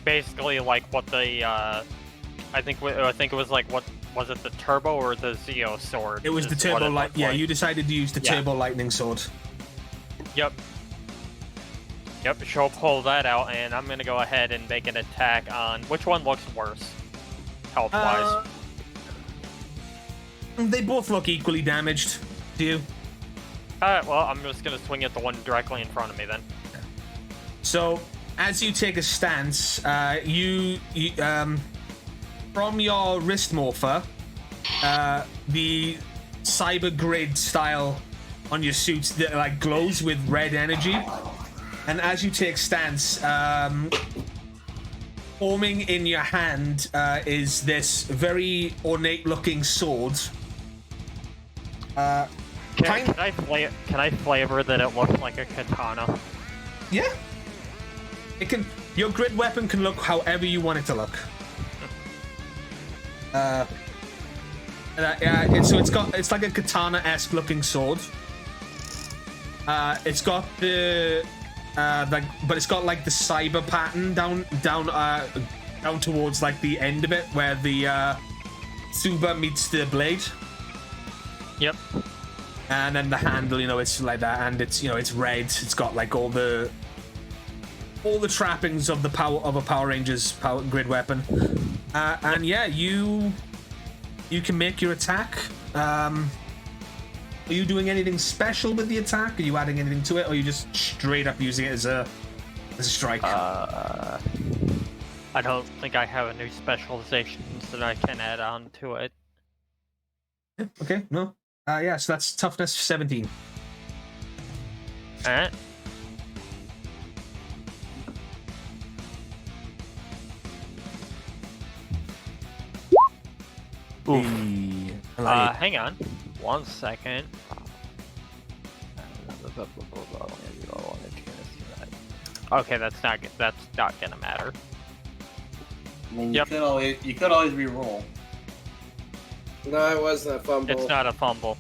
basically like what the, I think it was like, what, was it the Turbo or the Zeo sword? It was the is what turbo it light. looked Yeah, like. you decided to use the Yeah. turbo lightning sword. Yep. Yep, she'll pull that out, and I'm gonna go ahead and make an attack on... Which one looks worse? Health-wise. They both look equally damaged to you. Alright, well, I'm just gonna swing at the one directly in front of me, then. So, as you take a stance, you from your wrist morpher, the cyber grid style on your suits that like glows with red energy, and as you take stance, forming in your hand is this very ornate-looking sword. Can I flavor that it looks like a katana? Yeah. It can. Your grid weapon can look however you want it to look. So it's like a katana-esque looking sword. It's got the but it's got like the cyber pattern down towards like the end of it where the Tsuba meets the blade. Yep. And then the handle, it's like that, and it's red. It's got like all the trappings of the power of a Power Ranger's grid weapon. And yeah, you can make your attack. Are you doing anything special with the attack? Are you adding anything to it, or are you just straight up using it as a strike? I don't think I have any specializations that I can add on to it. Okay, no. Yeah, so that's toughness 17. Alright. Oof. Hang on. 1 second. Okay, that's not gonna matter. I mean, Yep. you could always re-roll. No, it wasn't a fumble. It's not a fumble.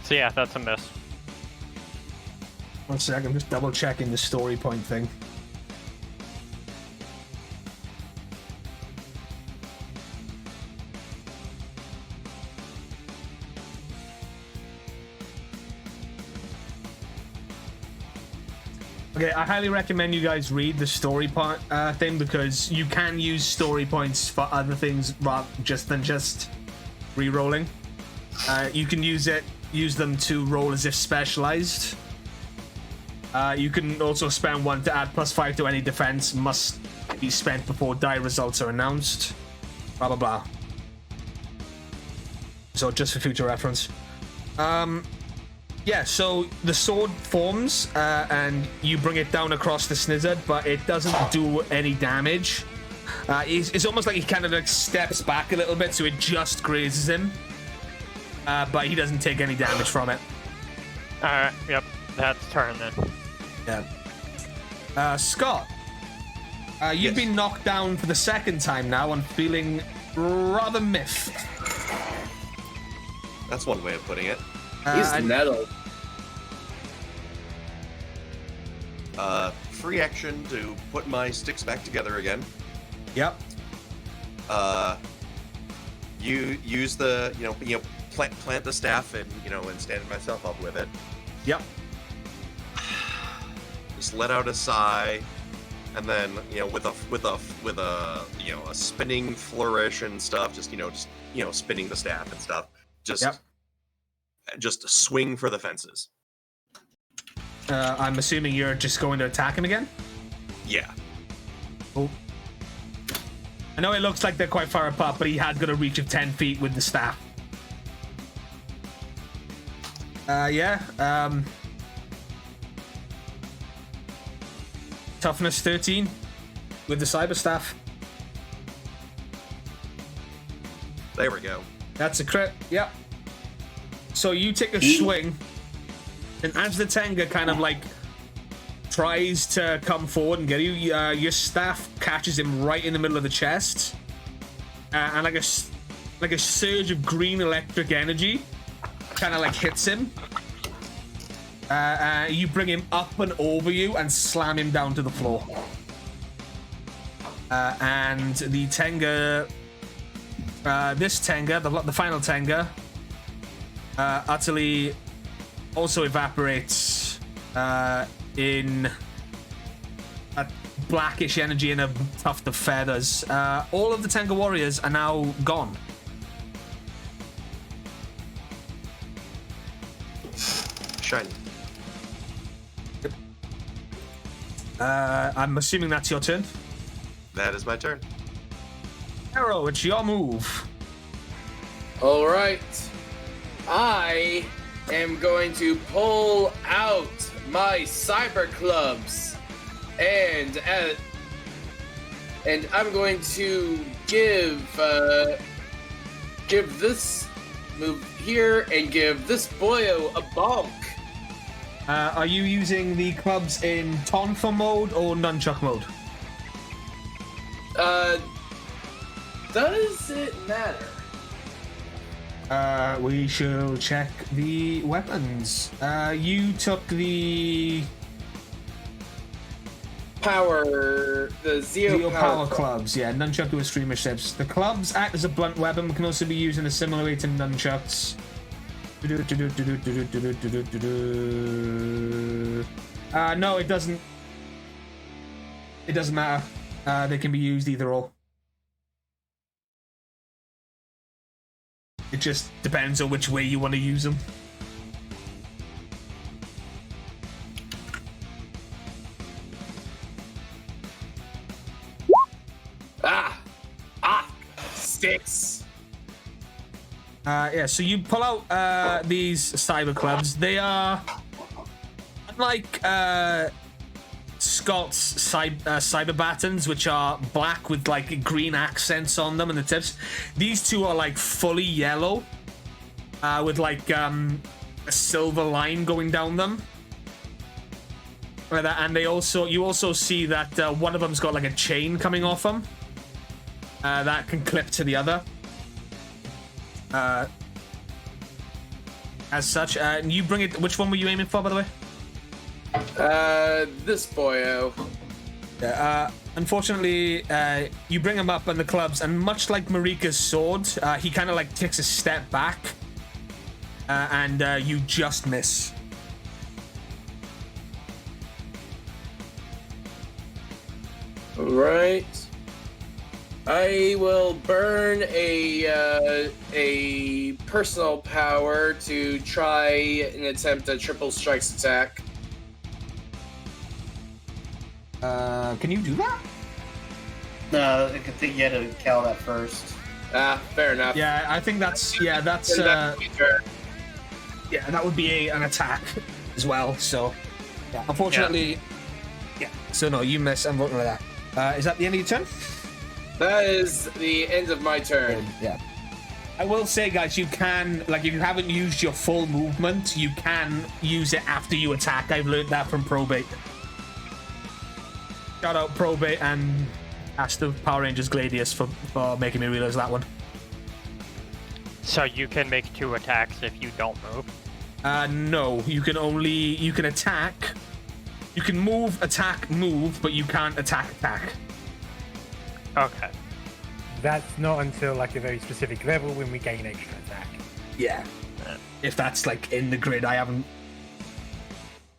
So yeah, that's a miss. 1 second, I'm just double checking the story point thing. Okay, I highly recommend you guys read the story part thing, because you can use story points for other things rather than just re-rolling. You can use them to roll as if specialized. You can also spend one to add +5 to any defense. Must be spent before die results are announced. Blah blah blah. So just for future reference. Yeah, so the sword forms, and you bring it down across the snizzard, but it doesn't do any damage. It's almost like he kind of like steps back a little bit, so it just grazes him. but he doesn't take any damage from it. Alright, yep. That's turn then. Yeah. Scott, you've Yes. been knocked down for the second time now and feeling rather miffed. That's one way of putting it. He's And- nettled. Free action to put my sticks back together again. Yep. You use the plant the staff and and stand myself up with it. Yep. Just let out a sigh, and then with a a spinning flourish and stuff. Just spinning the staff and stuff. Just swing for the fences. I'm assuming you're just going to attack him again? Yeah. Oh. I know it looks like they're quite far apart, but he has got a reach of 10 feet with the staff. Toughness 13 with the cyber staff. There we go. That's a crit. Yep. So you take a swing, and as the Tenga kind of like tries to come forward and get you, your staff catches him right in the middle of the chest, and like a surge of green electric energy kind of like hits him. You bring him up and over you and slam him down to the floor. And the Tenga, this Tenga, the final Tenga, utterly also evaporates in a blackish energy and a tuft of feathers. All of the Tenga warriors are now gone. Shiny. I'm assuming that's your turn. That is my turn. Arrow, it's your move. All right. I am going to pull out my cyber clubs, and I'm going to give this move here and give this boyo a bonk. Are you using the clubs in Tonfa mode or Nunchuck mode? Does it matter? We shall check the weapons. You took the Power, the Zeo power clubs, yeah. Nunchuck with streamer ships. The clubs act as a blunt weapon, but can also be used in a similar way to nunchucks. No, it doesn't. It doesn't matter. They can be used either or. It just depends on which way you want to use them. Six. Yeah, so you pull out these cyber clubs. They are unlike Scott's cyber batons, which are black with like green accents on them and the tips. These two are like fully yellow with like a silver line going down them. Like that. And you also see that one of them's got like a chain coming off them that can clip to the other. As such, and you bring it. Which one were you aiming for, by the way? This boyo. Unfortunately, you bring him up on the clubs, and much like Marika's sword, he kind of like takes a step back, and you just miss. Right. I will burn a personal power to try and attempt a triple strikes attack. Can you do that? No, I think you had to count that first. Fair enough. Yeah, I think that's that would be an attack as well. So, yeah, unfortunately, yeah. So no, you miss. Unfortunately, that. Is that the end of your turn? That is the end of my turn. Yeah. I will say, guys, you can, like, if you haven't used your full movement, you can use it after you attack. I've learned that from Probate. Shout out Probate and Ask the Power Rangers Gladius for making me realize that one. So you can make 2 attacks if you don't move? No. You can attack. You can move, attack, move, but you can't attack. Okay. That's not until like a very specific level when we gain extra attack. Yeah. If that's like in the grid, I haven't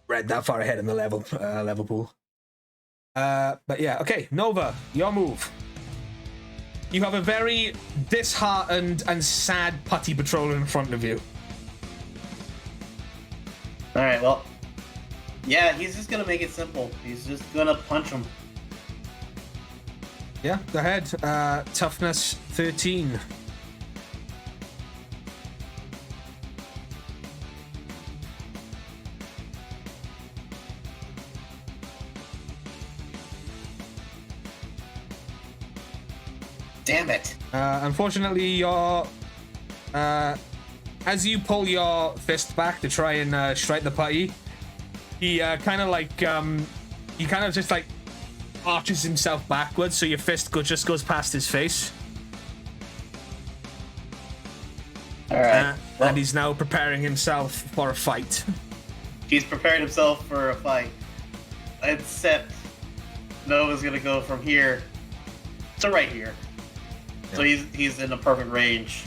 read that far ahead in the level pool. But yeah, okay, Nova, your move. You have a very disheartened and sad putty patrol in front of you. Alright, well. Yeah, he's just gonna make it simple. He's just gonna punch him. Yeah, go ahead. Toughness 13. Damn it. Unfortunately, your as you pull your fist back to try and strike the putty, he kind of just like arches himself backwards, so your fist just goes past his face. Alright. And he's now preparing himself for a fight. He's prepared himself for a fight. Except Nova's gonna go from here to right here. So he's in a perfect range.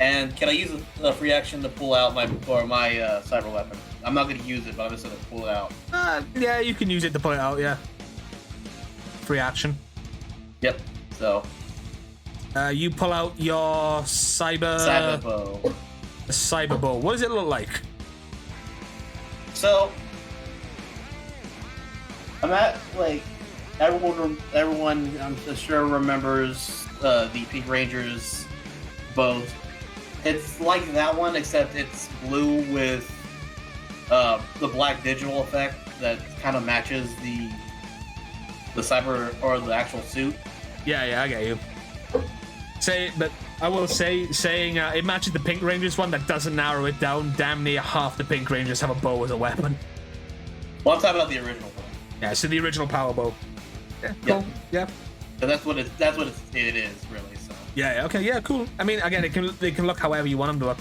And can I use a free action to pull out my cyber weapon? I'm not gonna use it, but I'm just gonna pull it out. Yeah, you can use it to pull it out, yeah. Free action. Yep. So you pull out your cyber bow. A cyber bow. What does it look like? So I'm at like everyone I'm sure remembers the Pink Rangers bow. It's like that one, except it's blue with the black digital effect that kind of matches the cyber or the actual suit. Yeah, I get you. But I will say, saying it matches the Pink Rangers one, that doesn't narrow it down. Damn near half the Pink Rangers have a bow as a weapon. Well, I'm talking about the original one. Yeah, so the original power bow. Yeah, cool. Yeah. So that's what it is really. So. Yeah. Okay. Yeah. Cool. I mean, again, they can look however you want them to look.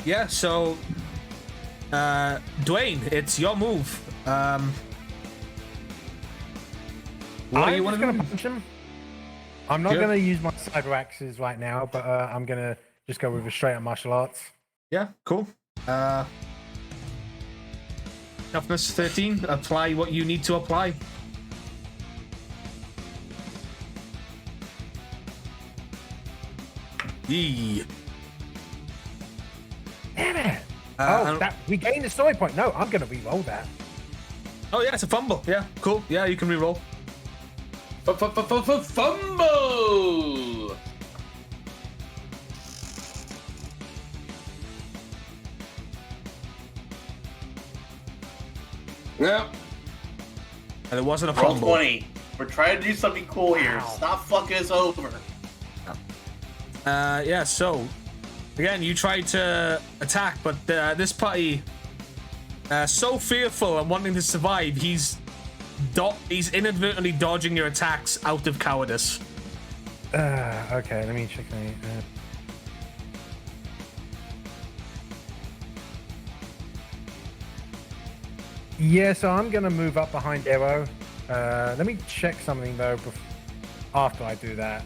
Yeah. So, Dwayne, it's your move. What do you want to do? Punch him. I'm not going to use my cyber axes right now, but I'm going to just go with a straight up martial arts. Yeah. Cool. Toughness 13. Apply what you need to apply. Damn it! We gained a story point. No, I'm going to re-roll that. Oh yeah, it's a fumble. Yeah, cool. Yeah, you can re-roll. Fumble! Yep. And it wasn't a Roll fumble. 20. We're trying to do something cool here. Wow. Stop fucking us over. Yeah, so again, you tried to attack, but this putty, so fearful and wanting to survive, he's inadvertently dodging your attacks out of cowardice. Okay, let me check. Yeah, so I'm gonna move up behind Arrow. Let me check something though after I do that.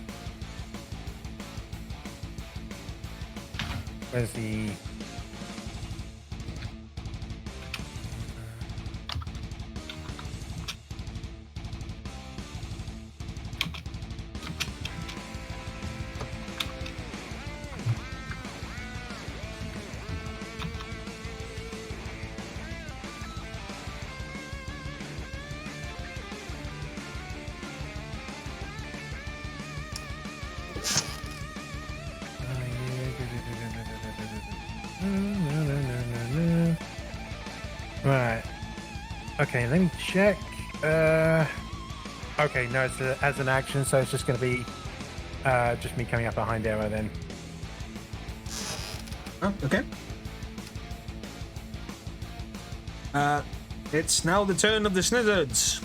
Where's the... Right. Okay, let me check. Okay, no, it's as an action, so it's just going to be Just me coming up behind Arrow then. Oh, okay. It's now the turn of the Snizzards.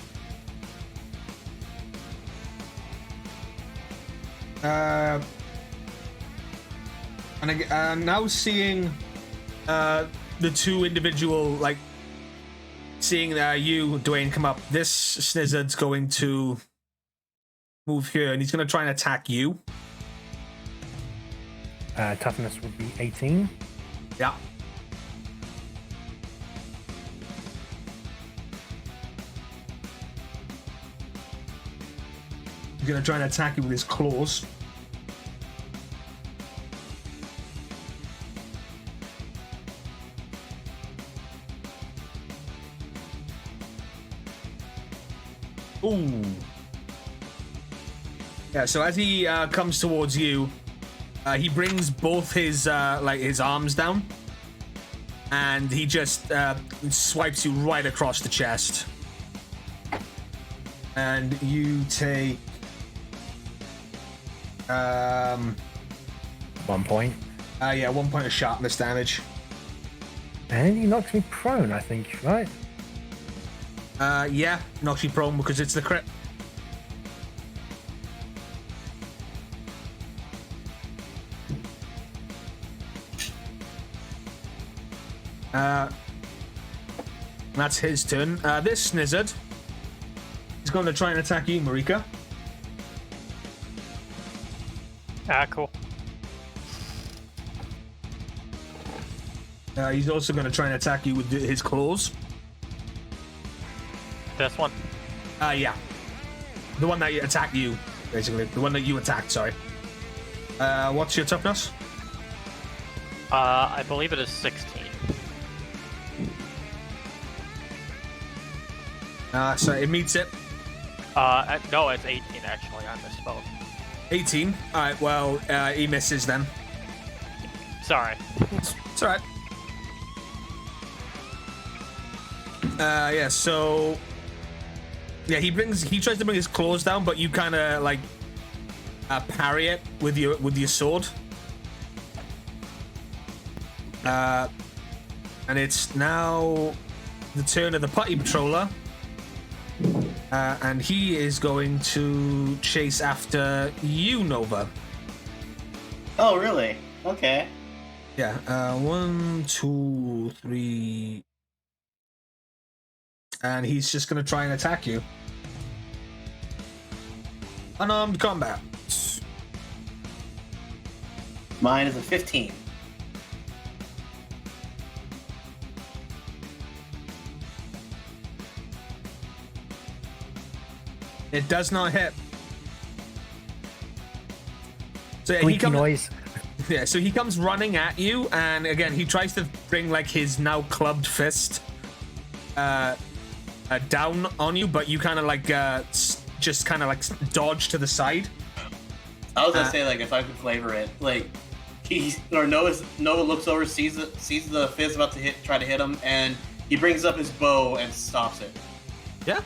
And now seeing the two individual, like, seeing you, Dwayne, come up, this Snizzard's going to move here, and he's going to try and attack you. Toughness would be 18. Yeah. He's going to try and attack you with his claws. Ooh. Yeah, so as he comes towards you, he brings both his his arms down, and he just swipes you right across the chest. And you take 1 point. 1 point of sharpness damage. And he knocks me prone, I think, right? Yeah, knocks you prone because it's the crit. That's his turn. This Snizzard is going to try and attack you, Marika. Cool. He's also going to try and attack you with his claws. This one? Yeah. The one that attacked you, basically. The one that you attacked, sorry. What's your toughness? I believe it is 16. So it meets it. No, it's 18 actually. I misspoke. 18? Alright, well, he misses then. Sorry. It's alright. Yeah, so... Yeah, he tries to bring his claws down, but you kind of, like, parry it with your sword. And it's now the turn of the Putty Patroller. And he is going to chase after you, Nova. Oh, really? Okay. Yeah, 1, 2, 3... And he's just going to try and attack you. Unarmed combat. Mine is a 15. It does not hit. So yeah, Squeaky noise. Yeah, so he comes running at you, and again, he tries to bring like his now clubbed fist down on you, but you kind of like just kind of like dodge to the side. I was gonna say, like, if I could flavor it, like, Noah looks over, sees the fist about to try to hit him, and he brings up his bow and stops it. Yeah.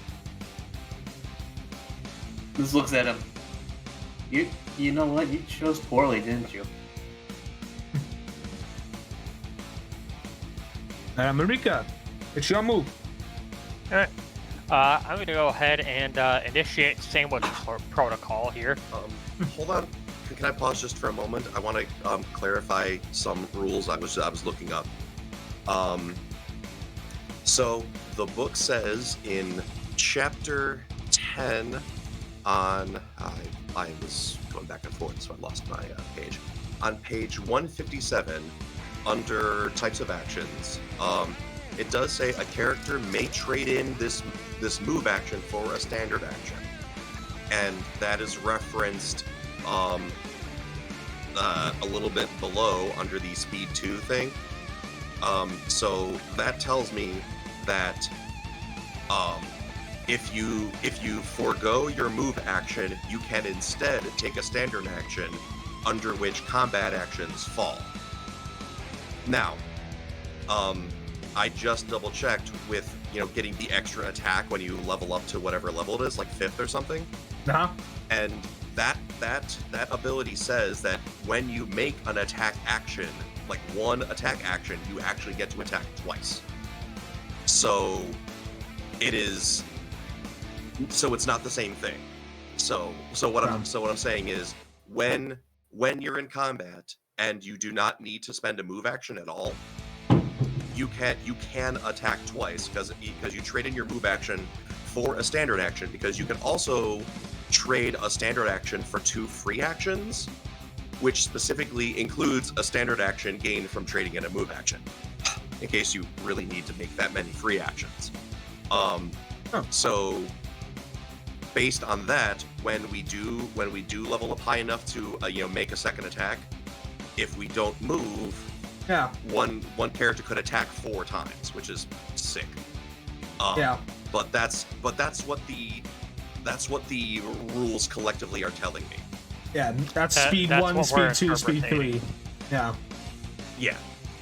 Just looks at him. You know what? You chose poorly, didn't you? Marika, it's your move. Alright. I'm gonna go ahead and initiate sandwich protocol here. Hold on. Can I pause just for a moment? I want to clarify some rules I was looking up. So the book says in chapter 10 on I was going back and forth, so I lost my page. On page 157, under types of actions, it does say a character may trade in this move action for a standard action, and that is referenced a little bit below under the speed 2 thing. So that tells me that if you forego your move action, you can instead take a standard action under which combat actions fall. Now, I just double checked with, getting the extra attack when you level up to whatever level it is, like 5th or something. Uh-huh. And that ability says that when you make an attack action, like one attack action, you actually get to attack twice. So it's not the same thing. So what I'm saying is when you're in combat and you do not need to spend a move action at all, you can attack twice because you trade in your move action for a standard action, because you can also trade a standard action for 2 free actions, which specifically includes a standard action gained from trading in a move action, in case you really need to make that many free actions. So based on that, when we do level up high enough to make a second attack, if we don't move, one character could attack 4 times, which is sick. But that's what the rules collectively are telling me. Yeah, that's speed 1, speed 2, speed 3. Yeah. Yeah,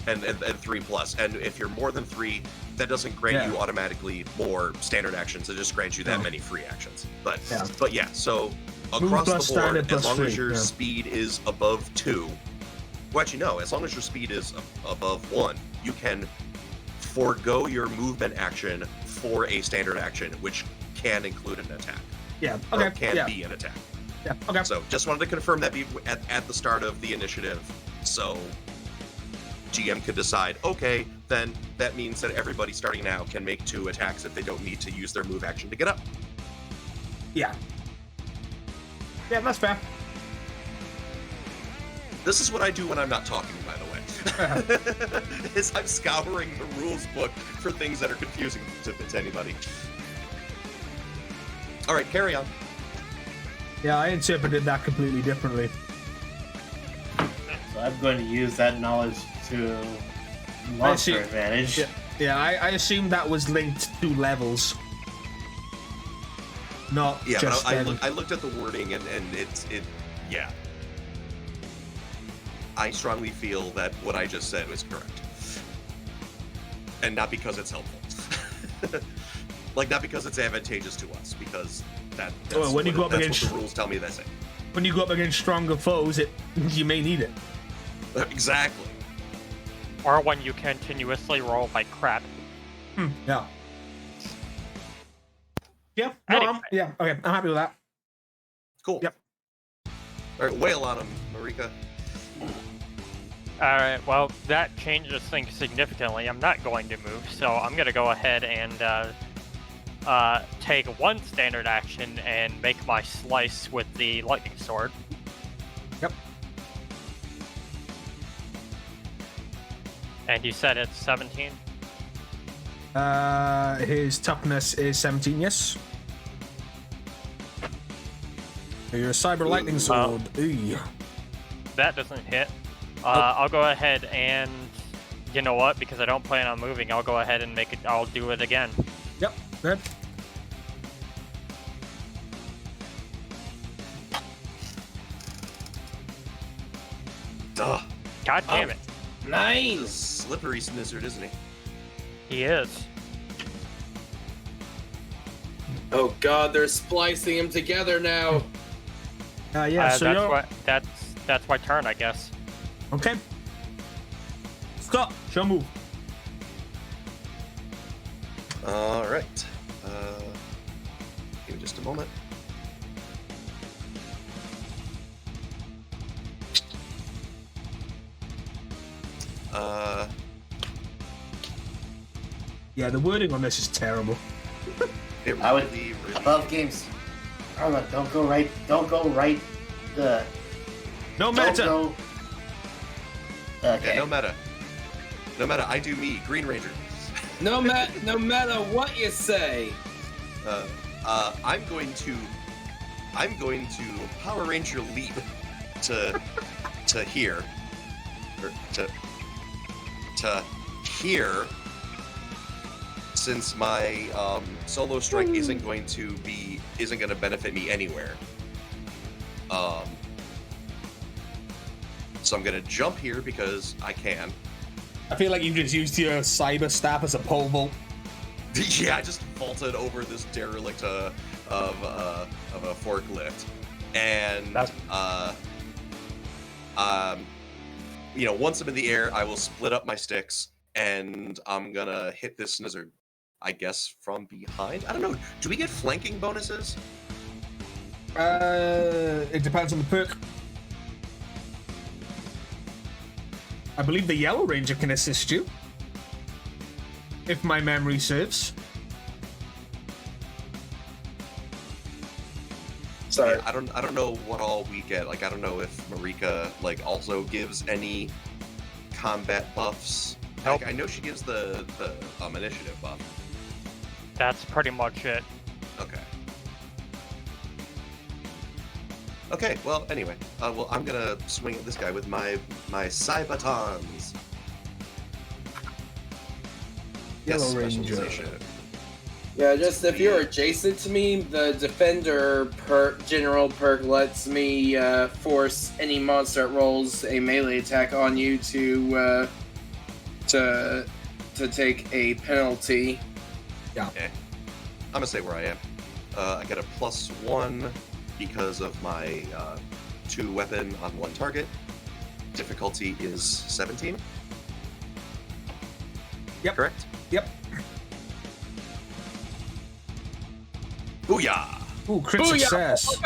and 3+. And if you're more than 3, that doesn't grant you automatically more standard actions. It just grants you that many free actions. But yeah, so across the board, as long as your speed is above 2, well, actually no, as long as your speed is above 1, you can forego your movement action for a standard action, which can include an attack. Yeah. Okay. Or can be an attack. Yeah. Okay. So just wanted to confirm that at the start of the initiative, so GM could decide, okay, then that means that everybody starting now can make 2 attacks if they don't need to use their move action to get up. Yeah. Yeah, that's fair. This is what I do when I'm not talking, by the way. Is I'm scouring the rules book for things that are confusing to anybody. All right, carry on. Yeah, I interpreted that completely differently. So I'm going to use that knowledge to monster advantage. Yeah, I assumed that was linked to levels. Not just but I looked at the wording and yeah. I strongly feel that what I just said was correct. And not because it's helpful. Like, not because it's advantageous to us, because that's what the rules tell me they say. When you go up against stronger foes, you may need it. Exactly. Or when you continuously roll like crap. Yeah. Yeah. No, anyway. Okay, I'm happy with that. Cool. Yep. All right, wail on him, Marika. Alright, well, that changes things significantly. I'm not going to move, so I'm going to go ahead and take 1 standard action and make my slice with the lightning sword. Yep. And you said it's 17? His toughness is 17, yes. Your cyber lightning sword. That doesn't hit. I'll go ahead and, you know what, because I don't plan on moving, I'll go ahead and I'll do it again. Yep, good. Duh. God damn it. Nice! He's a slippery snizzard, isn't he? He is. Oh god, they're splicing them together now. Yeah, so that's my turn, I guess. Okay. Stop. Show move. All right. Give me just a moment. Yeah, the wording on this is terrible. I would above games. Arla, don't go right. The no meta. Okay. Yeah, no meta. No meta. I do me, Green Ranger. No matter what you say. I'm going to Power Ranger leap to here, or to here, since my solo strike isn't going to benefit me anywhere. So I'm gonna jump here because I can. I feel like you just used your cyber staff as a pole vault. Yeah, I just vaulted over this derelict of a forklift. And once I'm in the air, I will split up my sticks, and I'm gonna hit this snizzard, I guess, from behind. I don't know. Do we get flanking bonuses? It depends on the perk. I believe the Yellow Ranger can assist you, if my memory serves. Sorry. Yeah, I don't know what all we get. Like, I don't know if Marika also gives any combat buffs. Nope. Like, I know she gives the initiative buff. That's pretty much it. Okay. Okay, well, anyway. I'm gonna swing at this guy with my Cybatons. Yellow Ranger. Specialization. Yeah, just if you're adjacent to me, the Defender general perk lets me force any monster that rolls a melee attack on you to take a penalty. Yeah. Okay. I'm gonna say where I am. I get a +1 because of my 2 weapon on 1 target. Difficulty is 17. Yep. Correct? Yep. Booyah! Ooh, crit Booyah! success.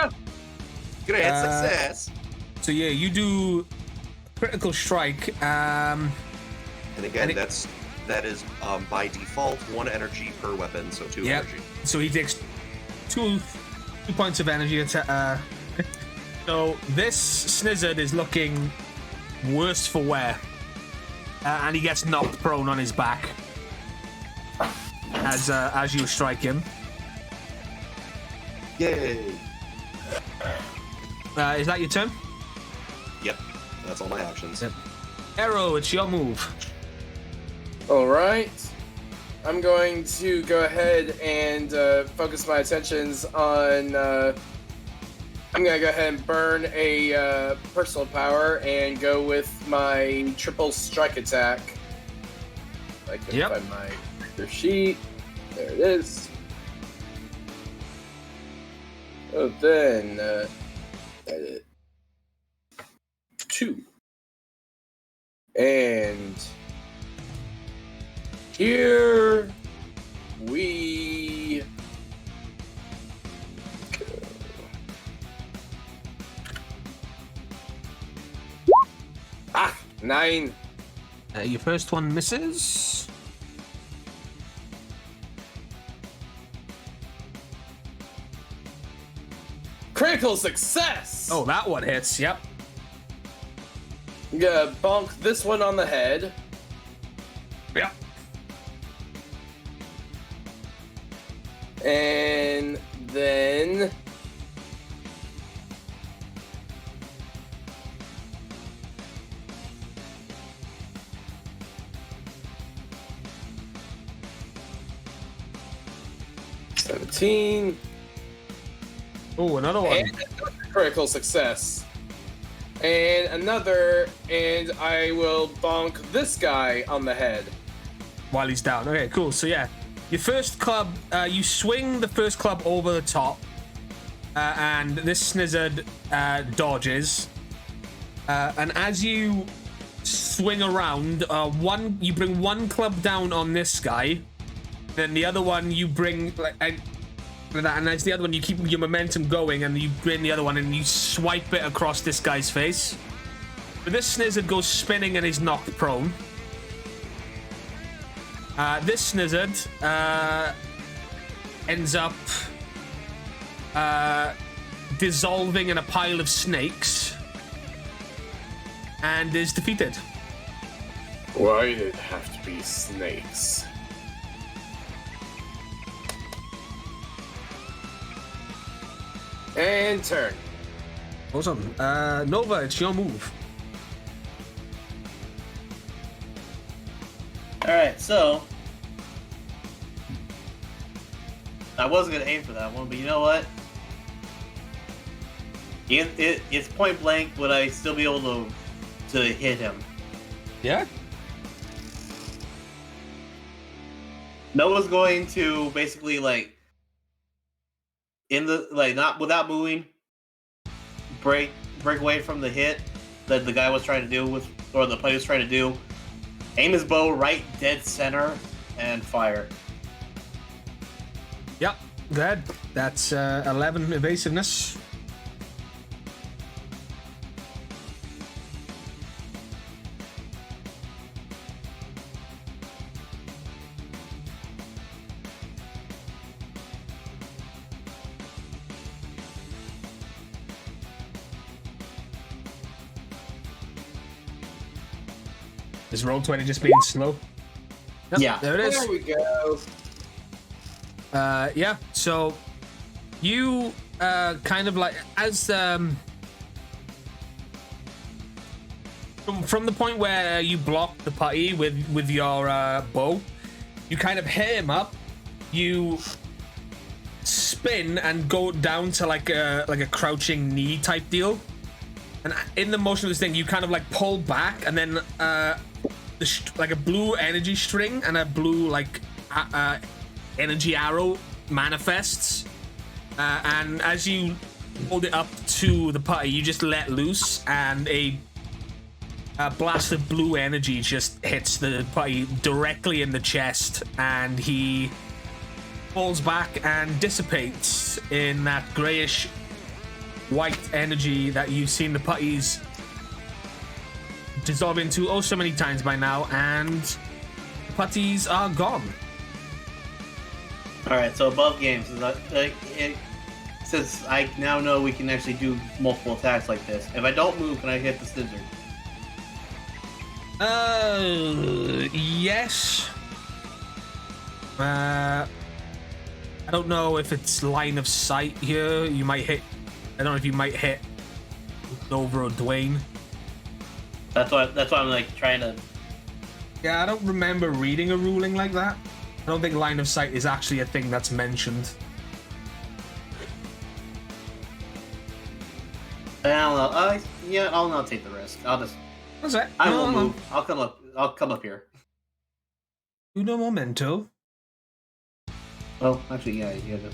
Great success! So yeah, you do critical strike. And again, and that is by default 1 energy per weapon, so 2 Yep. energy. So he takes two points of energy. So this Snizzard is looking worse for wear, and he gets knocked prone on his back as you strike him. Yay! Is that your turn? Yep, that's all my actions. Yep. Arrow, it's your move. Alright. I'm going to go ahead and focus my attentions on... I'm going to go ahead and burn a personal power and go with my triple strike attack. If I can find my character sheet. There it is. Oh, then... edit. 2. And... here we go. Ah, 9. Your first one misses. Critical success! Oh, that one hits. Yep. I'm gonna bonk this one on the head. Yep. And then... $17. Oh, another one. And another critical success. And another, and I will bonk this guy on the head. While he's down. Okay, cool. So yeah, your first club, you swing the first club over the top, and this Snizzard dodges. And as you swing around, you bring one club down on this guy, then the other one you bring and as the other one you keep your momentum going, and you bring the other one and you swipe it across this guy's face. But this Snizzard goes spinning and is knocked prone. This Snizzard ends up dissolving in a pile of snakes and is defeated. Why did it have to be snakes? And turn. Awesome. Nova, it's your move. Alright, so I wasn't gonna aim for that one, but you know what? It's point blank. Would I still be able to hit him? Yeah. Noah's going to basically not without moving, break away from the hit that the guy was trying to do or the player was trying to do. Aim his bow right dead center and fire. Yep, good. That's 11 evasiveness. Is roll 20 just being slow? Yep, Yeah. there it is. There we go. Yeah, so you kind of like as from the point where you block the party with your bow, you kind of hit him up, you spin and go down to like a crouching knee type deal, and in the motion of this thing you kind of like pull back, and then like a blue energy string and a blue like energy arrow manifests, and as you hold it up to the party, you just let loose, and a blast of blue energy just hits the party directly in the chest, and he falls back and dissipates in that grayish white energy that you've seen the putties dissolve into oh so many times by now, and the putties are gone. Alright, so above games, since I now know we can actually do multiple attacks like this, if I don't move, can I hit the scissor? Yes. I don't know if it's line of sight here. You might hit. I don't know if you might hit over or Dwayne. That's why I'm like trying to. Yeah, I don't remember reading a ruling like that. I don't think line of sight is actually a thing that's mentioned. I don't know. Yeah, I'll not take the risk. That's it. I will move. I'll come up here. Uno momento. Well, actually, yeah, you have it.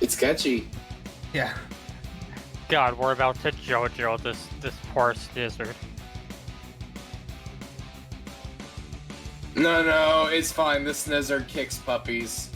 It's catchy. Yeah. God, we're about to JoJo this poor Snizzard. No, it's fine. This Snizzard kicks puppies.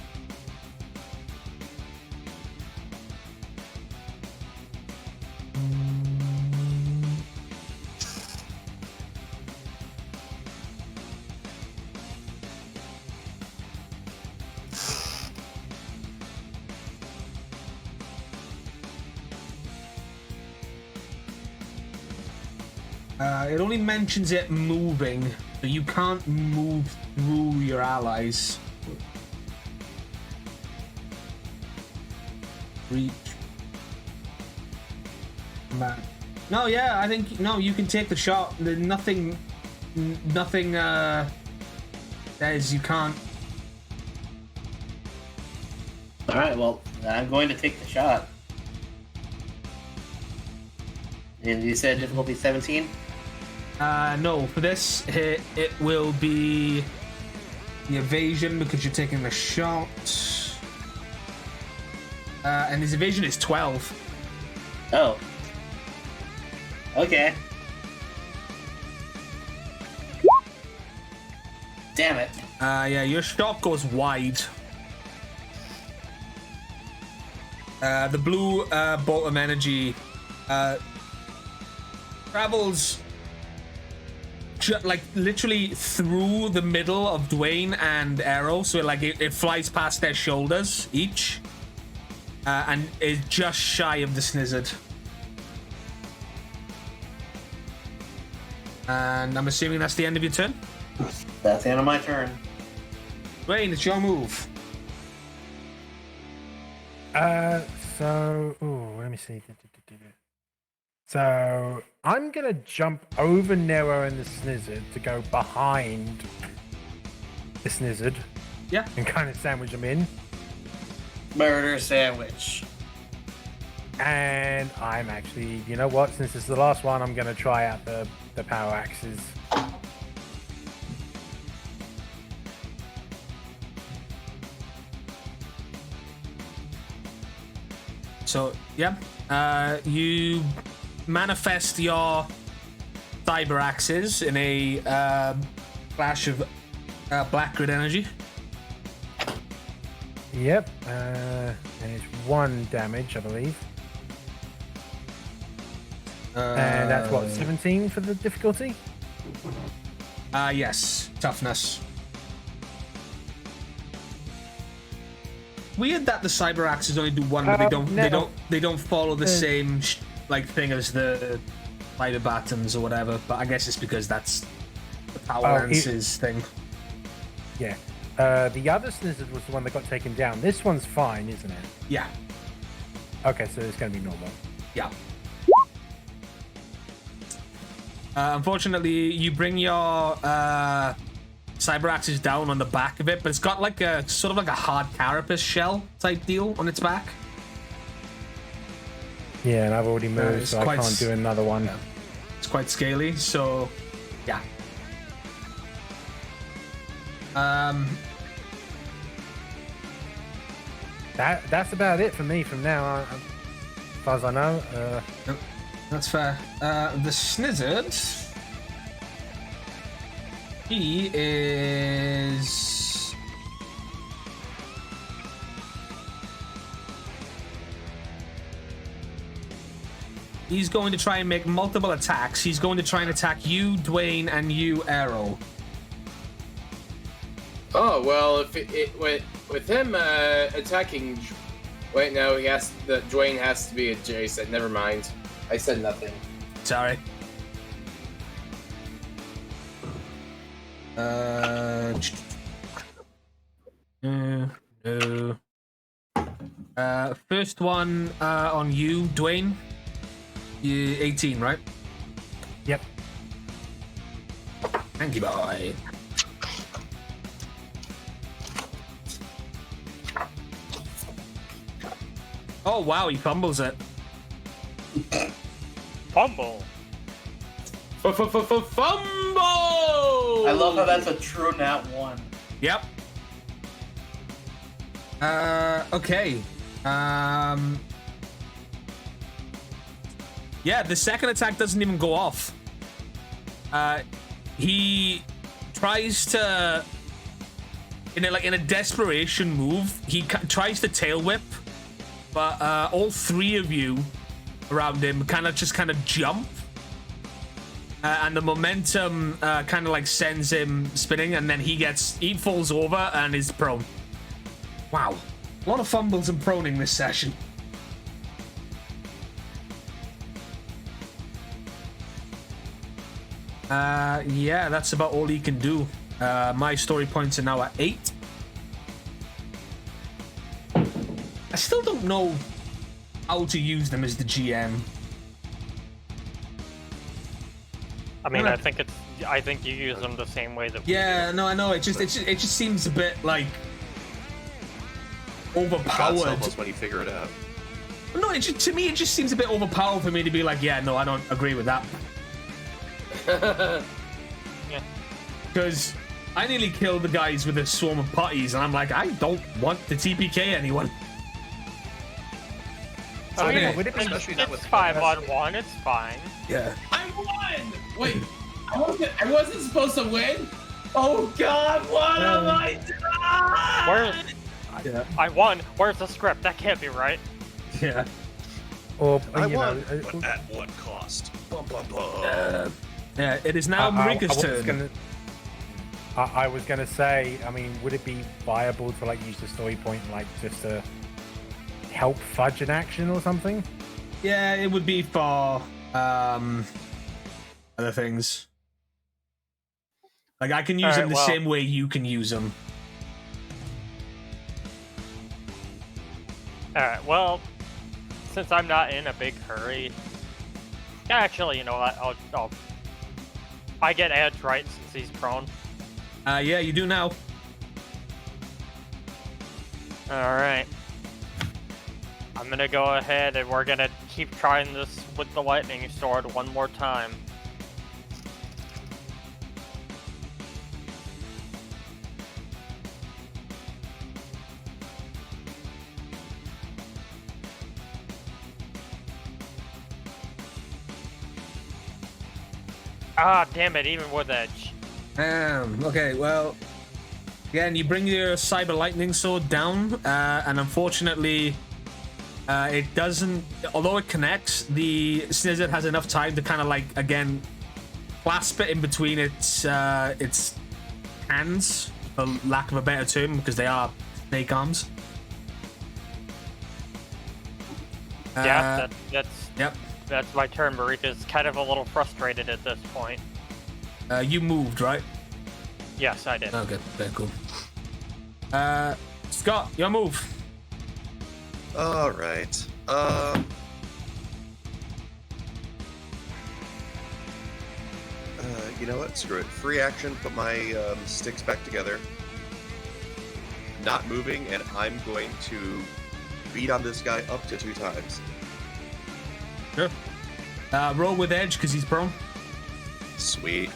It only mentions it moving, so you can't move through your allies. Reach. Back. No, yeah, I think no. You can take the shot. Nothing says you can't. All right, well, I'm going to take the shot. And you said difficulty 17? No, for this hit, it will be the evasion because you're taking the shot. And his evasion is 12. Oh. Okay. Damn it. Yeah, your shot goes wide. The blue bolt of energy travels like literally through the middle of Dwayne and Arrow, so it flies past their shoulders each, and is just shy of the Snizzard. And I'm assuming that's the end of your turn? That's the end of my turn. Dwayne, it's your move. Let me see. So I'm gonna jump over Nero and the Snizzard to go behind the Snizzard. Yeah. And kind of sandwich them in. Murder sandwich. And I'm actually, you know what? Since it's the last one, I'm going to try out the power axes. So, yeah. You manifest your cyber axes in a flash of black grid energy. Yep. And it's 1 damage, I believe. And that's what, 17 for the difficulty? Yes. Toughness. Weird that the cyber axes only do 1, but they don't follow the same thing as the fighter batons or whatever. But I guess it's because that's the power lances thing. Yeah. The other snizzard was the one that got taken down. This one's fine, isn't it? Yeah. Okay, so it's going to be normal. Yeah. Unfortunately, you bring your cyber axes down on the back of it, but it's got like a sort of like a hard carapace shell type deal on its back. Yeah, and I've already moved, so I can't do another one. Yeah. It's quite scaly, so yeah. That's about it for me from now, as far as I know. Nope. That's fair. The Snizzard, he is... He's going to try and make multiple attacks. He's going to try and attack you, Dwayne, and you, Arrow. Oh, well, if with him attacking... Wait, no, Dwayne has to be adjacent. Never mind. I said nothing. Sorry. No. First one on you, Dwayne. You 18, right? Yep. Thank you, boy. Oh wow, he fumbles it. Fumble. Fumble! I love how that's a true nat 1. Yep. Okay. Yeah, the second attack doesn't even go off. He tries to, in a desperation move, he tries to tail whip, but all 3 of you around him kind of jump, and the momentum kind of like sends him spinning, and then he falls over and is prone. Wow, a lot of fumbles and proning this session. Yeah, that's about all he can do. My story points are now at 8. I still don't know how to use them as the GM. I mean, I think you use them the same way that we Yeah, do. no, I know. It just seems a bit like overpowered. Help us when you figure it out. No, to me, it just seems a bit overpowered for me to be like, yeah, no, I don't agree with that. Yeah. Because I nearly killed the guys with a swarm of putties, and I'm like, I don't want to TPK anyone. I mean, yeah, especially not with it's 5-on-1. It's fine. Yeah. I won! Wait, I wasn't supposed to win? Oh god, what am I doing? Yeah. I won. Where's the script? That can't be right. Yeah. Or I you won, know, but at what cost? Bum, bum, bum. Yeah, it is now Marika's turn. I was gonna say, I mean, would it be viable to like use the story point like just to help fudge an action or something? Yeah, it would be for other things. Like I can use them the same way you can use them. Alright, well, since I'm not in a big hurry... Actually, you know what? I get edge, right, since he's prone? Yeah, you do now. Alright. I'm gonna go ahead and we're gonna keep trying this with the lightning sword one more time. Ah, damn it, even with edge. Okay, well, again, you bring your cyber lightning sword down, and unfortunately, it doesn't. Although it connects, the Snizzard has enough time to kind of like again clasp it in between its hands, for lack of a better term, because they are snake arms. Yeah, Yep. that's my turn. Marika's kind of a little frustrated at this point. You moved, right? Yes, I did. Okay, very cool. Scott, your move. All right. You know what? Screw it. Free action. Put my sticks back together. Not moving, and I'm going to beat on this guy up to 2 times. Sure. Roll with edge because he's prone. Sweet.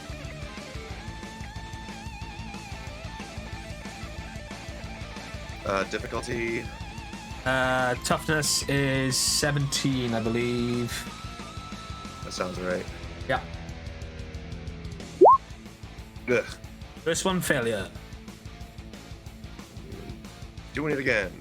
Difficulty. Toughness is 17, I believe. That sounds right. Yeah. Ugh. First one, failure. Doing it again.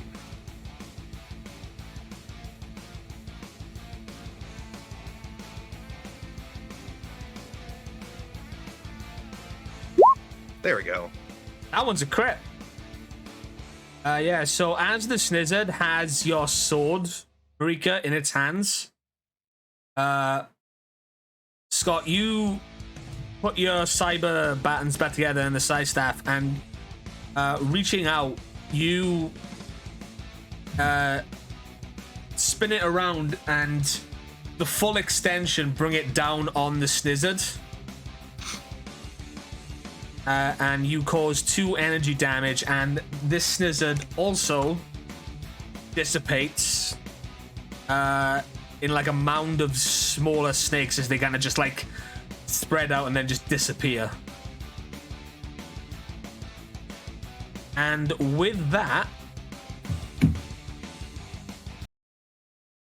There we go. That one's a crit. Yeah, so as the Snizzard has your sword, Marika, in its hands, Scott, you put your cyber battens back together in the side staff, and reaching out, you spin it around, and the full extension bring it down on the Snizzard. And you cause 2 energy damage, and this Snizzard also dissipates in like a mound of smaller snakes as they kind of just like spread out and then just disappear. And with that,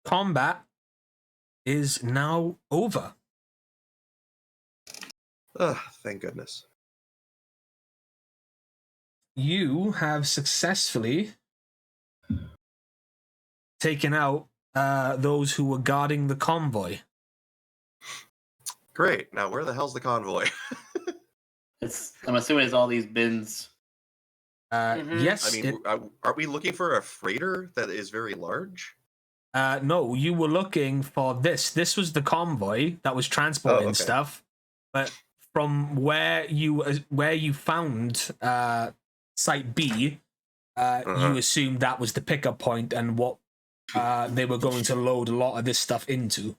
combat is now over. Thank goodness. You have successfully taken out those who were guarding the convoy. Great. Now, where the hell's the convoy? I'm assuming it's all these bins. Yes. I mean, are we looking for a freighter that is very large? No, you were looking for this. This was the convoy that was transporting stuff. But from where you found Site B, you assumed that was the pickup point and what they were going to load a lot of this stuff into.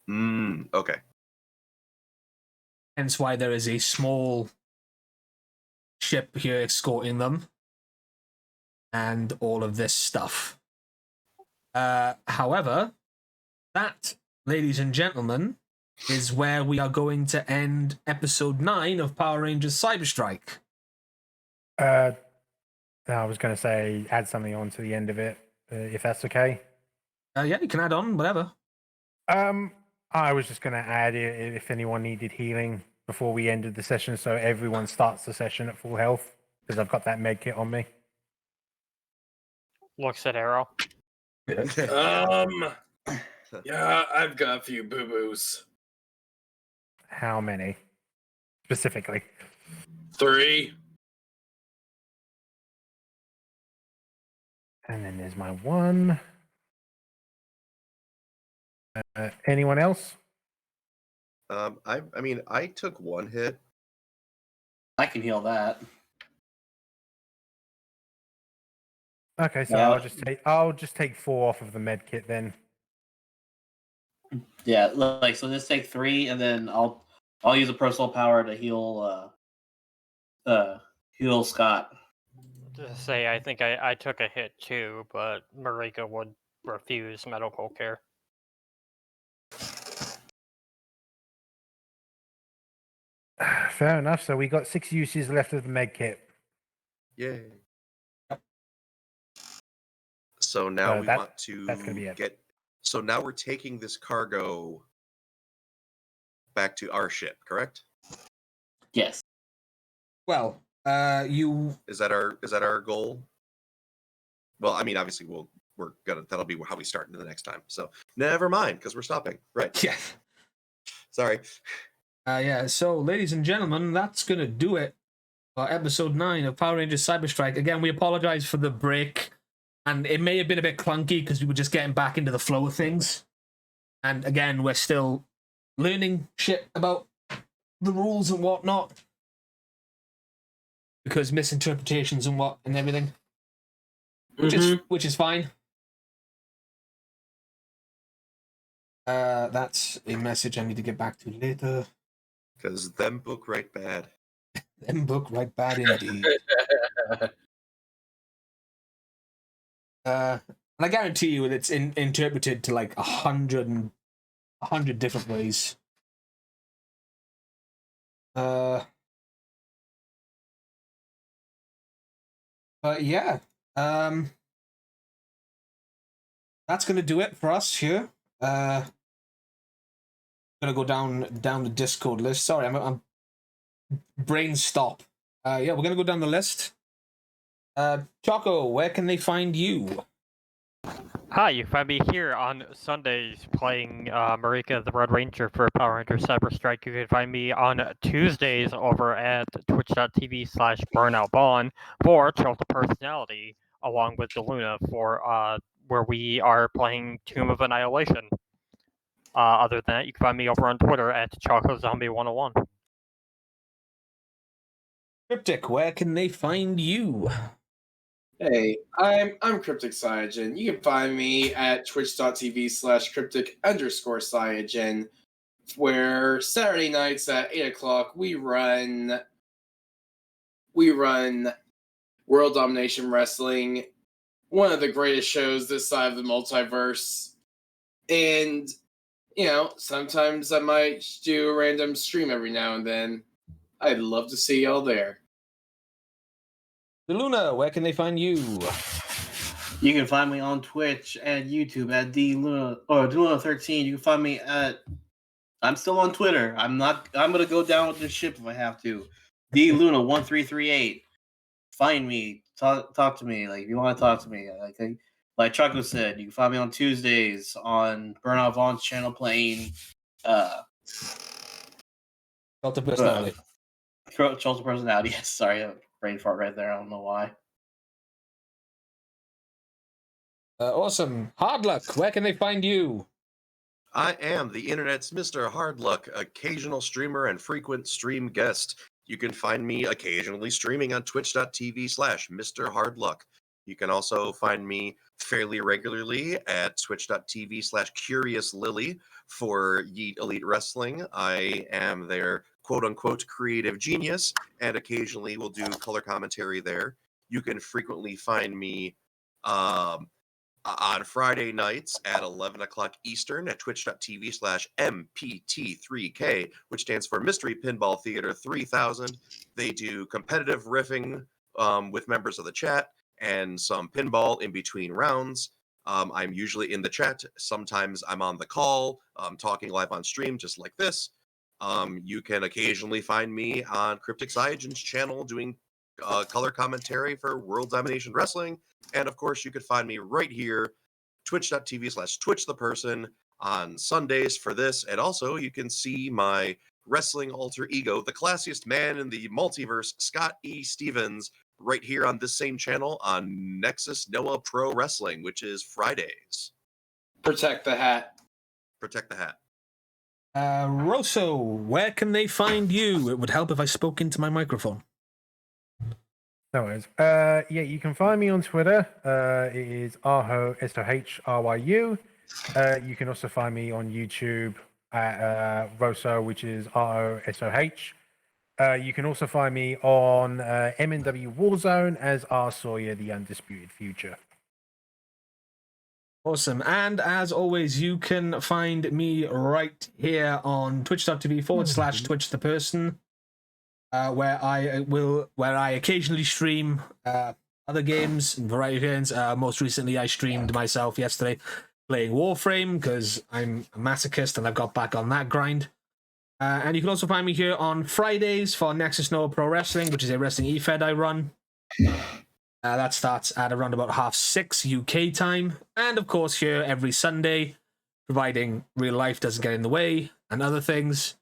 Okay. Hence why there is a small ship here escorting them and all of this stuff. However, that, ladies and gentlemen, is where we are going to end episode 9 of Power Rangers Cyberstrike. I was going to say add something on to the end of it, if that's okay. Yeah, you can add on, whatever. I was just going to add if anyone needed healing before we ended the session, so everyone starts the session at full health, because I've got that med kit on me. Looks at Arrow. Yeah, I've got a few boo-boos. How many? Specifically? 3. And then there's my 1. Anyone else? I mean, I took 1 hit. I can heal that. Okay, so Yeah. I'll just take 4 off of the med kit then. Yeah, like so. Just take 3, and then I'll use a personal power to heal Scott. To say, I think I took a hit too, but Marika would refuse medical care. Fair enough. So we got 6 uses left of the med kit. Yay. So now we want that's gonna be to it. get. So now we're taking this cargo back to our ship, correct? Yes. Well, you Is that our goal? Well, I mean, obviously that'll be how we start into the next time. So never mind, because we're stopping. Right. yeah. Sorry. Yeah, so ladies and gentlemen, that's gonna do it for episode 9 of Power Rangers Cyberstrike. Again, we apologize for the break, and it may have been a bit clunky because we were just getting back into the flow of things. And again, we're still learning shit about the rules and whatnot, because misinterpretations and everything, which is fine. That's a message I need to get back to later. Because them book right bad. Them book right bad indeed. And I guarantee you it's interpreted to like 100 different ways. But yeah, that's gonna do it for us here. Gonna go down the Discord list. Sorry, I'm brain stop. Yeah, we're gonna go down the list. Choco, where can they find you? Hi, you can find me here on Sundays playing Marika the Red Ranger for Power Rangers Cyberstrike. You can find me on Tuesdays over at twitch.tv/burnoutbond for Chill to Personality, along with DeLuna for where we are playing Tomb of Annihilation. Other than that, you can find me over on Twitter at ChocoZombie101. Cryptic, where can they find you? Hey, I'm Cryptic Cyanogen. You can find me at twitch.tv/cryptic_Cyanogen, where Saturday nights at 8 o'clock we run World Domination Wrestling, one of the greatest shows this side of the multiverse. And sometimes I might do a random stream every now and then. I'd love to see y'all there. DeLuna, where can they find you? You can find me on Twitch and YouTube at DLuna or DLuna13. You can find me at. I'm still on Twitter. I'm gonna go down with this ship if I have to. DLuna1338. Find me. Talk to me. Like if you want to talk to me. Like Choco said, you can find me on Tuesdays on Burnout Vaughn's channel playing. Delta Personality. Chills Personality. Yes, sorry, brain fart right there. I don't know why. Awesome. Hard Luck, where can they find you? I am the internet's Mr. Hardluck, occasional streamer and frequent stream guest. You can find me occasionally streaming on twitch.tv/Mr. Hardluck. You can also find me fairly regularly at twitch.tv/CuriousLily for Yeet Elite Wrestling. I am their quote-unquote creative genius, and occasionally will do color commentary there. You can frequently find me on Friday nights at 11 o'clock Eastern at twitch.tv/MPT3K, which stands for Mystery Pinball Theater 3000. They do competitive riffing with members of the chat and some pinball in between rounds. I'm usually in the chat. Sometimes I'm on the call, talking live on stream, just like this. You can occasionally find me on Cryptic Cyanogen's channel doing color commentary for World Domination Wrestling. And of course, you could find me right here, twitch.tv/TwitchThePerson on Sundays for this. And also, you can see my wrestling alter ego, the classiest man in the multiverse, Scott E. Stevens, right here on this same channel on Nexus Noah Pro Wrestling, which is Fridays. Protect the hat. Protect the hat. Rosso, where can they find you? It would help if I spoke into my microphone. No worries. Yeah, you can find me on Twitter. It is Arho SOHRYU. You can also find me on YouTube at Rosso, which is ROSOH. You can also find me on MNW Warzone as R Sawyer, the Undisputed Future. Awesome. And as always, you can find me right here on twitch.tv/Twitch the person, where I occasionally stream other games and variety of games. Most recently, I streamed myself yesterday playing Warframe because I'm a masochist and I've got back on that grind. And you can also find me here on Fridays for Nexus No Pro Wrestling, which is a wrestling e-fed I run. That starts at around about 6:30 UK time. And of course here every Sunday, providing real life doesn't get in the way and other things,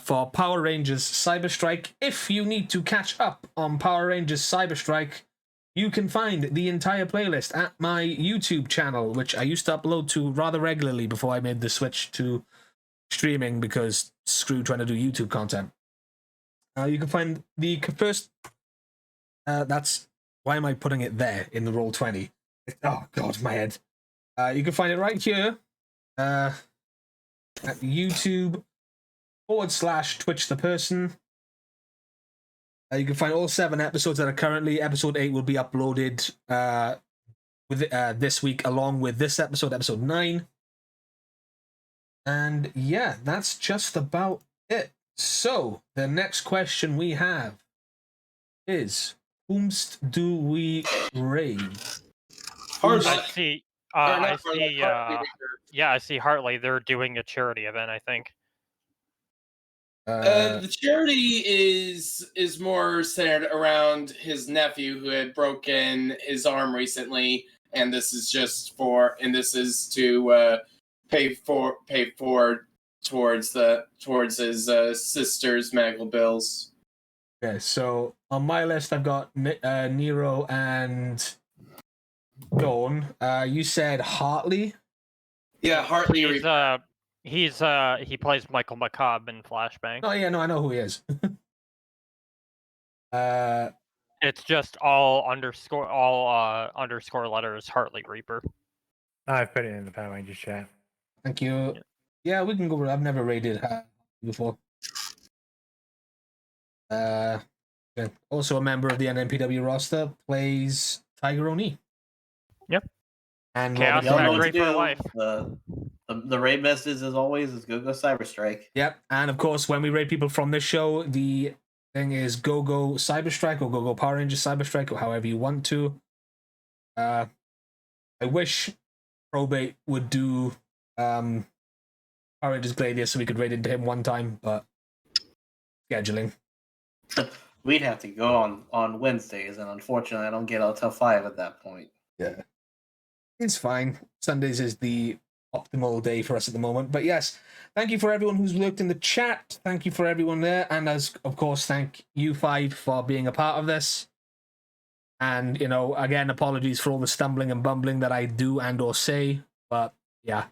for Power Rangers Cyberstrike. If you need to catch up on Power Rangers Cyberstrike, you can find the entire playlist at my YouTube channel, which I used to upload to rather regularly before I made the switch to streaming because screw trying to do YouTube content. You can find the first... that's... Why am I putting it there in the Roll20? Oh, God, my head. You can find it right here at YouTube/Twitch the person. You can find all 7 episodes that are currently. Episode 8 will be uploaded this week along with this episode, episode 9. And yeah, that's just about it. So, the next question we have is... Whomst do we raid? I see. I see Hartley. They're doing a charity event, I think. The charity is more centered around his nephew who had broken his arm recently, and this is to pay towards his sister's medical bills. Okay, so on my list, I've got Nero and Dawn. You said Hartley? Yeah, Hartley. He plays Michael McCobb in Flashbang. Oh yeah, no, I know who he is. It's just all underscore letters Hartley Reaper. I've put it in the Power Rangers chat. Thank you. Yeah, we can go. I've never raided before. Also a member of the NNPW roster, plays Tiger Oni. Yep. And Chaos Factory for life. The raid message, as always, is go Cyberstrike. Yep. And of course, when we raid people from this show, the thing is go Cyberstrike or go Power Rangers Cyberstrike or however you want to. I wish Probate would do Power Rangers Gladius so we could raid into him one time, but scheduling. We'd have to go on Wednesdays, and unfortunately, I don't get out till 5 at that point. Yeah. It's fine. Sundays is the optimal day for us at the moment. But yes, thank you for everyone who's looked in the chat. Thank you for everyone there. And as of course, thank you 5 for being a part of this. And, you know, again, apologies for all the stumbling and bumbling that I do and or say. But yeah,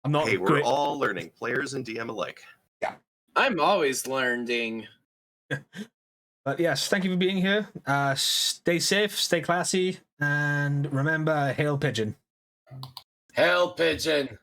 I'm not... Hey, we're all learning, players and DM alike. Yeah. I'm always learning. But yes, thank you for being here. Stay safe, stay classy, and remember, hail Pigeon. Hail Pigeon.